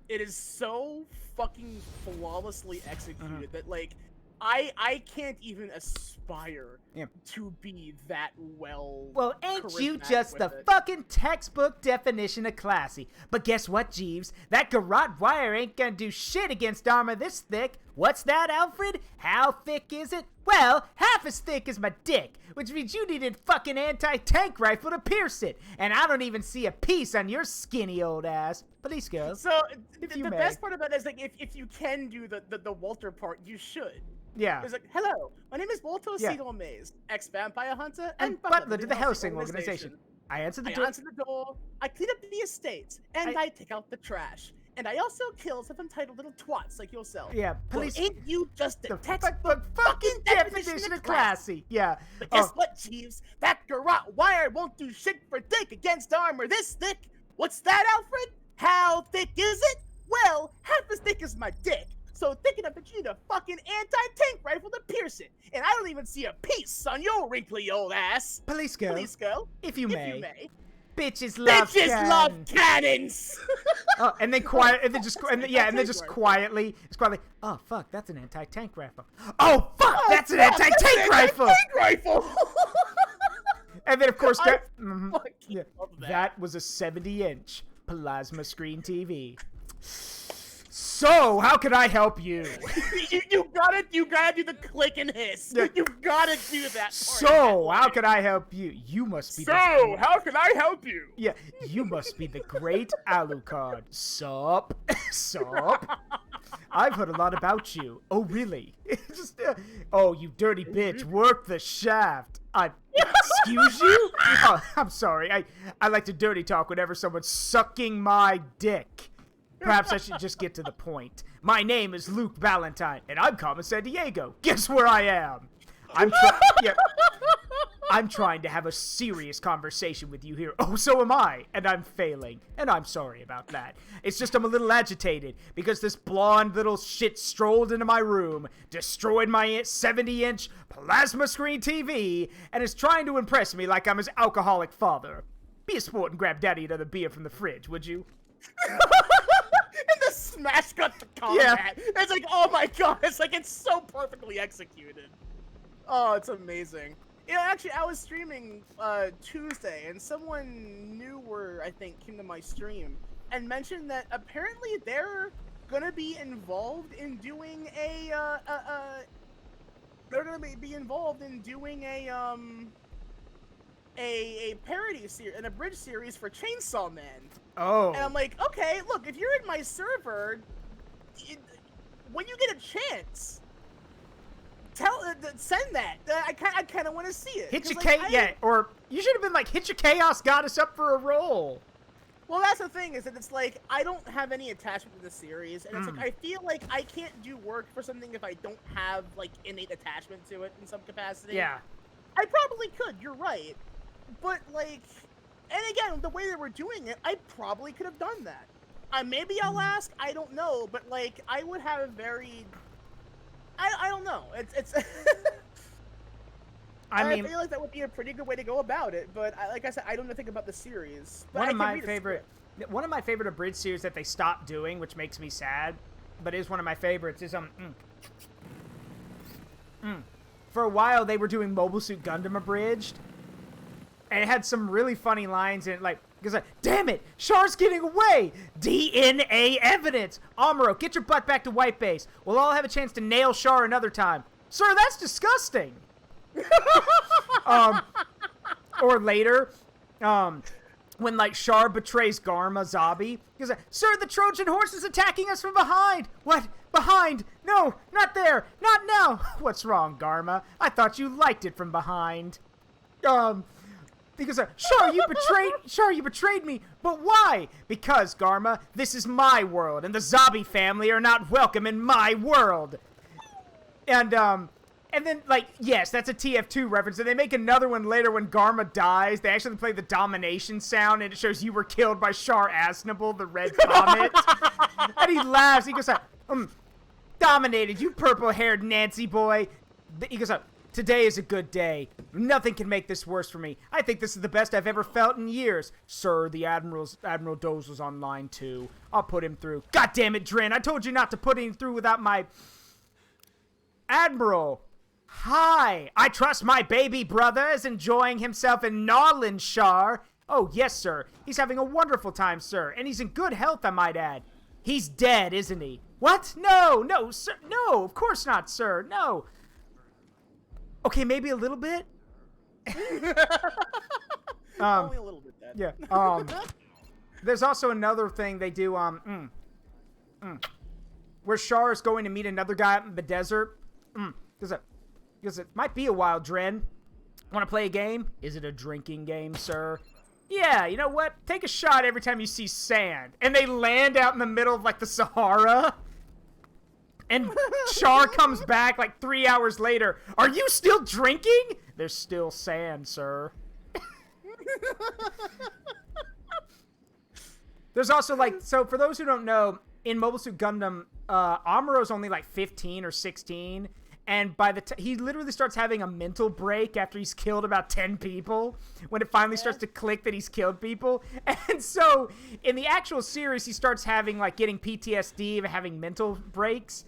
It is so fucking flawlessly executed that, like, I can't even aspire to be that well. Well, ain't you just the fucking textbook definition of classy? But guess what, Jeeves? That garrote wire ain't gonna do shit against armor this thick. What's that, Alfred? How thick is it? Well, half as thick as my dick, which means you needed fucking anti-tank rifle to pierce it. And I don't even see a piece on your skinny old ass. Police girl. So, the best part about it is, like, if you can do the Walter part, you should. Yeah. It's like, hello, my name is Walter Seagull Mays, ex-vampire hunter and butler to the housing organization. I answer the door. I answer the door, I clean up the estates, and I take out the trash. And I also kill some entitled little twats like yourself. Yeah, police. Well, ain't you just the textbook fucking definition of classy? Yeah. But guess what, Jeeves? That garrote wire won't do shit for dick against armor this thick. What's that, Alfred? How thick is it? Well, half as thick as my dick. So thick enough that you need a fucking anti-tank rifle to pierce it. And I don't even see a piece on your wrinkly old ass. Police girl. Police girl. If you may. Bitches love cannons. Oh, and then quiet, and then just, and then just quietly, oh fuck, that's an anti-tank rifle. Oh fuck, that's an anti-tank rifle. And then of course that was a 70-inch plasma screen TV. So, how can I help you? you gotta do the click and hiss. Yeah. You gotta do that. So, how can I help you? You must be. How can I help you? Yeah, you must be the great Alucard. Sup? Sup? I've heard a lot about you. Oh, really? Just, oh, you dirty bitch! Work the shaft. Excuse you? Oh, I'm sorry. I like to dirty talk whenever someone's sucking my dick. Perhaps I should just get to the point. My name is Luke Valentine, and I'm Carmen San Diego. Guess where I am? I'm trying to have a serious conversation with you here. Oh, so am I, and I'm failing, and I'm sorry about that. It's just I'm a little agitated because this blonde little shit strolled into my room, destroyed my 70-inch plasma screen TV, and is trying to impress me like I'm his alcoholic father. Be a sport and grab daddy another beer from the fridge, would you? And the smash cut to combat. Yeah. It's like, oh my god, it's so perfectly executed. Oh, it's amazing. You know, actually, I was streaming Tuesday, and someone newer, I think, came to my stream and mentioned that apparently they're gonna be involved in doing a parody series, an abridged series for Chainsaw Man. Oh. And I'm like, okay, look, if you're in my server, when you get a chance, send that. I kind of want to see it. Hit your or you should have been like, Hit Your Chaos got us up for a role. Well, that's the thing, is that it's like, I don't have any attachment to the series, and it's like, I feel like I can't do work for something if I don't have, like, innate attachment to it in some capacity. Yeah. I probably could, you're right. But, like, and again, the way they were doing it, I probably could have done that. Maybe I'll ask, I don't know, but, like, I would have a very... I don't know. It's I feel like that would be a pretty good way to go about it, but like I said, I don't know anything about the series. But one of my favorite abridged series that they stopped doing, which makes me sad, but is one of my favorites, is for a while they were doing Mobile Suit Gundam abridged, and it had some really funny lines in it, like, because damn it, Char's getting away! DNA evidence! Amuro, get your butt back to White Base. We'll all have a chance to nail Char another time. Sir, that's disgusting! Or later, when, like, Char betrays Garma Zabi, because, Sir, the Trojan horse is attacking us from behind! What? Behind? No, not there! Not now! What's wrong, Garma? I thought you liked it from behind. Because, Char, you betrayed me, but why? Because, Garma, this is my world, and the Zabi family are not welcome in my world. And then, like, yes, that's a TF2 reference, and they make another one later when Garma dies. They actually play the domination sound, and it shows you were killed by Char Aznable, the Red Comet. And he laughs, he goes, Dominated, you purple-haired Nancy boy. He goes up. Today is a good day. Nothing can make this worse for me. I think this is the best I've ever felt in years. Sir, the Admiral Doze was on line 2. I'll put him through. God damn it, Drin. I told you not to put him through without my... Admiral. Hi. I trust my baby brother is enjoying himself in Narlandshire. Oh, yes, sir. He's having a wonderful time, sir. And he's in good health, I might add. He's dead, isn't he? What? No, no, sir. No, of course not, sir. No. Okay, maybe a little bit. Only a little bit dead. Yeah. There's also another thing they do, where Shar is going to meet another guy out in the desert. Because it might be a while, Dren. Want to play a game? Is it a drinking game, sir? Yeah, you know what? Take a shot every time you see sand. And they land out in the middle of, like, the Sahara. And Char comes back, like, 3 hours later. Are you still drinking? There's still sand, sir. There's also, like, so for those who don't know, in Mobile Suit Gundam, Amuro's only, like, 15 or 16. And by the he literally starts having a mental break after he's killed about 10 people, when it finally starts to click that he's killed people. And so in the actual series, he starts having, like, getting PTSD and having mental breaks.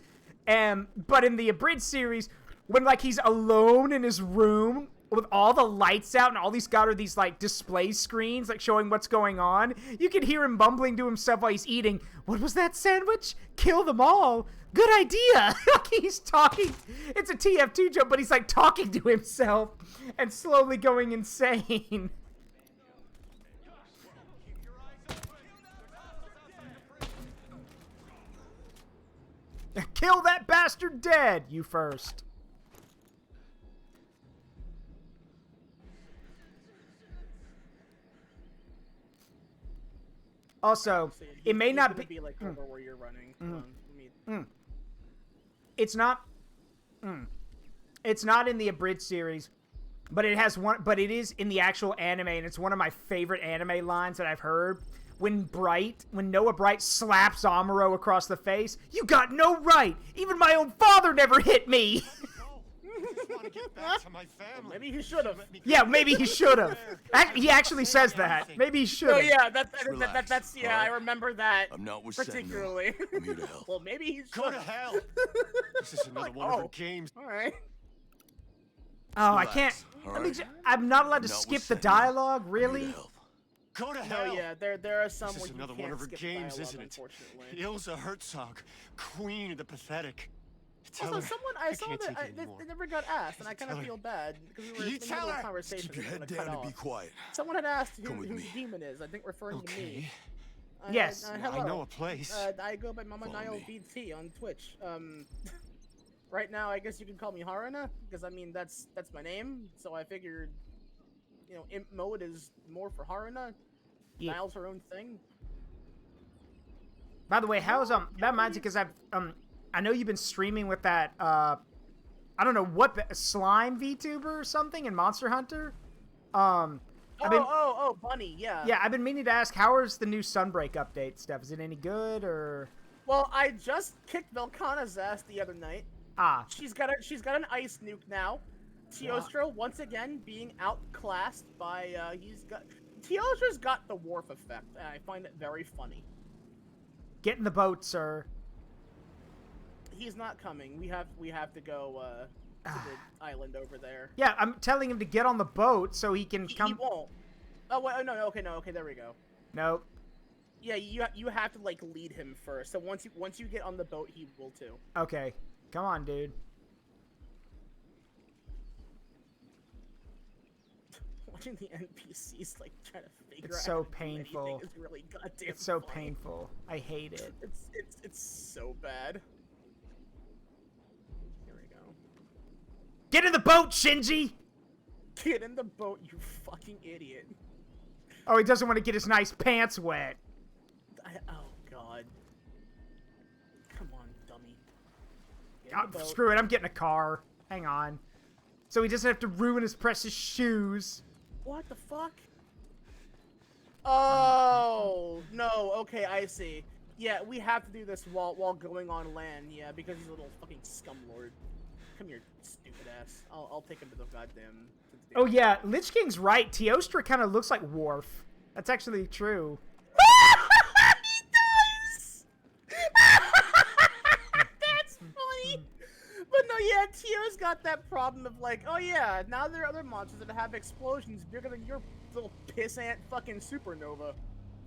But in the abridged series, when, like, he's alone in his room with all the lights out and all he's got are these, like, display screens, like, showing what's going on, you can hear him mumbling to himself while he's eating, "What was that sandwich? Kill them all. Good idea." Like, he's talking. It's a TF2 joke, but he's, like, talking to himself and slowly going insane. Kill that bastard dead, you first. Also, it may not be like over where you're running. It's not. It's not in the abridged series, but it has one. But it is in the actual anime, and it's one of my favorite anime lines that I've heard. When Noah Bright slaps Amuro across the face, "You got no right. Even my own father never hit me." Maybe he should have. Yeah, maybe he should have. He actually says that. Maybe he should have. Oh yeah, that's yeah. Right? I remember that. I'm not with particularly. I'm here to help. Well, maybe he should. Go to hell. This is another one of her games. All right. Oh, I can't. I'm not allowed to skip the dialogue. Really? Go to hell. Oh yeah, there are some this where is you another can't one of her skip games, dialogue, isn't it? Unfortunately. Ilsa Herzog, queen of the pathetic. Tell Also, her, someone I saw that they never got asked, and I kind of feel bad because we were in the middle of a conversation. Keep your head down and be quiet. Someone had asked who the demon is. I think referring to me. Yes. Hello. I know a place. I go by Mama Nile VT on Twitch. Right now, I guess you can call me Haruna because I mean that's my name. So I figured, you know, imp mode is more for Haruna. Yeah. Nile's her own thing. By the way, how's that reminds me because I know you've been streaming with that I don't know what slime VTuber or something in Monster Hunter. Bunny, yeah. Yeah, I've been meaning to ask, how is the new Sunbreak update stuff? Is it any good or? Well, I just kicked Velkana's ass the other night. Ah. She's got an ice nuke now. Teostra once again being outclassed by Teostra's got the Worf effect, and I find it very funny. Get in the boat, sir. He's not coming. We have to go to the island over there. Yeah, I'm telling him to get on the boat so he can come. He won't. Oh wait, no, okay, there we go. Nope. Yeah, you have to like lead him first. So once you get on the boat, he will too. Okay, come on, dude. Watching the NPCs like trying to figure out. It's so painful. Is really goddamn it's so funny. painful. I hate it. It's so bad. Here we go. Get in the boat, Shinji! Get in the boat, you fucking idiot. Oh, he doesn't want to get his nice pants wet. Oh god. Come on, dummy. Screw it, I'm getting a car. Hang on. So he doesn't have to ruin his precious shoes. What the fuck? Oh, no, okay, I see. Yeah, we have to do this while going on land. Yeah, because he's a little fucking scumlord. Come here, stupid ass. I'll take him to the goddamn. Oh yeah, Lich King's right. Teostra kind of looks like Worf. That's actually true. He does. That's funny. But no, yeah, Teo's got that problem of like, oh yeah, now there are other monsters that have explosions bigger than your little pissant fucking supernova.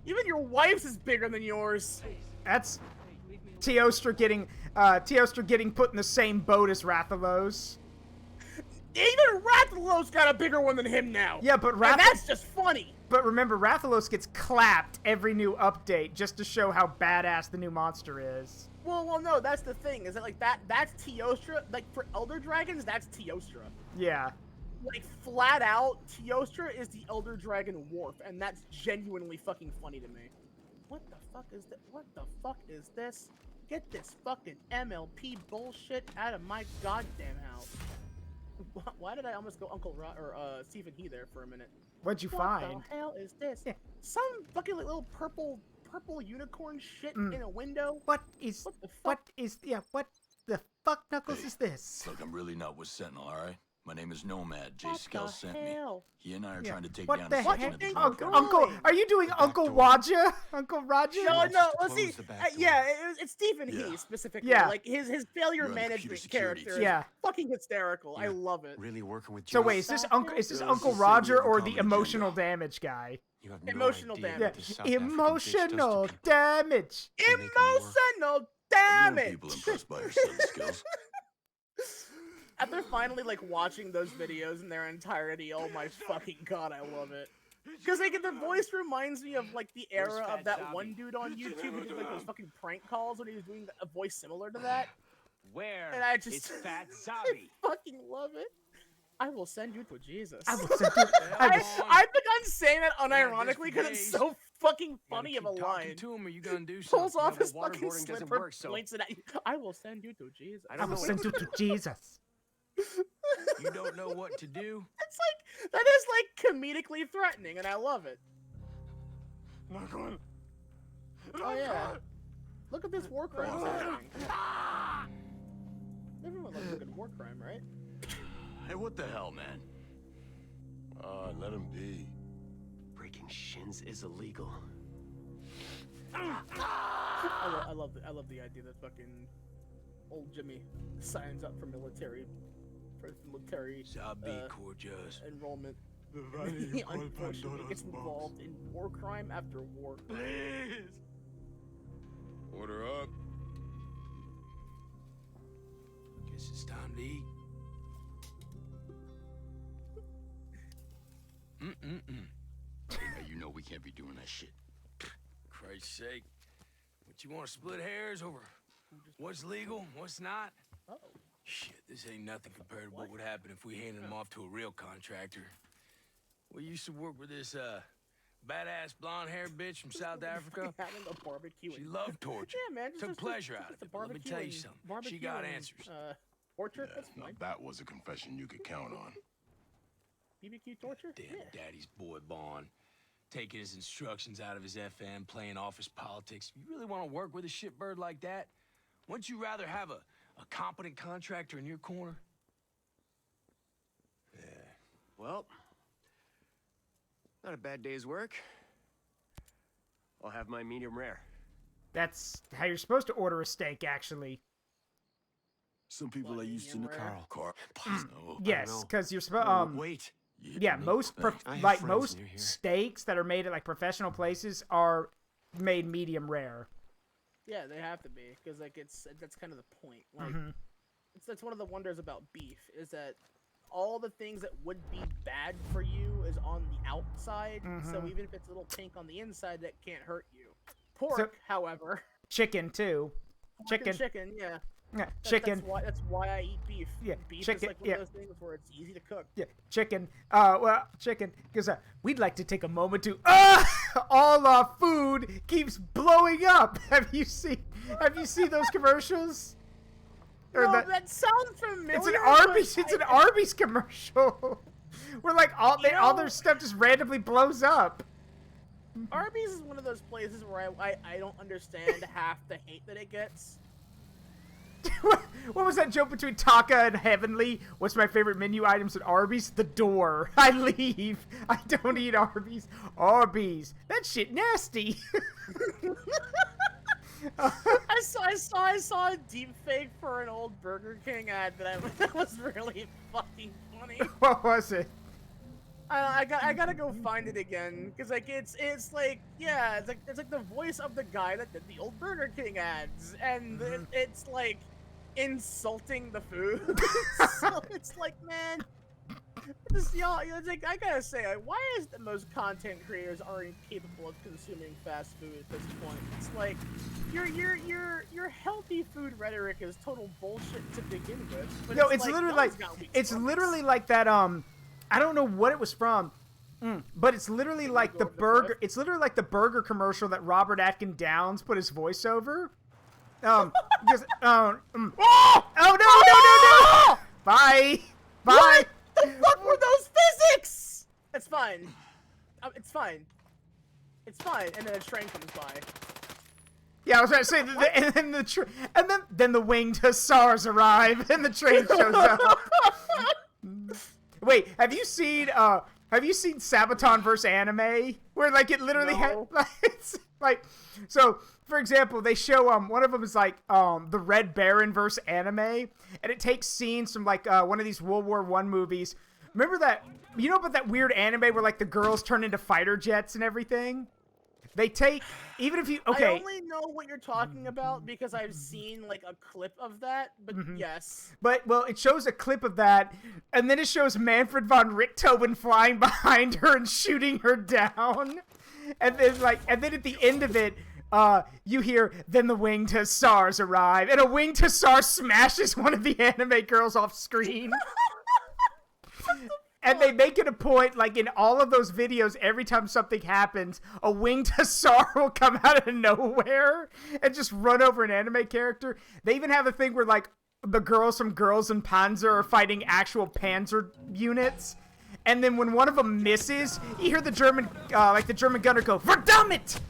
Even your wife's is bigger than yours. That's Teostra getting put in the same boat as Rathalos. Even Rathalos got a bigger one than him now. Yeah, but and that's just funny. But remember, Rathalos gets clapped every new update just to show how badass the new monster is. Well, no, that's the thing. Is that like that's Teostra? Like for Elder Dragons, that's Teostra. Yeah. Like flat out, Teostra is the Elder Dragon Worf, and that's genuinely fucking funny to me. What the fuck is that? What the fuck is this? Get this fucking MLP bullshit out of my goddamn house. Why did I almost go Uncle Stephen He there for a minute? What'd you find? What the hell is this? Yeah. Some fucking little purple unicorn shit in a window. What the fuck, Knuckles, is this? Look, I'm really not with Sentinel, alright? My name is Nomad. Jay What Skell the sent hell? me. He and I are trying to take What down the a section heck? of the Uncle, are you doing Uncle Raja? Uncle Raja? No, let's see. Yeah, it's Stephen He specifically. Yeah. Like his failure management character is fucking hysterical. I love it. Really working with. So wait, is this Uncle Roger or the emotional damage guy? Emotional damage. Yeah. Emotional damage. Emotional damage. People impressed by your subtle skills. After finally like watching those videos in their entirety, oh my fucking god, I love it. Because like the voice reminds me of like the era of that one dude on YouTube who did like those fucking prank calls when he was doing a voice similar to that. And I just Fat Zabi? I fucking love it. I will send you to Jesus. I will send you. I've begun saying that unironically because it's so fucking funny of a line. To him, or you gonna do Pulls something? off his fucking Waterboarding doesn't slipper, work, so points it at you. I will send you to Jesus. I will send you to Jesus. You don't know what to do? It's like, that is like comedically threatening, and I love it. Oh yeah. Look at this war crime happening. Everyone loves a good war crime, right? Hey, what the hell, man? Let him be. Breaking shins is illegal. I love the idea that fucking old Jimmy signs up for military enrollment. He unfortunately gets involved in war crime after war crime. Please. Order up. Guess it's time to eat. Hey, you know we can't be doing that shit. Christ's sake. But you want to split hairs over what's legal, what's not? Uh-oh. Shit, this ain't nothing compared to what would happen if we handed him off to a real contractor. We used to work with this, badass blonde-haired bitch from South Africa. Having a barbecue. She loved torture. Yeah, man. Took pleasure out of it. Let me tell you something. She got answers. Torture? That's Now fine. that was a confession you could count on. BBQ torture? Damn daddy's boy Bond. Taking his instructions out of his FM, playing office politics. You really want to work with a shitbird like that? Wouldn't you rather have a competent contractor in your corner? Yeah. Well, not a bad day's work. I'll have my medium rare. That's how you're supposed to order a steak, actually. Some people are used to the Carl. No. Yes, because you're supposed. Wait. Yeah, most most steaks that are made at like professional places are made medium rare. Yeah, they have to be because like that's kind of the point. Like, that's one of the wonders about beef is that all the things that would be bad for you is on the outside. So even if it's a little pink on the inside, that can't hurt you. Pork, however. Chicken too. Chicken, yeah. Yeah, chicken. That's why I eat beef. Yeah, beef chicken. is like one of those things where it's easy to cook. Yeah, chicken. Chicken. Because we'd like to take a moment to. All our food keeps blowing up. Have you seen those commercials? No, that sounds familiar. It's an Arby's. It's an Arby's commercial. Where like all their stuff just randomly blows up. Arby's is one of those places where I don't understand half the hate that it gets. What was that joke between Taka and Heavenly? What's my favorite menu items at Arby's? The door. I leave. I don't eat Arby's. Arby's. That shit nasty. I saw a deep fake for an old Burger King ad that was really fucking funny. What was it? I gotta go find it again, cause like it's like, yeah, it's like the voice of the guy that did the old Burger King ads, and it's like insulting the food. So it's like, man, y'all, it's like, I gotta say, why is it that most content creators aren't capable of consuming fast food at this point? It's like your healthy food rhetoric is total bullshit to begin with. But No, it's literally like that. I don't know what it was from, but it's literally like the burger. It's literally like the burger commercial that Robert Atkin Downs put his voice over. Because, oh no! Bye. What the fuck were those physics? It's fine. It's fine. It's fine. And then a train comes by. Yeah, I was about to say, and then the winged hussars arrive, and the train shows up. Wait, have you seen Sabaton vs. Anime? Where like it literally it's like, so for example, they show one of them is like the Red Baron vs. Anime, and it takes scenes from like one of these World War I movies. Remember that, you know about that weird anime where like the girls turn into fighter jets and everything? They take, even if you, okay. I only know what you're talking about because I've seen like a clip of that, but yes. But, well, it shows a clip of that, and then it shows Manfred von Richthofen flying behind her and shooting her down. And then at the end of it, you hear, then the winged hussars arrive, and a winged hussar smashes one of the anime girls off screen. And they make it a point, like in all of those videos, every time something happens, a winged hussar will come out of nowhere and just run over an anime character. They even have a thing where, like, the girls from Girls in Panzer are fighting actual Panzer units. And then when one of them misses, you hear the German gunner go, "Verdammt!"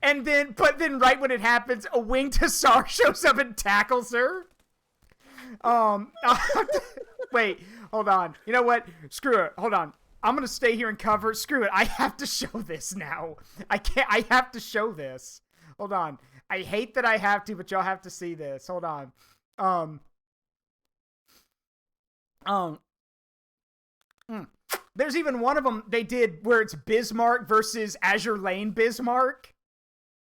And then, but then right when it happens, a winged hussar shows up and tackles her. Wait, hold on. You know what? Screw it. Hold on. I'm gonna stay here and cover. Screw it. I have to show this now. I have to show this. Hold on. I hate that I have to, but y'all have to see this. Hold on. There's even one of them they did where it's Bismarck versus Azure Lane Bismarck.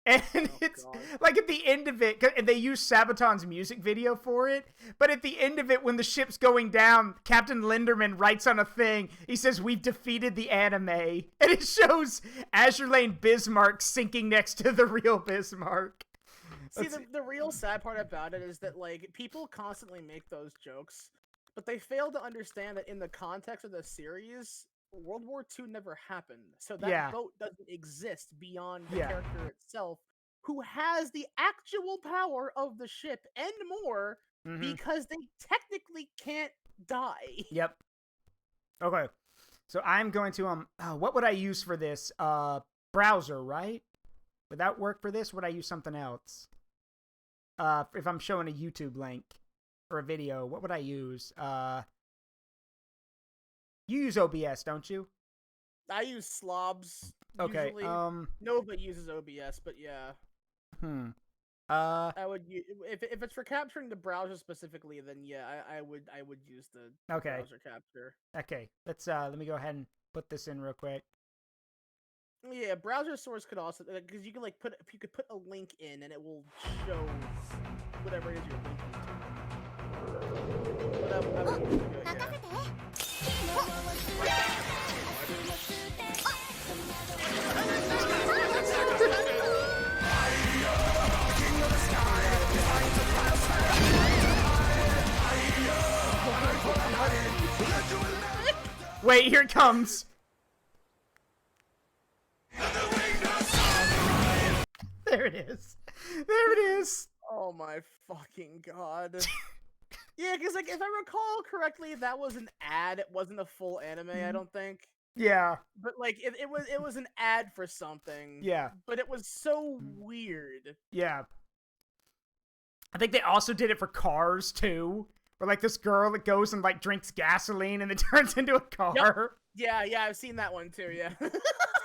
And it's like at the end of it, and they use Sabaton's music video for it, but at the end of it, when the ship's going down, Captain Linderman writes on a thing, he says, "We've defeated the anime." And it shows Azure Lane Bismarck sinking next to the real Bismarck. See, the real sad part about it is that, like, people constantly make those jokes, but they fail to understand that in the context of the series, World War II never happened, so that boat doesn't exist beyond the character itself, who has the actual power of the ship and more, because they technically can't die. Yep. Okay. So I'm going to, what would I use for this? Browser, right? Would that work for this? Would I use something else? If I'm showing a YouTube link or a video, what would I use? You use OBS, don't you? I use slobs. Okay. Usually. Nova uses OBS, but yeah. I would use, if it's for capturing the browser specifically, then yeah, I would use the browser capture. Okay. Let me go ahead and put this in real quick. Yeah, browser source could also, because you can like you could put a link in and it will show whatever it is you're linking to. But I would do it, yeah. Wait, here it comes. There it is. There it is. Oh my fucking god. Yeah, because like if I recall correctly, that was an ad. It wasn't a full anime. I don't think. Yeah. But like it was an ad for something. Yeah. But it was so weird. Yeah. I think they also did it for cars too. Where like this girl that goes and like drinks gasoline and then turns into a car. Yep. Yeah, I've seen that one too, yeah.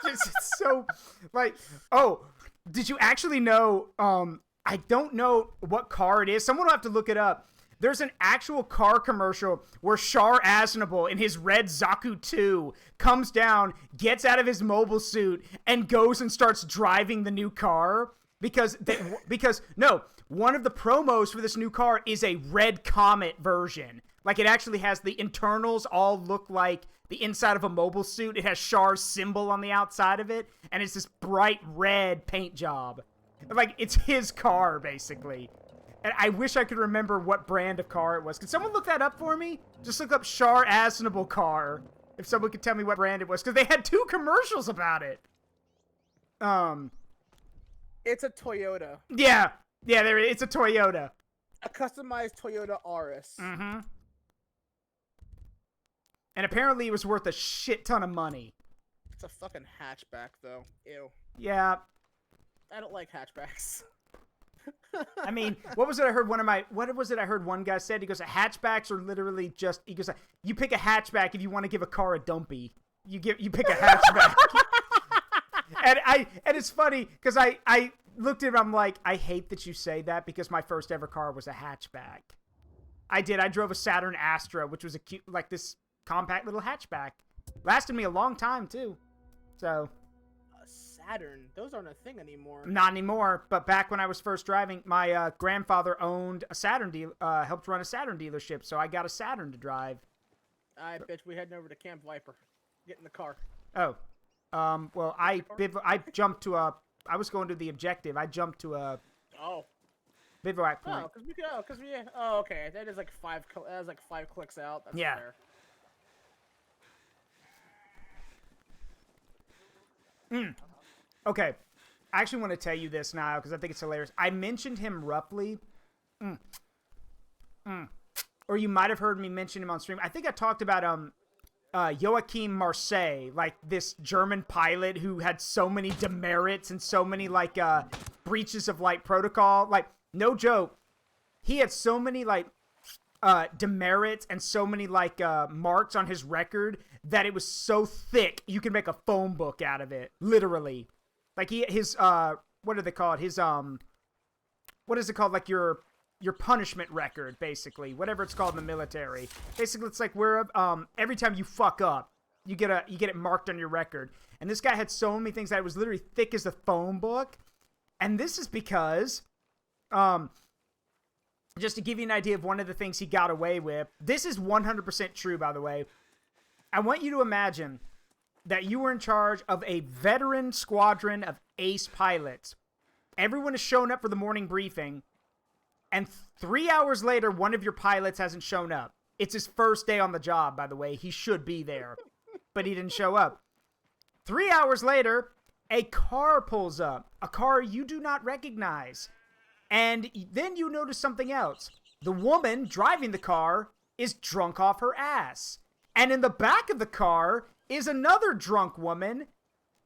It's so like, oh, did you actually know, I don't know what car it is. Someone will have to look it up. There's an actual car commercial where Shar Aznable in his red Zaku 2 comes down, gets out of his mobile suit, and goes and starts driving the new car. Because one of the promos for this new car is a red Comet version. Like, it actually has the internals all look like the inside of a mobile suit. It has Shar's symbol on the outside of it, and it's this bright red paint job. Like, it's his car, basically. And I wish I could remember what brand of car it was. Could someone look that up for me? Just look up Shar Aznable car. If someone could tell me what brand it was. Because they had 2 commercials about it. It's a Toyota. Yeah. Yeah, it's a Toyota. A customized Toyota Auris. Mm-hmm. And apparently it was worth a shit ton of money. It's a fucking hatchback, though. Ew. Yeah. I don't like hatchbacks. I mean, what was it I heard one guy said? He goes, hatchbacks are literally just, he goes, you pick a hatchback if you want to give a car a dumpy. You pick a hatchback. and it's funny, because I looked at him, I'm like, I hate that you say that, because my first ever car was a hatchback. I drove a Saturn Astra, which was a cute, like this compact little hatchback. Lasted me a long time, too. So... Saturn? Those aren't a thing anymore. Not anymore, but back when I was first driving, my grandfather owned a Saturn helped run a Saturn dealership, so I got a Saturn to drive. I bet we heading over to Camp Viper. Get in the car. Oh. Well, I jumped to I was going to the objective. I jumped to a... Oh. Bivouac point. Oh, okay. That is like 5 clicks out. That's fair. Okay, I actually want to tell you this now because I think it's hilarious. I mentioned him roughly, or you might have heard me mention him on stream. I think I talked about Joachim Marseille, like this German pilot who had so many demerits and so many like breaches of like protocol. Like, no joke, he had so many like demerits and so many like marks on his record that it was so thick you can make a phone book out of it, literally. Like his what do they call it? His what is it called? Like your punishment record, basically. Whatever it's called in the military. Basically, it's like where every time you fuck up, you get it marked on your record. And this guy had so many things that it was literally thick as a phone book. And this is because just to give you an idea of one of the things he got away with. This is 100% true, by the way. I want you to imagine that you were in charge of a veteran squadron of ace pilots. Everyone has shown up for the morning briefing, and 3 hours later, one of your pilots hasn't shown up. It's his first day on the job, by the way. He should be there, but he didn't show up. 3 hours later, a car pulls up, a car you do not recognize. And then you notice something else. The woman driving the car is drunk off her ass. And in the back of the car is another drunk woman,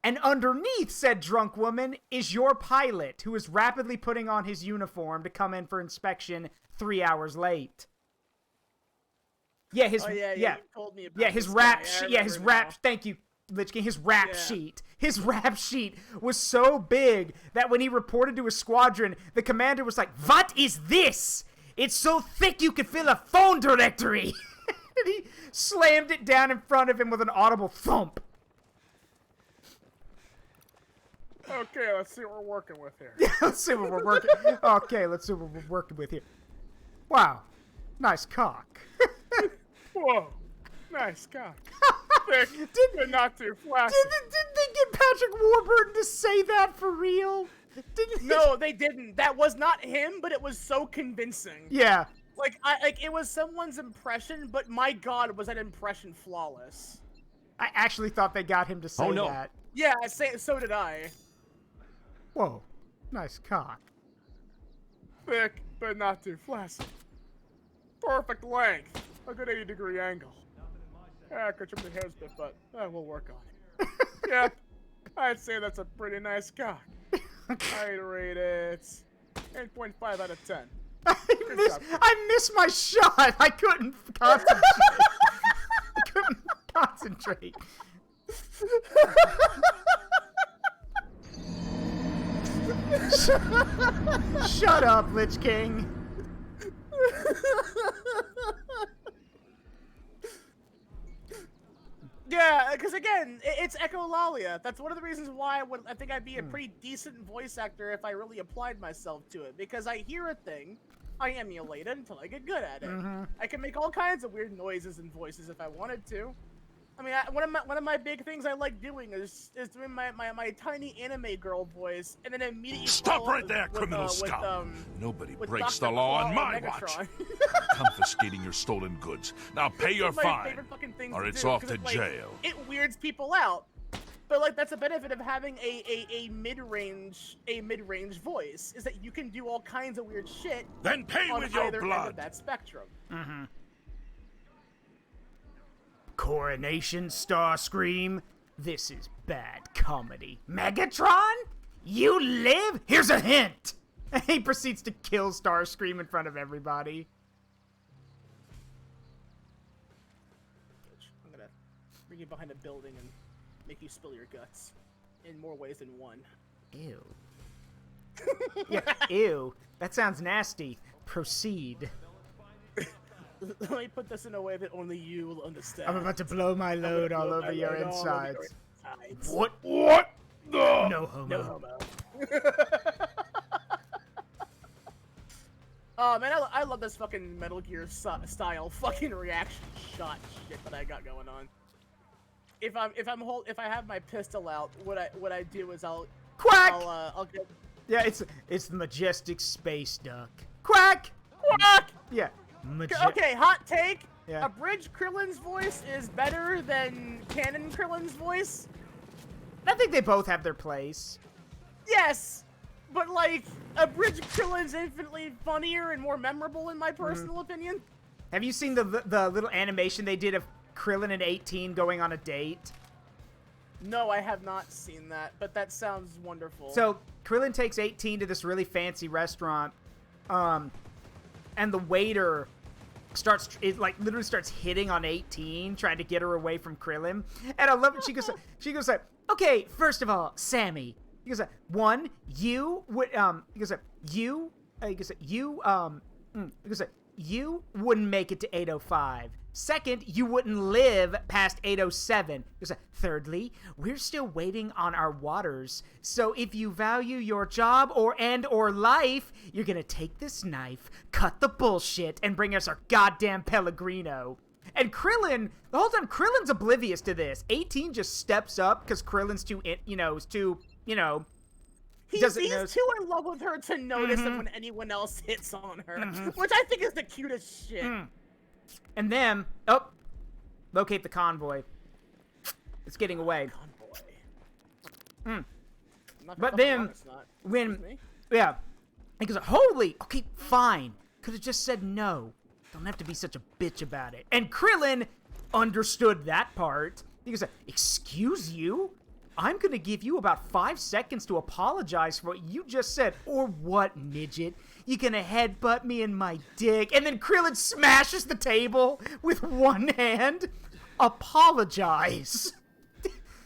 and underneath said drunk woman is your pilot, who is rapidly putting on his uniform to come in for inspection 3 hours late. Yeah, his you told me about his this rap guy. his rap. Thank you, Lich King. His rap sheet was so big that when he reported to his squadron, the commander was like, "What is this? It's so thick you could fill a phone directory." And he slammed it down in front of him with an audible thump. Okay, let's see what we're working with here. Let's see what we're working. Okay, let's see what we're working with here. Wow, nice cock. Whoa, nice cock. Thick, but not too flashy. Didn't they get Patrick Warburton to say that for real? No, they didn't. That was not him, but it was so convincing. Yeah. Like, it was someone's impression, but my God, was that impression flawless. I actually thought they got him to say that. Yeah, so did I. Whoa, nice cock. Thick, but not too flaccid. Perfect length. A good 80-degree angle. Could trim the hairs a bit, but we'll work on it. Yeah, I'd say that's a pretty nice cock. I'd rate it 8.5 out of 10. I missed my shot. I couldn't concentrate. I couldn't concentrate. Shut up, Lich King. Yeah, because again, it's echolalia. That's one of the reasons why I think I'd be a pretty decent voice actor if I really applied myself to it. Because I hear a thing, I emulate it until I get good at it. I can make all kinds of weird noises and voices if I wanted to. I mean, one of my big things I like doing is doing my tiny anime girl voice, and then immediately stop right there, criminal scum! Nobody breaks the law on my watch. Confiscating your stolen goods. Now pay your fine, or it's off to jail. It weirds people out, but like that's the benefit of having a mid-range voice is that you can do all kinds of weird shit. Then pay with your blood. End of that spectrum. Coronation Starscream, this is bad comedy. Megatron? You live? Here's a hint! He proceeds to kill Starscream in front of everybody. I'm gonna bring you behind a building and make you spill your guts. In more ways than one. Ew. Yeah, ew. That sounds nasty. Proceed. Let me put this in a way that only you will understand. I'm about to blow my load all over your insides. What? What? No homo. No homo. Oh man, I love this fucking Metal Gear style fucking reaction shot shit that I got going on. If I have my pistol out, what I do is I'll quack. I'll get. Yeah, it's the majestic space duck. Quack. Quack. Yeah. Okay, hot take. Yeah. Abridged Krillin's voice is better than canon Krillin's voice. I think they both have their place. Yes, but like abridged Krillin's infinitely funnier and more memorable in my personal opinion. Have you seen the little animation they did of Krillin and 18 going on a date? No, I have not seen that, but that sounds wonderful. So Krillin takes 18 to this really fancy restaurant, and the waiter literally starts hitting on 18, trying to get her away from Krillin. And I love it. She goes like, okay, first of all, Sammy. He goes like, one, you would he goes like, you wouldn't make it to 805. Second, you wouldn't live past 807. Thirdly, we're still waiting on our waters. So if you value your job or life, you're gonna take this knife, cut the bullshit, and bring us our goddamn Pellegrino. And Krillin, the whole time, Krillin's oblivious to this. 18 just steps up because Krillin's too, He's too in love with her to notice it when anyone else hits on her, which I think is the cutest shit. And then, locate the convoy. It's getting away. But then, he goes, holy, okay, fine. Could have just said no. Don't have to be such a bitch about it. And Krillin understood that part. He goes, excuse you? I'm gonna give you about 5 seconds to apologize for what you just said. Or what, midget? You gonna headbutt me in my dick? And then Krillin smashes the table with one hand. Apologize.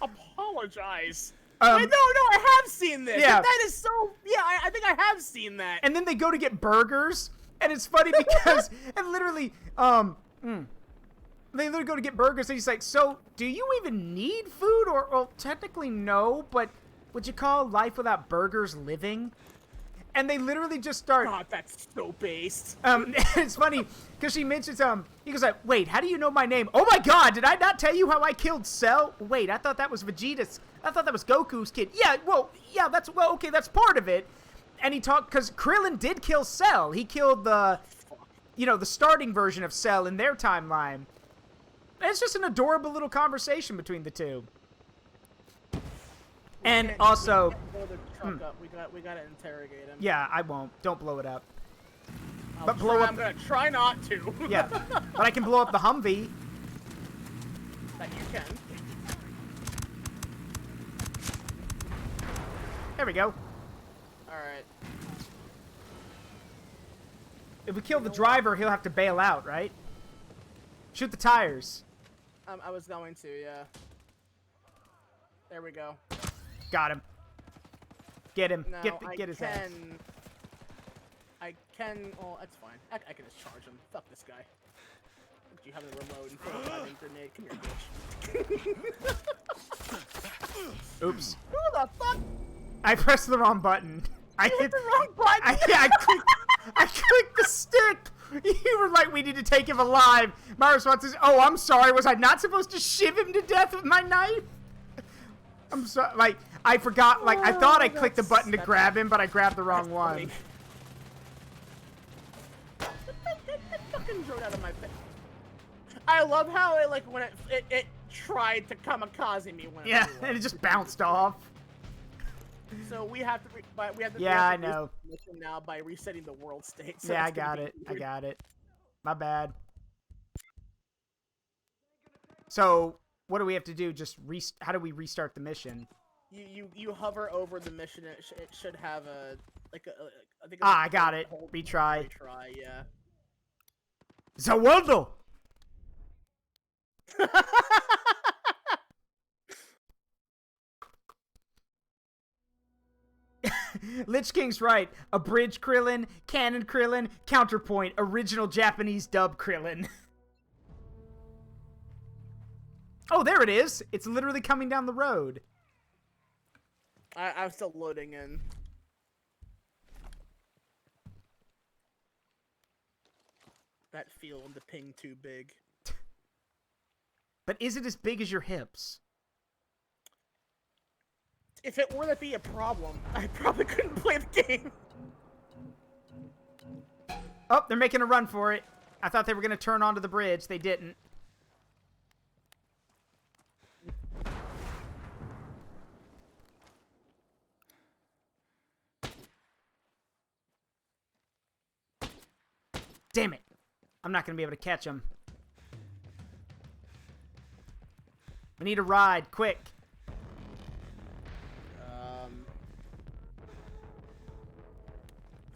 Apologize. Wait, no, I have seen this. Yeah. That is so. Yeah, I think I have seen that. And then they go to get burgers, and it's funny because, and literally, they literally go to get burgers, and he's like, so, do you even need food? Or, well, technically no, but would you call life without burgers living? And they literally just start... God, that's so based. It's funny, because she mentions, he goes like, wait, how do you know my name? Oh my god, did I not tell you how I killed Cell? Wait, I thought that was Vegeta's. I thought that was Goku's kid. Yeah, okay, that's part of it. And he talked, because Krillin did kill Cell. He killed the starting version of Cell in their timeline. And it's just an adorable little conversation between the two. And also... We gotta interrogate him. Yeah, I won't. Don't blow it up. I'm gonna try not to. Yeah, but I can blow up the Humvee. That you can. There we go. Alright. If we kill the driver, he'll have to bail out, right? Shoot the tires. I was going to, yeah. There we go. Got him. Get him. Now, Get his ass. I can... Oh, that's fine. I can just charge him. Fuck this guy. Look at you having a reload and throw a diving grenade. Come here, bitch. Oops. Who the fuck? I pressed the wrong button. I hit the wrong button. I clicked the stick. You were like, we need to take him alive. My response is, oh, I'm sorry. Was I not supposed to shiv him to death with my knife? I'm sorry. Like, I forgot. Like, I thought I clicked the button to grab him, but I grabbed the wrong one. That fucking drone out of my face. I love how it, like, when it tried to kamikaze me when yeah, and it just bounced off. So we have to yeah, I know. Now by resetting the world state. So yeah, I got it. I got it. My bad. So what do we have to do? Just how do we restart the mission? You hover over the mission. It should have a I think. I got it. Retry. Retry. Yeah. Zawaldo. Lich King's right. Abridged Krillin, canon Krillin, counterpoint, original Japanese dub Krillin. Oh, there it is. It's literally coming down the road. I'm still loading in. That field, the ping too big. But is it as big as your hips? If it were to be a problem, I probably couldn't play the game. Oh, they're making a run for it. I thought they were going to turn onto the bridge. They didn't. Damn it. I'm not going to be able to catch them. We need a ride, quick.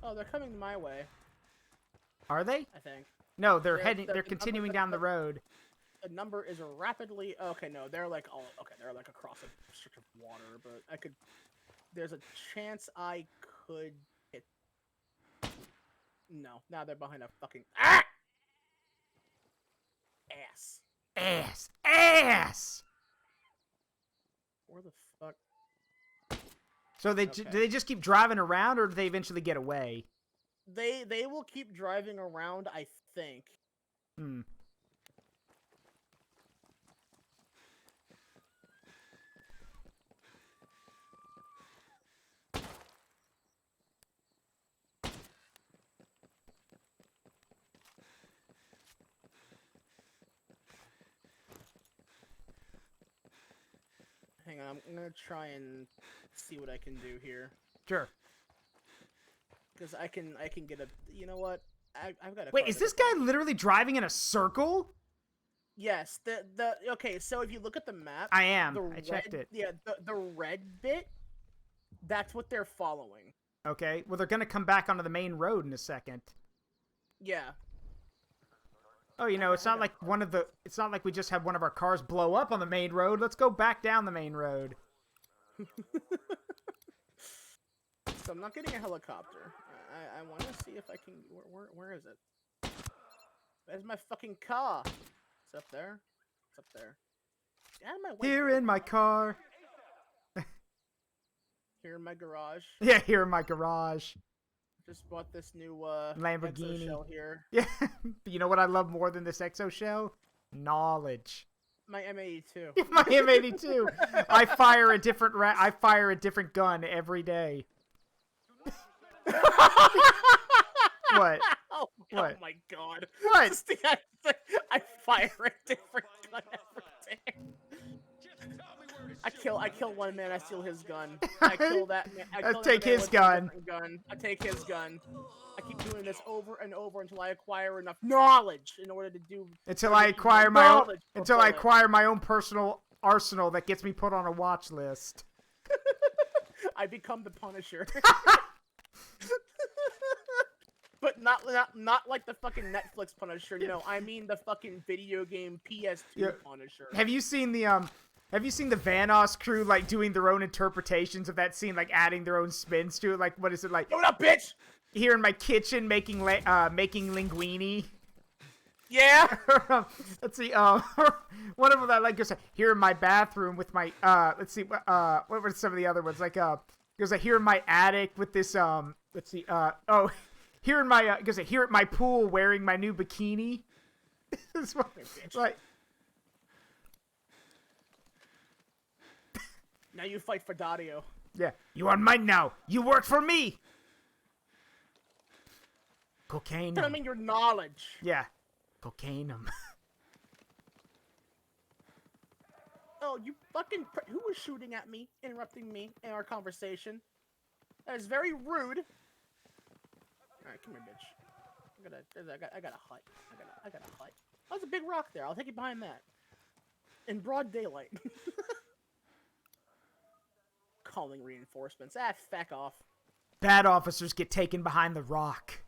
Oh, they're coming my way. Are they? I think. No, they're continuing down the road. The number is rapidly. Okay, no, they're like all. Okay, they're like across a stretch of water, but I could. There's a chance I could hit. No, now they're behind a fucking ass. Ass. Where the fuck? So do they just keep driving around, or do they eventually get away? They will keep driving around, I think. Hmm. Hang on, I'm gonna try and see what I can do here. Sure. Because I can get a. You know what? I've got a. Wait, is this guy literally driving in a circle? Yes. Okay. So if you look at the map, I am. I checked it. Yeah. The red bit. That's what they're following. Okay. Well, they're gonna come back onto the main road in a second. Yeah. Oh, you know, it's not like it's not like we just had one of our cars blow up on the main road. Let's go back down the main road. So I'm not getting a helicopter. I want to see if I can. Where is it? Where's my fucking car? It's up there. It's up there. Get out of my way. Here in my car. Here in my garage. Yeah, here in my garage. Just bought this new Lamborghini exo-shell here. Yeah, you know what I love more than this exo shell? Knowledge. My M82. My M82. I fire a different gun every day. What? Oh my god. What? I fire a different gun every day. I kill one man, I steal his gun. I kill that man. I take his gun. I take his gun. I keep doing this over and over until I acquire enough knowledge in order to do. Until I acquire my own personal arsenal that gets me put on a watch list. I become the Punisher. But not like the fucking Netflix Punisher. No, I mean the fucking video game PS2 Punisher. Have you seen the Vanoss crew like doing their own interpretations of that scene, like adding their own spins to it? Like, what is it like? What up, bitch? Here in my kitchen making linguine. Yeah. Let's see. One of them that like goes here in my bathroom with my let's see. What were some of the other ones? Like goes here in my attic with this let's see. Here in my goes here at my pool wearing my new bikini. This one, like. Now you fight for Dario. Yeah, you are mine now. You work for me. Cocaine. Tell me your knowledge. Yeah, cocaine. Oh, you fucking! Who was shooting at me, interrupting me in our conversation? That is very rude. All right, come here, bitch. I got a hut. I got a hut. Oh, there's a big rock there. I'll take you behind that. In broad daylight. Calling reinforcements. Ah, feck off. Bad officers get taken behind the rock.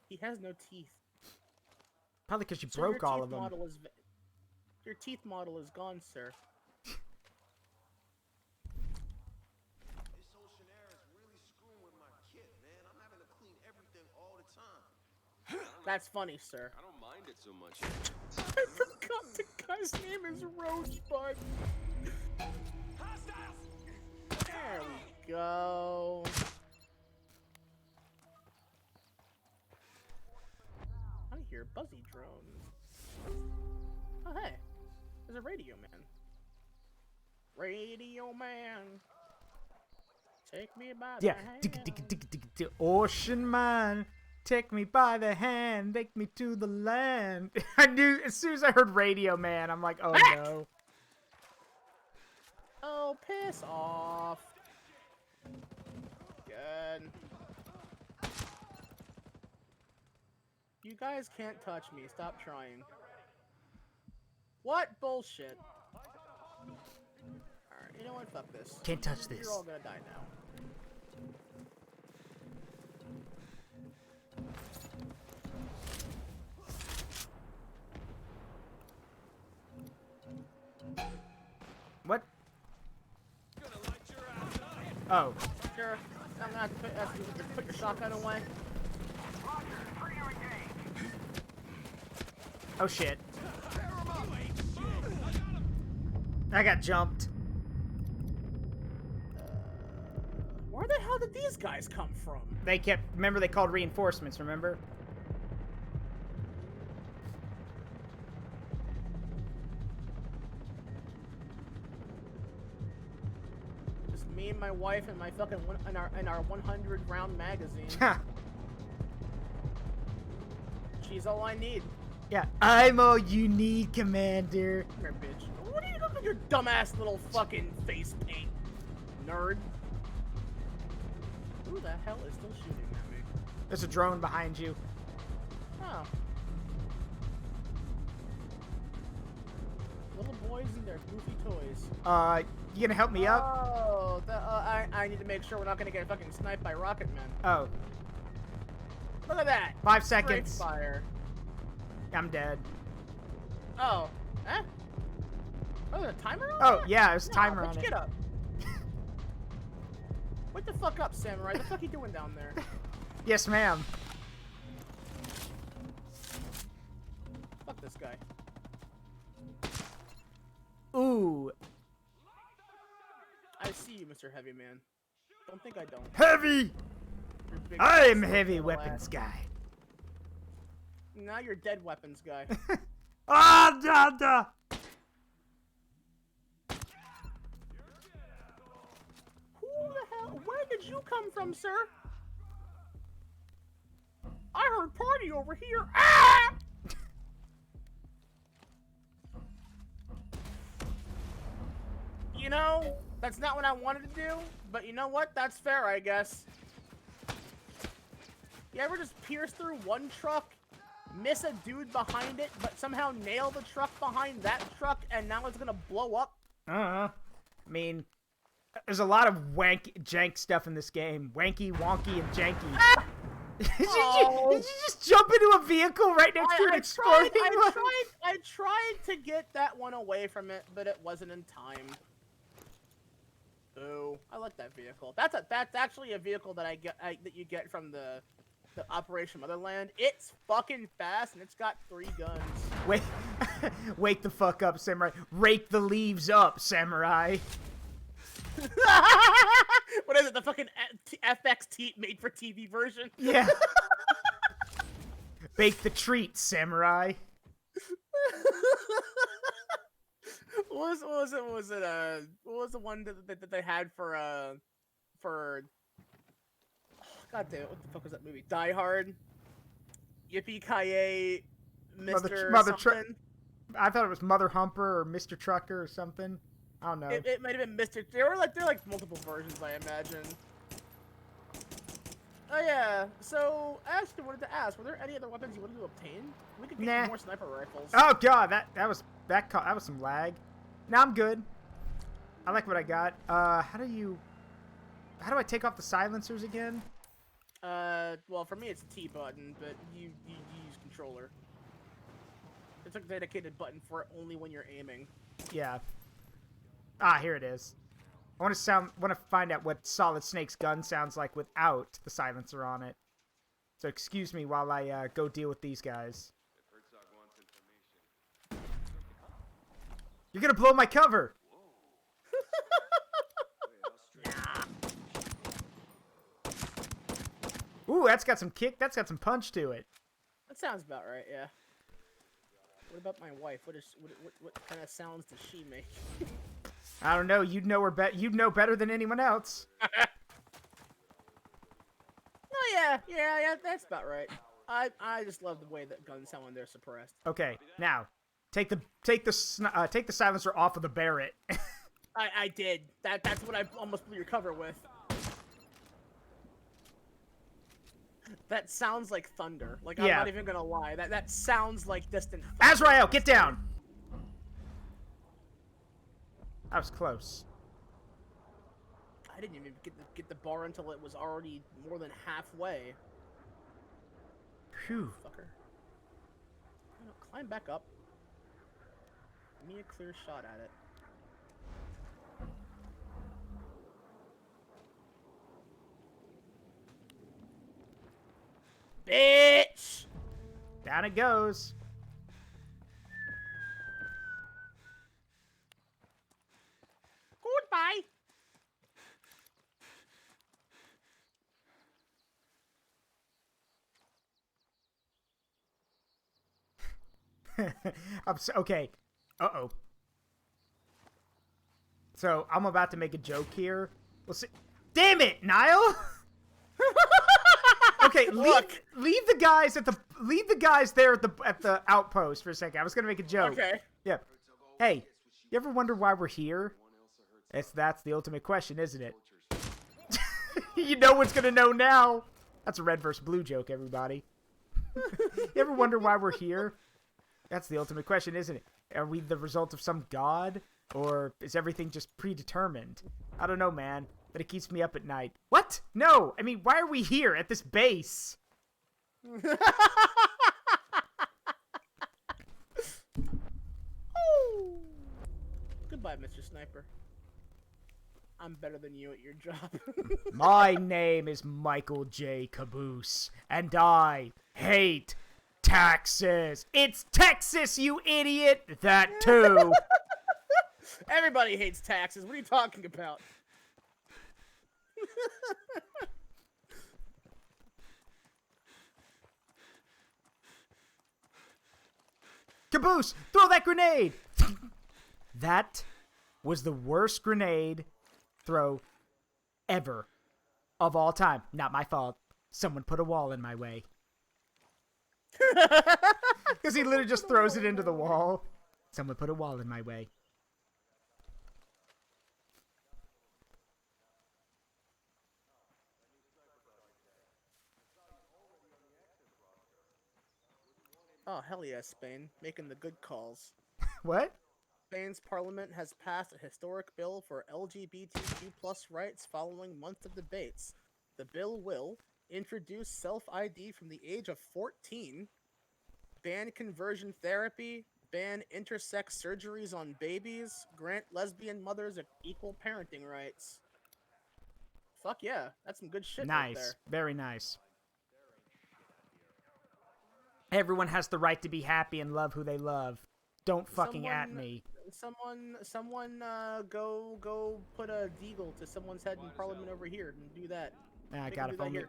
He has no teeth. Probably because you broke all of them. Your teeth model is gone, sir. This ocean air is really screwing with my kit, man. I'm having to clean everything all the time. That's funny, sir. I don't mind it so much. I forgot the guy's name is Rosebud. There we go. I hear buzzy drones. Oh, hey. There's a radio man. Radio man. Take me by the hand. Ocean man. Take me by the hand, take me to the land. I knew as soon as I heard Radio Man, I'm like, oh no. Oh, piss off. Good. You guys can't touch me. Stop trying. What bullshit? Alright, you know what? Fuck this. Can't touch this. You're all gonna die now. What? Oh. Sure. I'm gonna have to ask you to put your shotgun away. Oh shit. I got jumped. Where the hell did these guys come from? They kept, remember they called reinforcements, remember? Just me and my wife and my fucking and our 100 round magazine. She's all I need. Yeah, I'm all you need, Commander. Come here, bitch. What are you doing with your dumbass little fucking face paint, nerd? Who the hell is still shooting at me? There's a drone behind you. Oh. Little boys and their goofy toys. You gonna help me up? Oh, I need to make sure we're not gonna get fucking sniped by rocket men. Oh. Look at that. 5 seconds. Great fire. I'm dead. Oh. Eh? Oh, there's a timer on Oh, that? yeah, there's a timer on it. Get up. Wake the fuck up, Samurai. The fuck are you doing down there? Yes, ma'am. Fuck this guy. Ooh. I see you, Mr. Heavy Man. Don't think I don't. Heavy! I'm heavy weapons guy. Now you're dead weapons guy. Ah, da, da. Who the hell? Where did you come from, sir? I heard party over here. Ah! You know, that's not what I wanted to do, but you know what? That's fair, I guess. You ever just pierce through one truck, miss a dude behind it, but somehow nail the truck behind that truck, and now it's gonna blow up? I mean, there's a lot of jank stuff in this game. Wanky, wonky, and janky. Ah! Did you just jump into a vehicle right next to an exploding one? I tried to get that one away from it, but it wasn't in time. Ooh, I like that vehicle. That's actually a vehicle that that you get from the Operation Motherland. It's fucking fast and it's got 3 guns. Wake the fuck up, Samurai. Rake the leaves up, Samurai. What is it? The fucking FX made for TV version? Yeah. Bake the treat, Samurai. What was the one that they had for God damn it, what the fuck was that movie? Die Hard. Yippee-ki-yay, Mr. something. I thought it was Mother Humper or Mr. Trucker or something. I don't know. It might have been Mr. They're like multiple versions, I imagine. Oh yeah. So I actually wanted to ask, were there any other weapons you wanted to obtain? We could get more sniper rifles. Oh god, that was some lag. Now I'm good. I like what I got. How do I take off the silencers again? Well, for me it's a T button, but you use controller. It's like a dedicated button for it only when you're aiming. Yeah. Ah, here it is. I want to find out what Solid Snake's gun sounds like without the silencer on it. So excuse me while I go deal with these guys. You're gonna blow my cover. Ooh, that's got some kick. That's got some punch to it. That sounds about right, yeah. What about my wife? What kind of sounds does she make? I don't know. You'd know her You'd know better than anyone else. Oh yeah. That's about right. I just love the way that guns sound when they're suppressed. Okay, now take the silencer off of the Barrett. I did. That's what I almost blew your cover with. That sounds like thunder. Like, I'm not even gonna lie. That sounds like distant thunder. Azrael, get down! That was close. I didn't even get the bar until it was already more than halfway. Phew. Fucker. Climb back up. Give me a clear shot at it. Bitch! Down it goes. Goodbye. Okay. Uh-oh. So, I'm about to make a joke here. We'll see. Damn it, Nile! Okay, leave the guys there at the outpost for a second. I was gonna make a joke. Okay. Yeah. Hey, you ever wonder why we're here? That's the ultimate question, isn't it? You know what's gonna know now. That's a red versus blue joke, everybody. You ever wonder why we're here? That's the ultimate question, isn't it? Are we the result of some god? Or is everything just predetermined? I don't know, man. But it keeps me up at night. What? No! I mean, why are we here at this base? Goodbye, Mr. Sniper. I'm better than you at your job. My name is Michael J. Caboose, and I hate taxes. It's Texas, you idiot! That too! Everybody hates taxes. What are you talking about? Caboose, throw that grenade! That was the worst grenade throw ever of all time. Not my fault. Someone put a wall in my way. Because he literally just throws it into the wall. Someone put a wall in my way. Oh, hell yeah, Spain. Making the good calls. What? Spain's parliament has passed a historic bill for LGBTQ+ rights following months of debates. The bill will introduce self-ID from the age of 14, ban conversion therapy, ban intersex surgeries on babies, grant lesbian mothers equal parenting rights. Fuck yeah, that's some good shit right there. Nice. Very nice. Everyone has the right to be happy and love who they love. Don't fucking at me. Someone, go put a deagle to someone's head in Parliament over here and do that. I got it.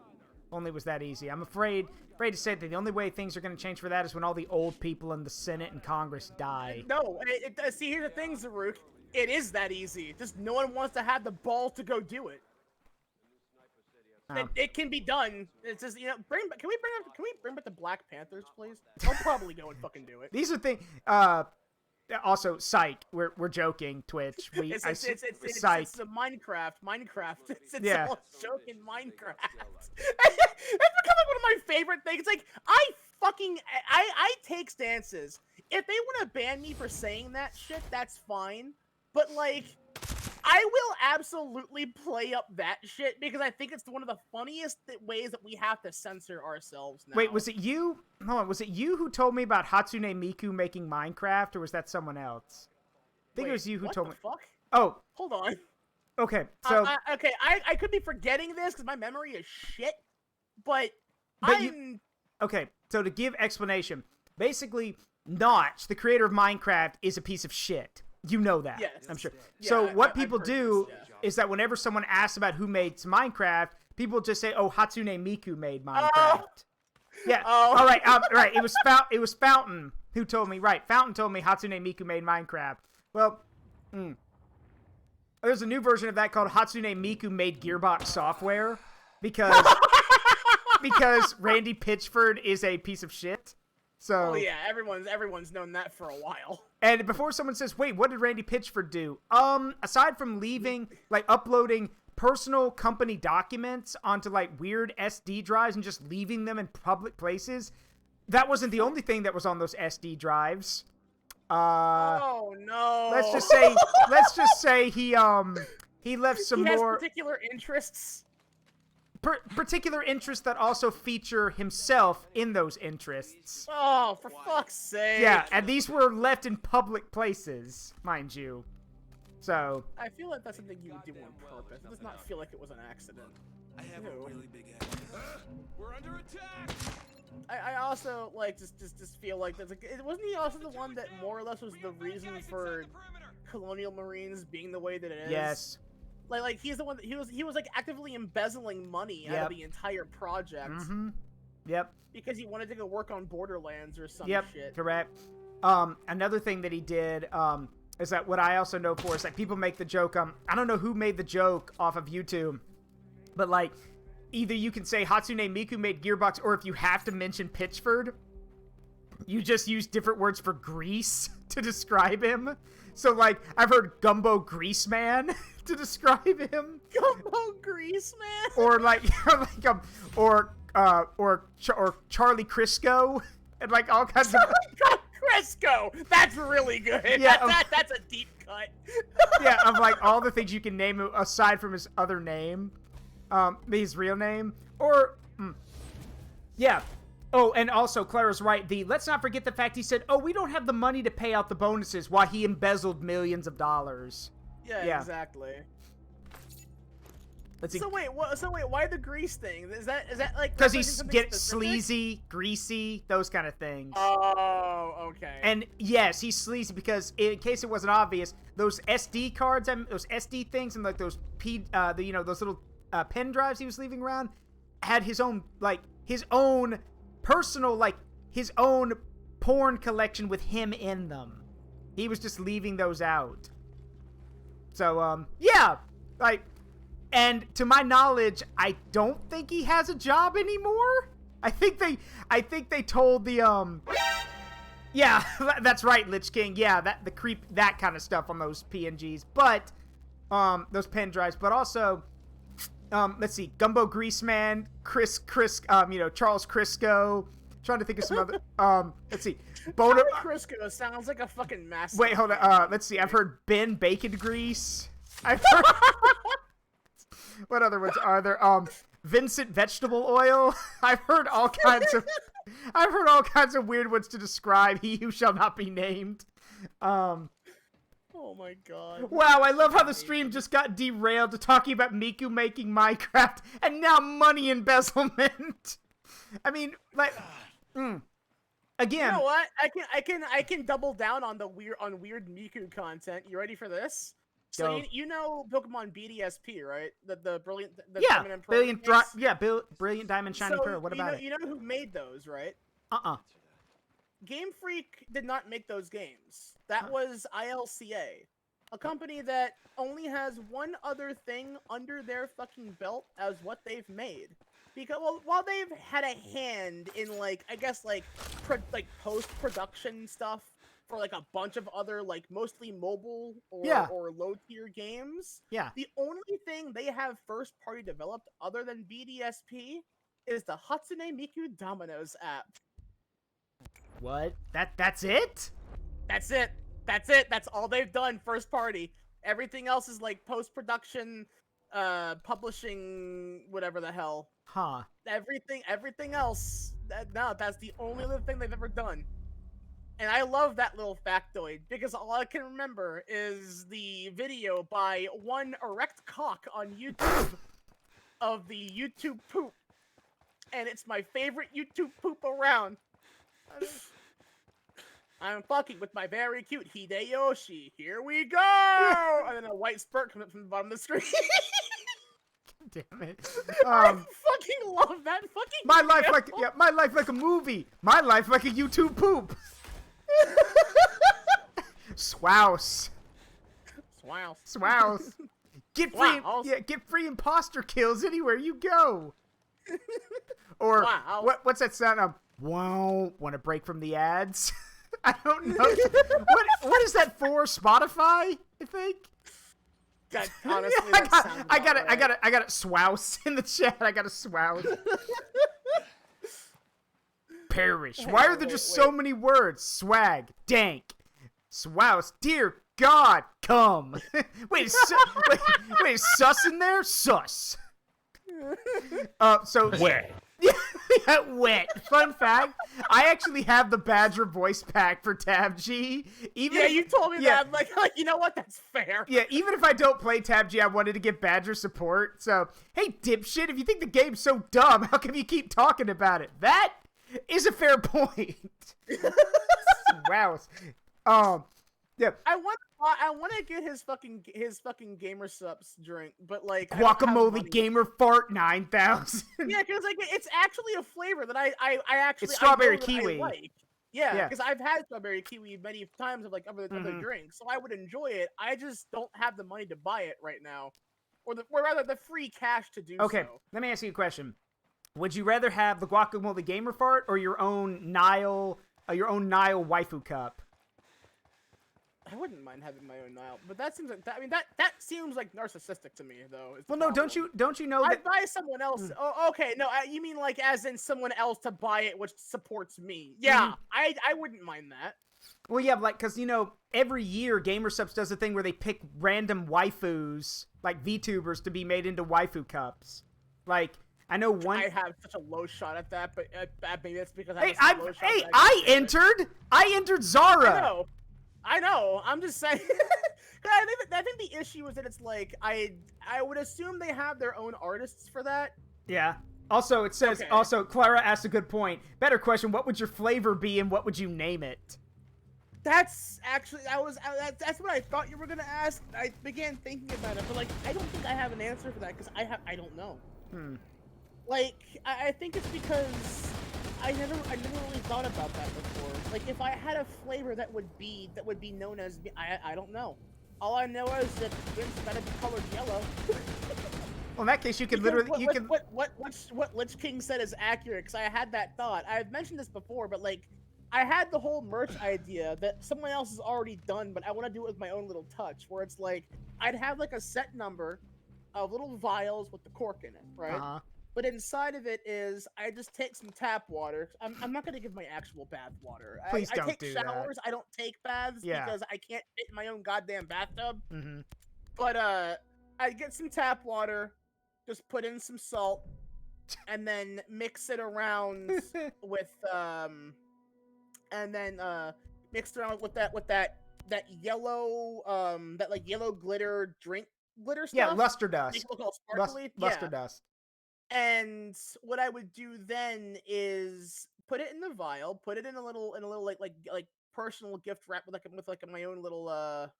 Only was that easy. I'm afraid to say that the only way things are going to change for that is when all the old people in the Senate and Congress die. No, see, here's the thing, Zaruk. It is that easy. Just no one wants to have the balls to go do it. It can be done. It's just, you know, can we bring back the Black Panthers, please? I'll probably go and fucking do it. These are things. Also, psych. We're joking. Twitch. It's the Minecraft. It's yeah. all joking Minecraft. It's become like one of my favorite things. Like I take stances. If they want to ban me for saying that shit, that's fine. But like, I will absolutely play up that shit because I think it's one of the funniest ways that we have to censor ourselves now. Wait, was it you? Hold on, was it you who told me about Hatsune Miku making Minecraft, or was that someone else? I think it was you who told me. What the fuck? Oh. Hold on. Okay, so... I could be forgetting this because my memory is shit, but Okay, so to give explanation, basically, Notch, the creator of Minecraft, is a piece of shit. You know that, yes. I'm sure. Yeah, so what people do is that whenever someone asks about who made Minecraft, people just say, "Oh, Hatsune Miku made Minecraft." Yeah. Oh. All right. Right. It was Fountain who told me. Right. Fountain told me Hatsune Miku made Minecraft. Well, there's a new version of that called Hatsune Miku made Gearbox Software because Randy Pitchford is a piece of shit. So. Oh yeah, everyone's known that for a while. And before someone says, "Wait, what did Randy Pitchford do?" Aside from uploading personal company documents onto like weird SD drives and just leaving them in public places, that wasn't the only thing that was on those SD drives. Oh no. Let's just say he left some more particular interests. Particular interests that also feature himself in those interests. Oh, for fuck's sake. Yeah, and these were left in public places, mind you. So... I feel like that's something you would do on purpose. It does not feel like it was an accident. I have a really big head. We're under attack! I also, like, just feel like that's like... Wasn't he also the one that more or less was the reason for Colonial Marines being the way that it is? Yes. Like he's the one that he was like actively embezzling money out of the entire project. Mm-hmm. Yep. Because he wanted to go work on Borderlands or some shit. Yep, correct. Another thing that he did, is that what I also know for is that people make the joke, I don't know who made the joke off of YouTube, but like, either you can say Hatsune Miku made Gearbox, or if you have to mention Pitchford, you just use different words for grease to describe him. So, like, I've heard Gumbo Grease Man to describe him. Gumbo Grease Man? Or, or Charlie Crisco. And, like, all kinds of... Crisco! That's really good. Yeah, that's a deep cut. Yeah, of, like, all the things you can name aside from his other name. His real name. Or, yeah. Oh, and also, Clara's right. Let's not forget the fact he said, "Oh, we don't have the money to pay out the bonuses," while he embezzled millions of dollars. Yeah. Exactly. So wait, why the grease thing? Is that like because he's sleazy, greasy, those kind of things. Oh, okay. And yes, he's sleazy because, in case it wasn't obvious, those SD cards, those SD things, and like those those little pen drives he was leaving around, had his own personal, like, his own porn collection with him in them. He was just leaving those out. So, yeah. Like, and to my knowledge, I don't think he has a job anymore. I think they told the yeah, that's right, Lich King. Yeah, that kind of stuff on those PNGs, but those pen drives, but also let's see, Gumbo Greaseman, Chris, Charles Crisco. Trying to think of some other. Let's see, Bono Crisco sounds like a fucking mascot. Wait, hold on. Let's see. I've heard Ben Bacon Grease. I've heard. What other ones are there? Vincent Vegetable Oil. I've heard all kinds of weird ones to describe He Who Shall Not Be Named. Oh my god. Wow, I love how the stream just got derailed to talking about Miku making Minecraft and now money embezzlement. I mean, like, again. You know what? I can double down on weird Miku content. You ready for this? So you know Pokemon BDSP, right? The brilliant Diamond and Pearl Brilliant Diamond Shiny Pearl. What about it? You know who made those, right? Game Freak did not make those games. That was ILCA, a company that only has one other thing under their fucking belt as what they've made. Because while they've had a hand in post-production stuff for like a bunch of other mostly mobile or low-tier games, the only thing they have first-party developed other than BDSP is the Hatsune Miku Dominoes app. What? That's it? That's it. That's all they've done first party. Everything else is like post-production, publishing, whatever the hell. Huh. Everything else, that's the only other thing they've ever done. And I love that little factoid, because all I can remember is the video by one erect cock on YouTube of the YouTube poop. And it's my favorite YouTube poop around. I'm fucking with my very cute Hideyoshi. Here we go! And then a white spurt comes up from the bottom of the screen. Damn it. I fucking love that fucking my life like a movie. My life like a YouTube poop. Swouse. Get free imposter kills anywhere you go. Or what's that sound? Wow, want to break from the ads? I don't know. What is that for? Spotify, I think. God, honestly, I got it. Swouse in the chat. I got a swouse. Perish. Why are there just so many words? Swag, dank, swouse. Dear God, come. Wait, is sus in there? Sus. Wet. Yeah, wet. Fun fact, I actually have the Badger voice pack for Tab G. You told me that. Like, you know what? That's fair. Yeah, even if I don't play Tab G, I wanted to give Badger support. So, hey, dipshit, if you think the game's so dumb, how come you keep talking about it? That is a fair point. Wow. Yeah. I want to get his fucking gamer subs drink, but like Guacamole Gamer Fart 9000. Yeah, because like it's actually a flavor that I actually it's strawberry kiwi. I like. Yeah, because I've had strawberry kiwi many times of like other drinks, so I would enjoy it. I just don't have the money to buy it right now, or rather the free cash to do so. Okay, let me ask you a question. Would you rather have the Guacamole Gamer Fart or your own Nile waifu cup? I wouldn't mind having my own Nile, but that seems like that seems like narcissistic to me, though. Well, no, don't you know I'd buy someone else. Oh, okay, no, you mean like as in someone else to buy it, which supports me? Yeah, I wouldn't mind that. Well, yeah, like because every year GamerSubs does a thing where they pick random waifus, like VTubers, to be made into waifu cups. Like I know one. I have such a low shot at that, but maybe that's because I entered Zara. I know. I'm just saying. I think the issue is that it's like I would assume they have their own artists for that. Yeah. Also, it says. Okay. Also, Clara asked a good point. Better question: what would your flavor be, and what would you name it? That's actually that's what I thought you were gonna ask. I began thinking about it, but like I don't think I have an answer for that because I don't know. Like I think it's because I never really thought about that before. Like if I had a flavor that would be known as I don't know. All I know is that it's gotta be colored yellow. Well, in that case, you can literally what Lich King said is accurate because I had that thought. I've mentioned this before, but like, I had the whole merch idea that someone else has already done, but I want to do it with my own little touch, where it's like I'd have like a set number of little vials with the cork in it, right? But inside of it is I just take some tap water. I'm not gonna give my actual bath water. Please I don't take do showers. that. I don't take baths because I can't fit in my own goddamn bathtub. But I get some tap water, just put in some salt, and then mix it around with mixed around with that yellow that like yellow glitter drink glitter stuff. Yeah, luster dust. Make it look all sparkly. Luster dust. And what I would do then is put it in the vial, put it in a little like personal gift wrap with my own little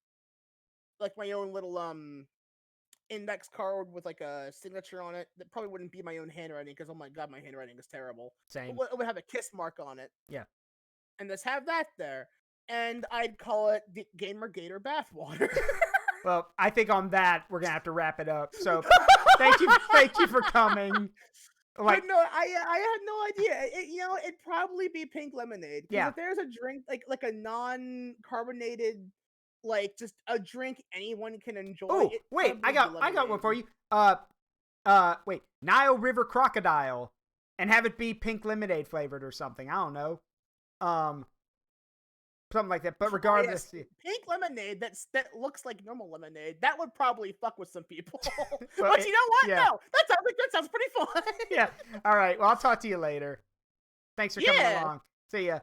index card with like a signature on it that probably wouldn't be my own handwriting because oh my god, my handwriting is terrible. Same. It would have a kiss mark on it. Yeah. And just have that there, and I'd call it the Gamer Gator bathwater. Well, I think on that we're gonna have to wrap it up. So, thank you for coming. Like, but no, I had no idea. It'd probably be pink lemonade. Yeah. If there's a drink like a non-carbonated, like just a drink anyone can enjoy. Oh, wait, I got one for you. Wait, Nile River Crocodile, and have it be pink lemonade flavored or something. I don't know. Something like that. But regardless, pink lemonade that looks like normal lemonade, that would probably fuck with some people. Well, but you know what? yeah. No, that sounds pretty fun. Yeah. All right. Well, I'll talk to you later. Thanks for coming along. See ya.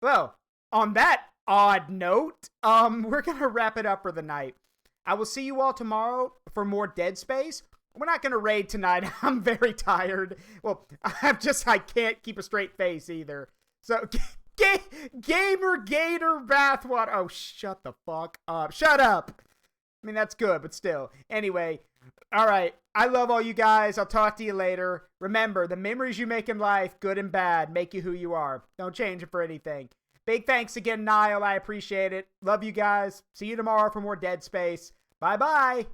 Well, on that odd note, we're gonna wrap it up for the night. I will see you all tomorrow for more Dead Space. We're not gonna raid tonight. I'm very tired. Well, I can't keep a straight face either. So, Gamer Gator bathwater. Oh, shut the fuck up. Shut up. I mean, that's good, but still. Anyway, all right. I love all you guys. I'll talk to you later. Remember, the memories you make in life, good and bad, make you who you are. Don't change it for anything. Big thanks again, Nile. I appreciate it. Love you guys. See you tomorrow for more Dead Space. Bye-bye.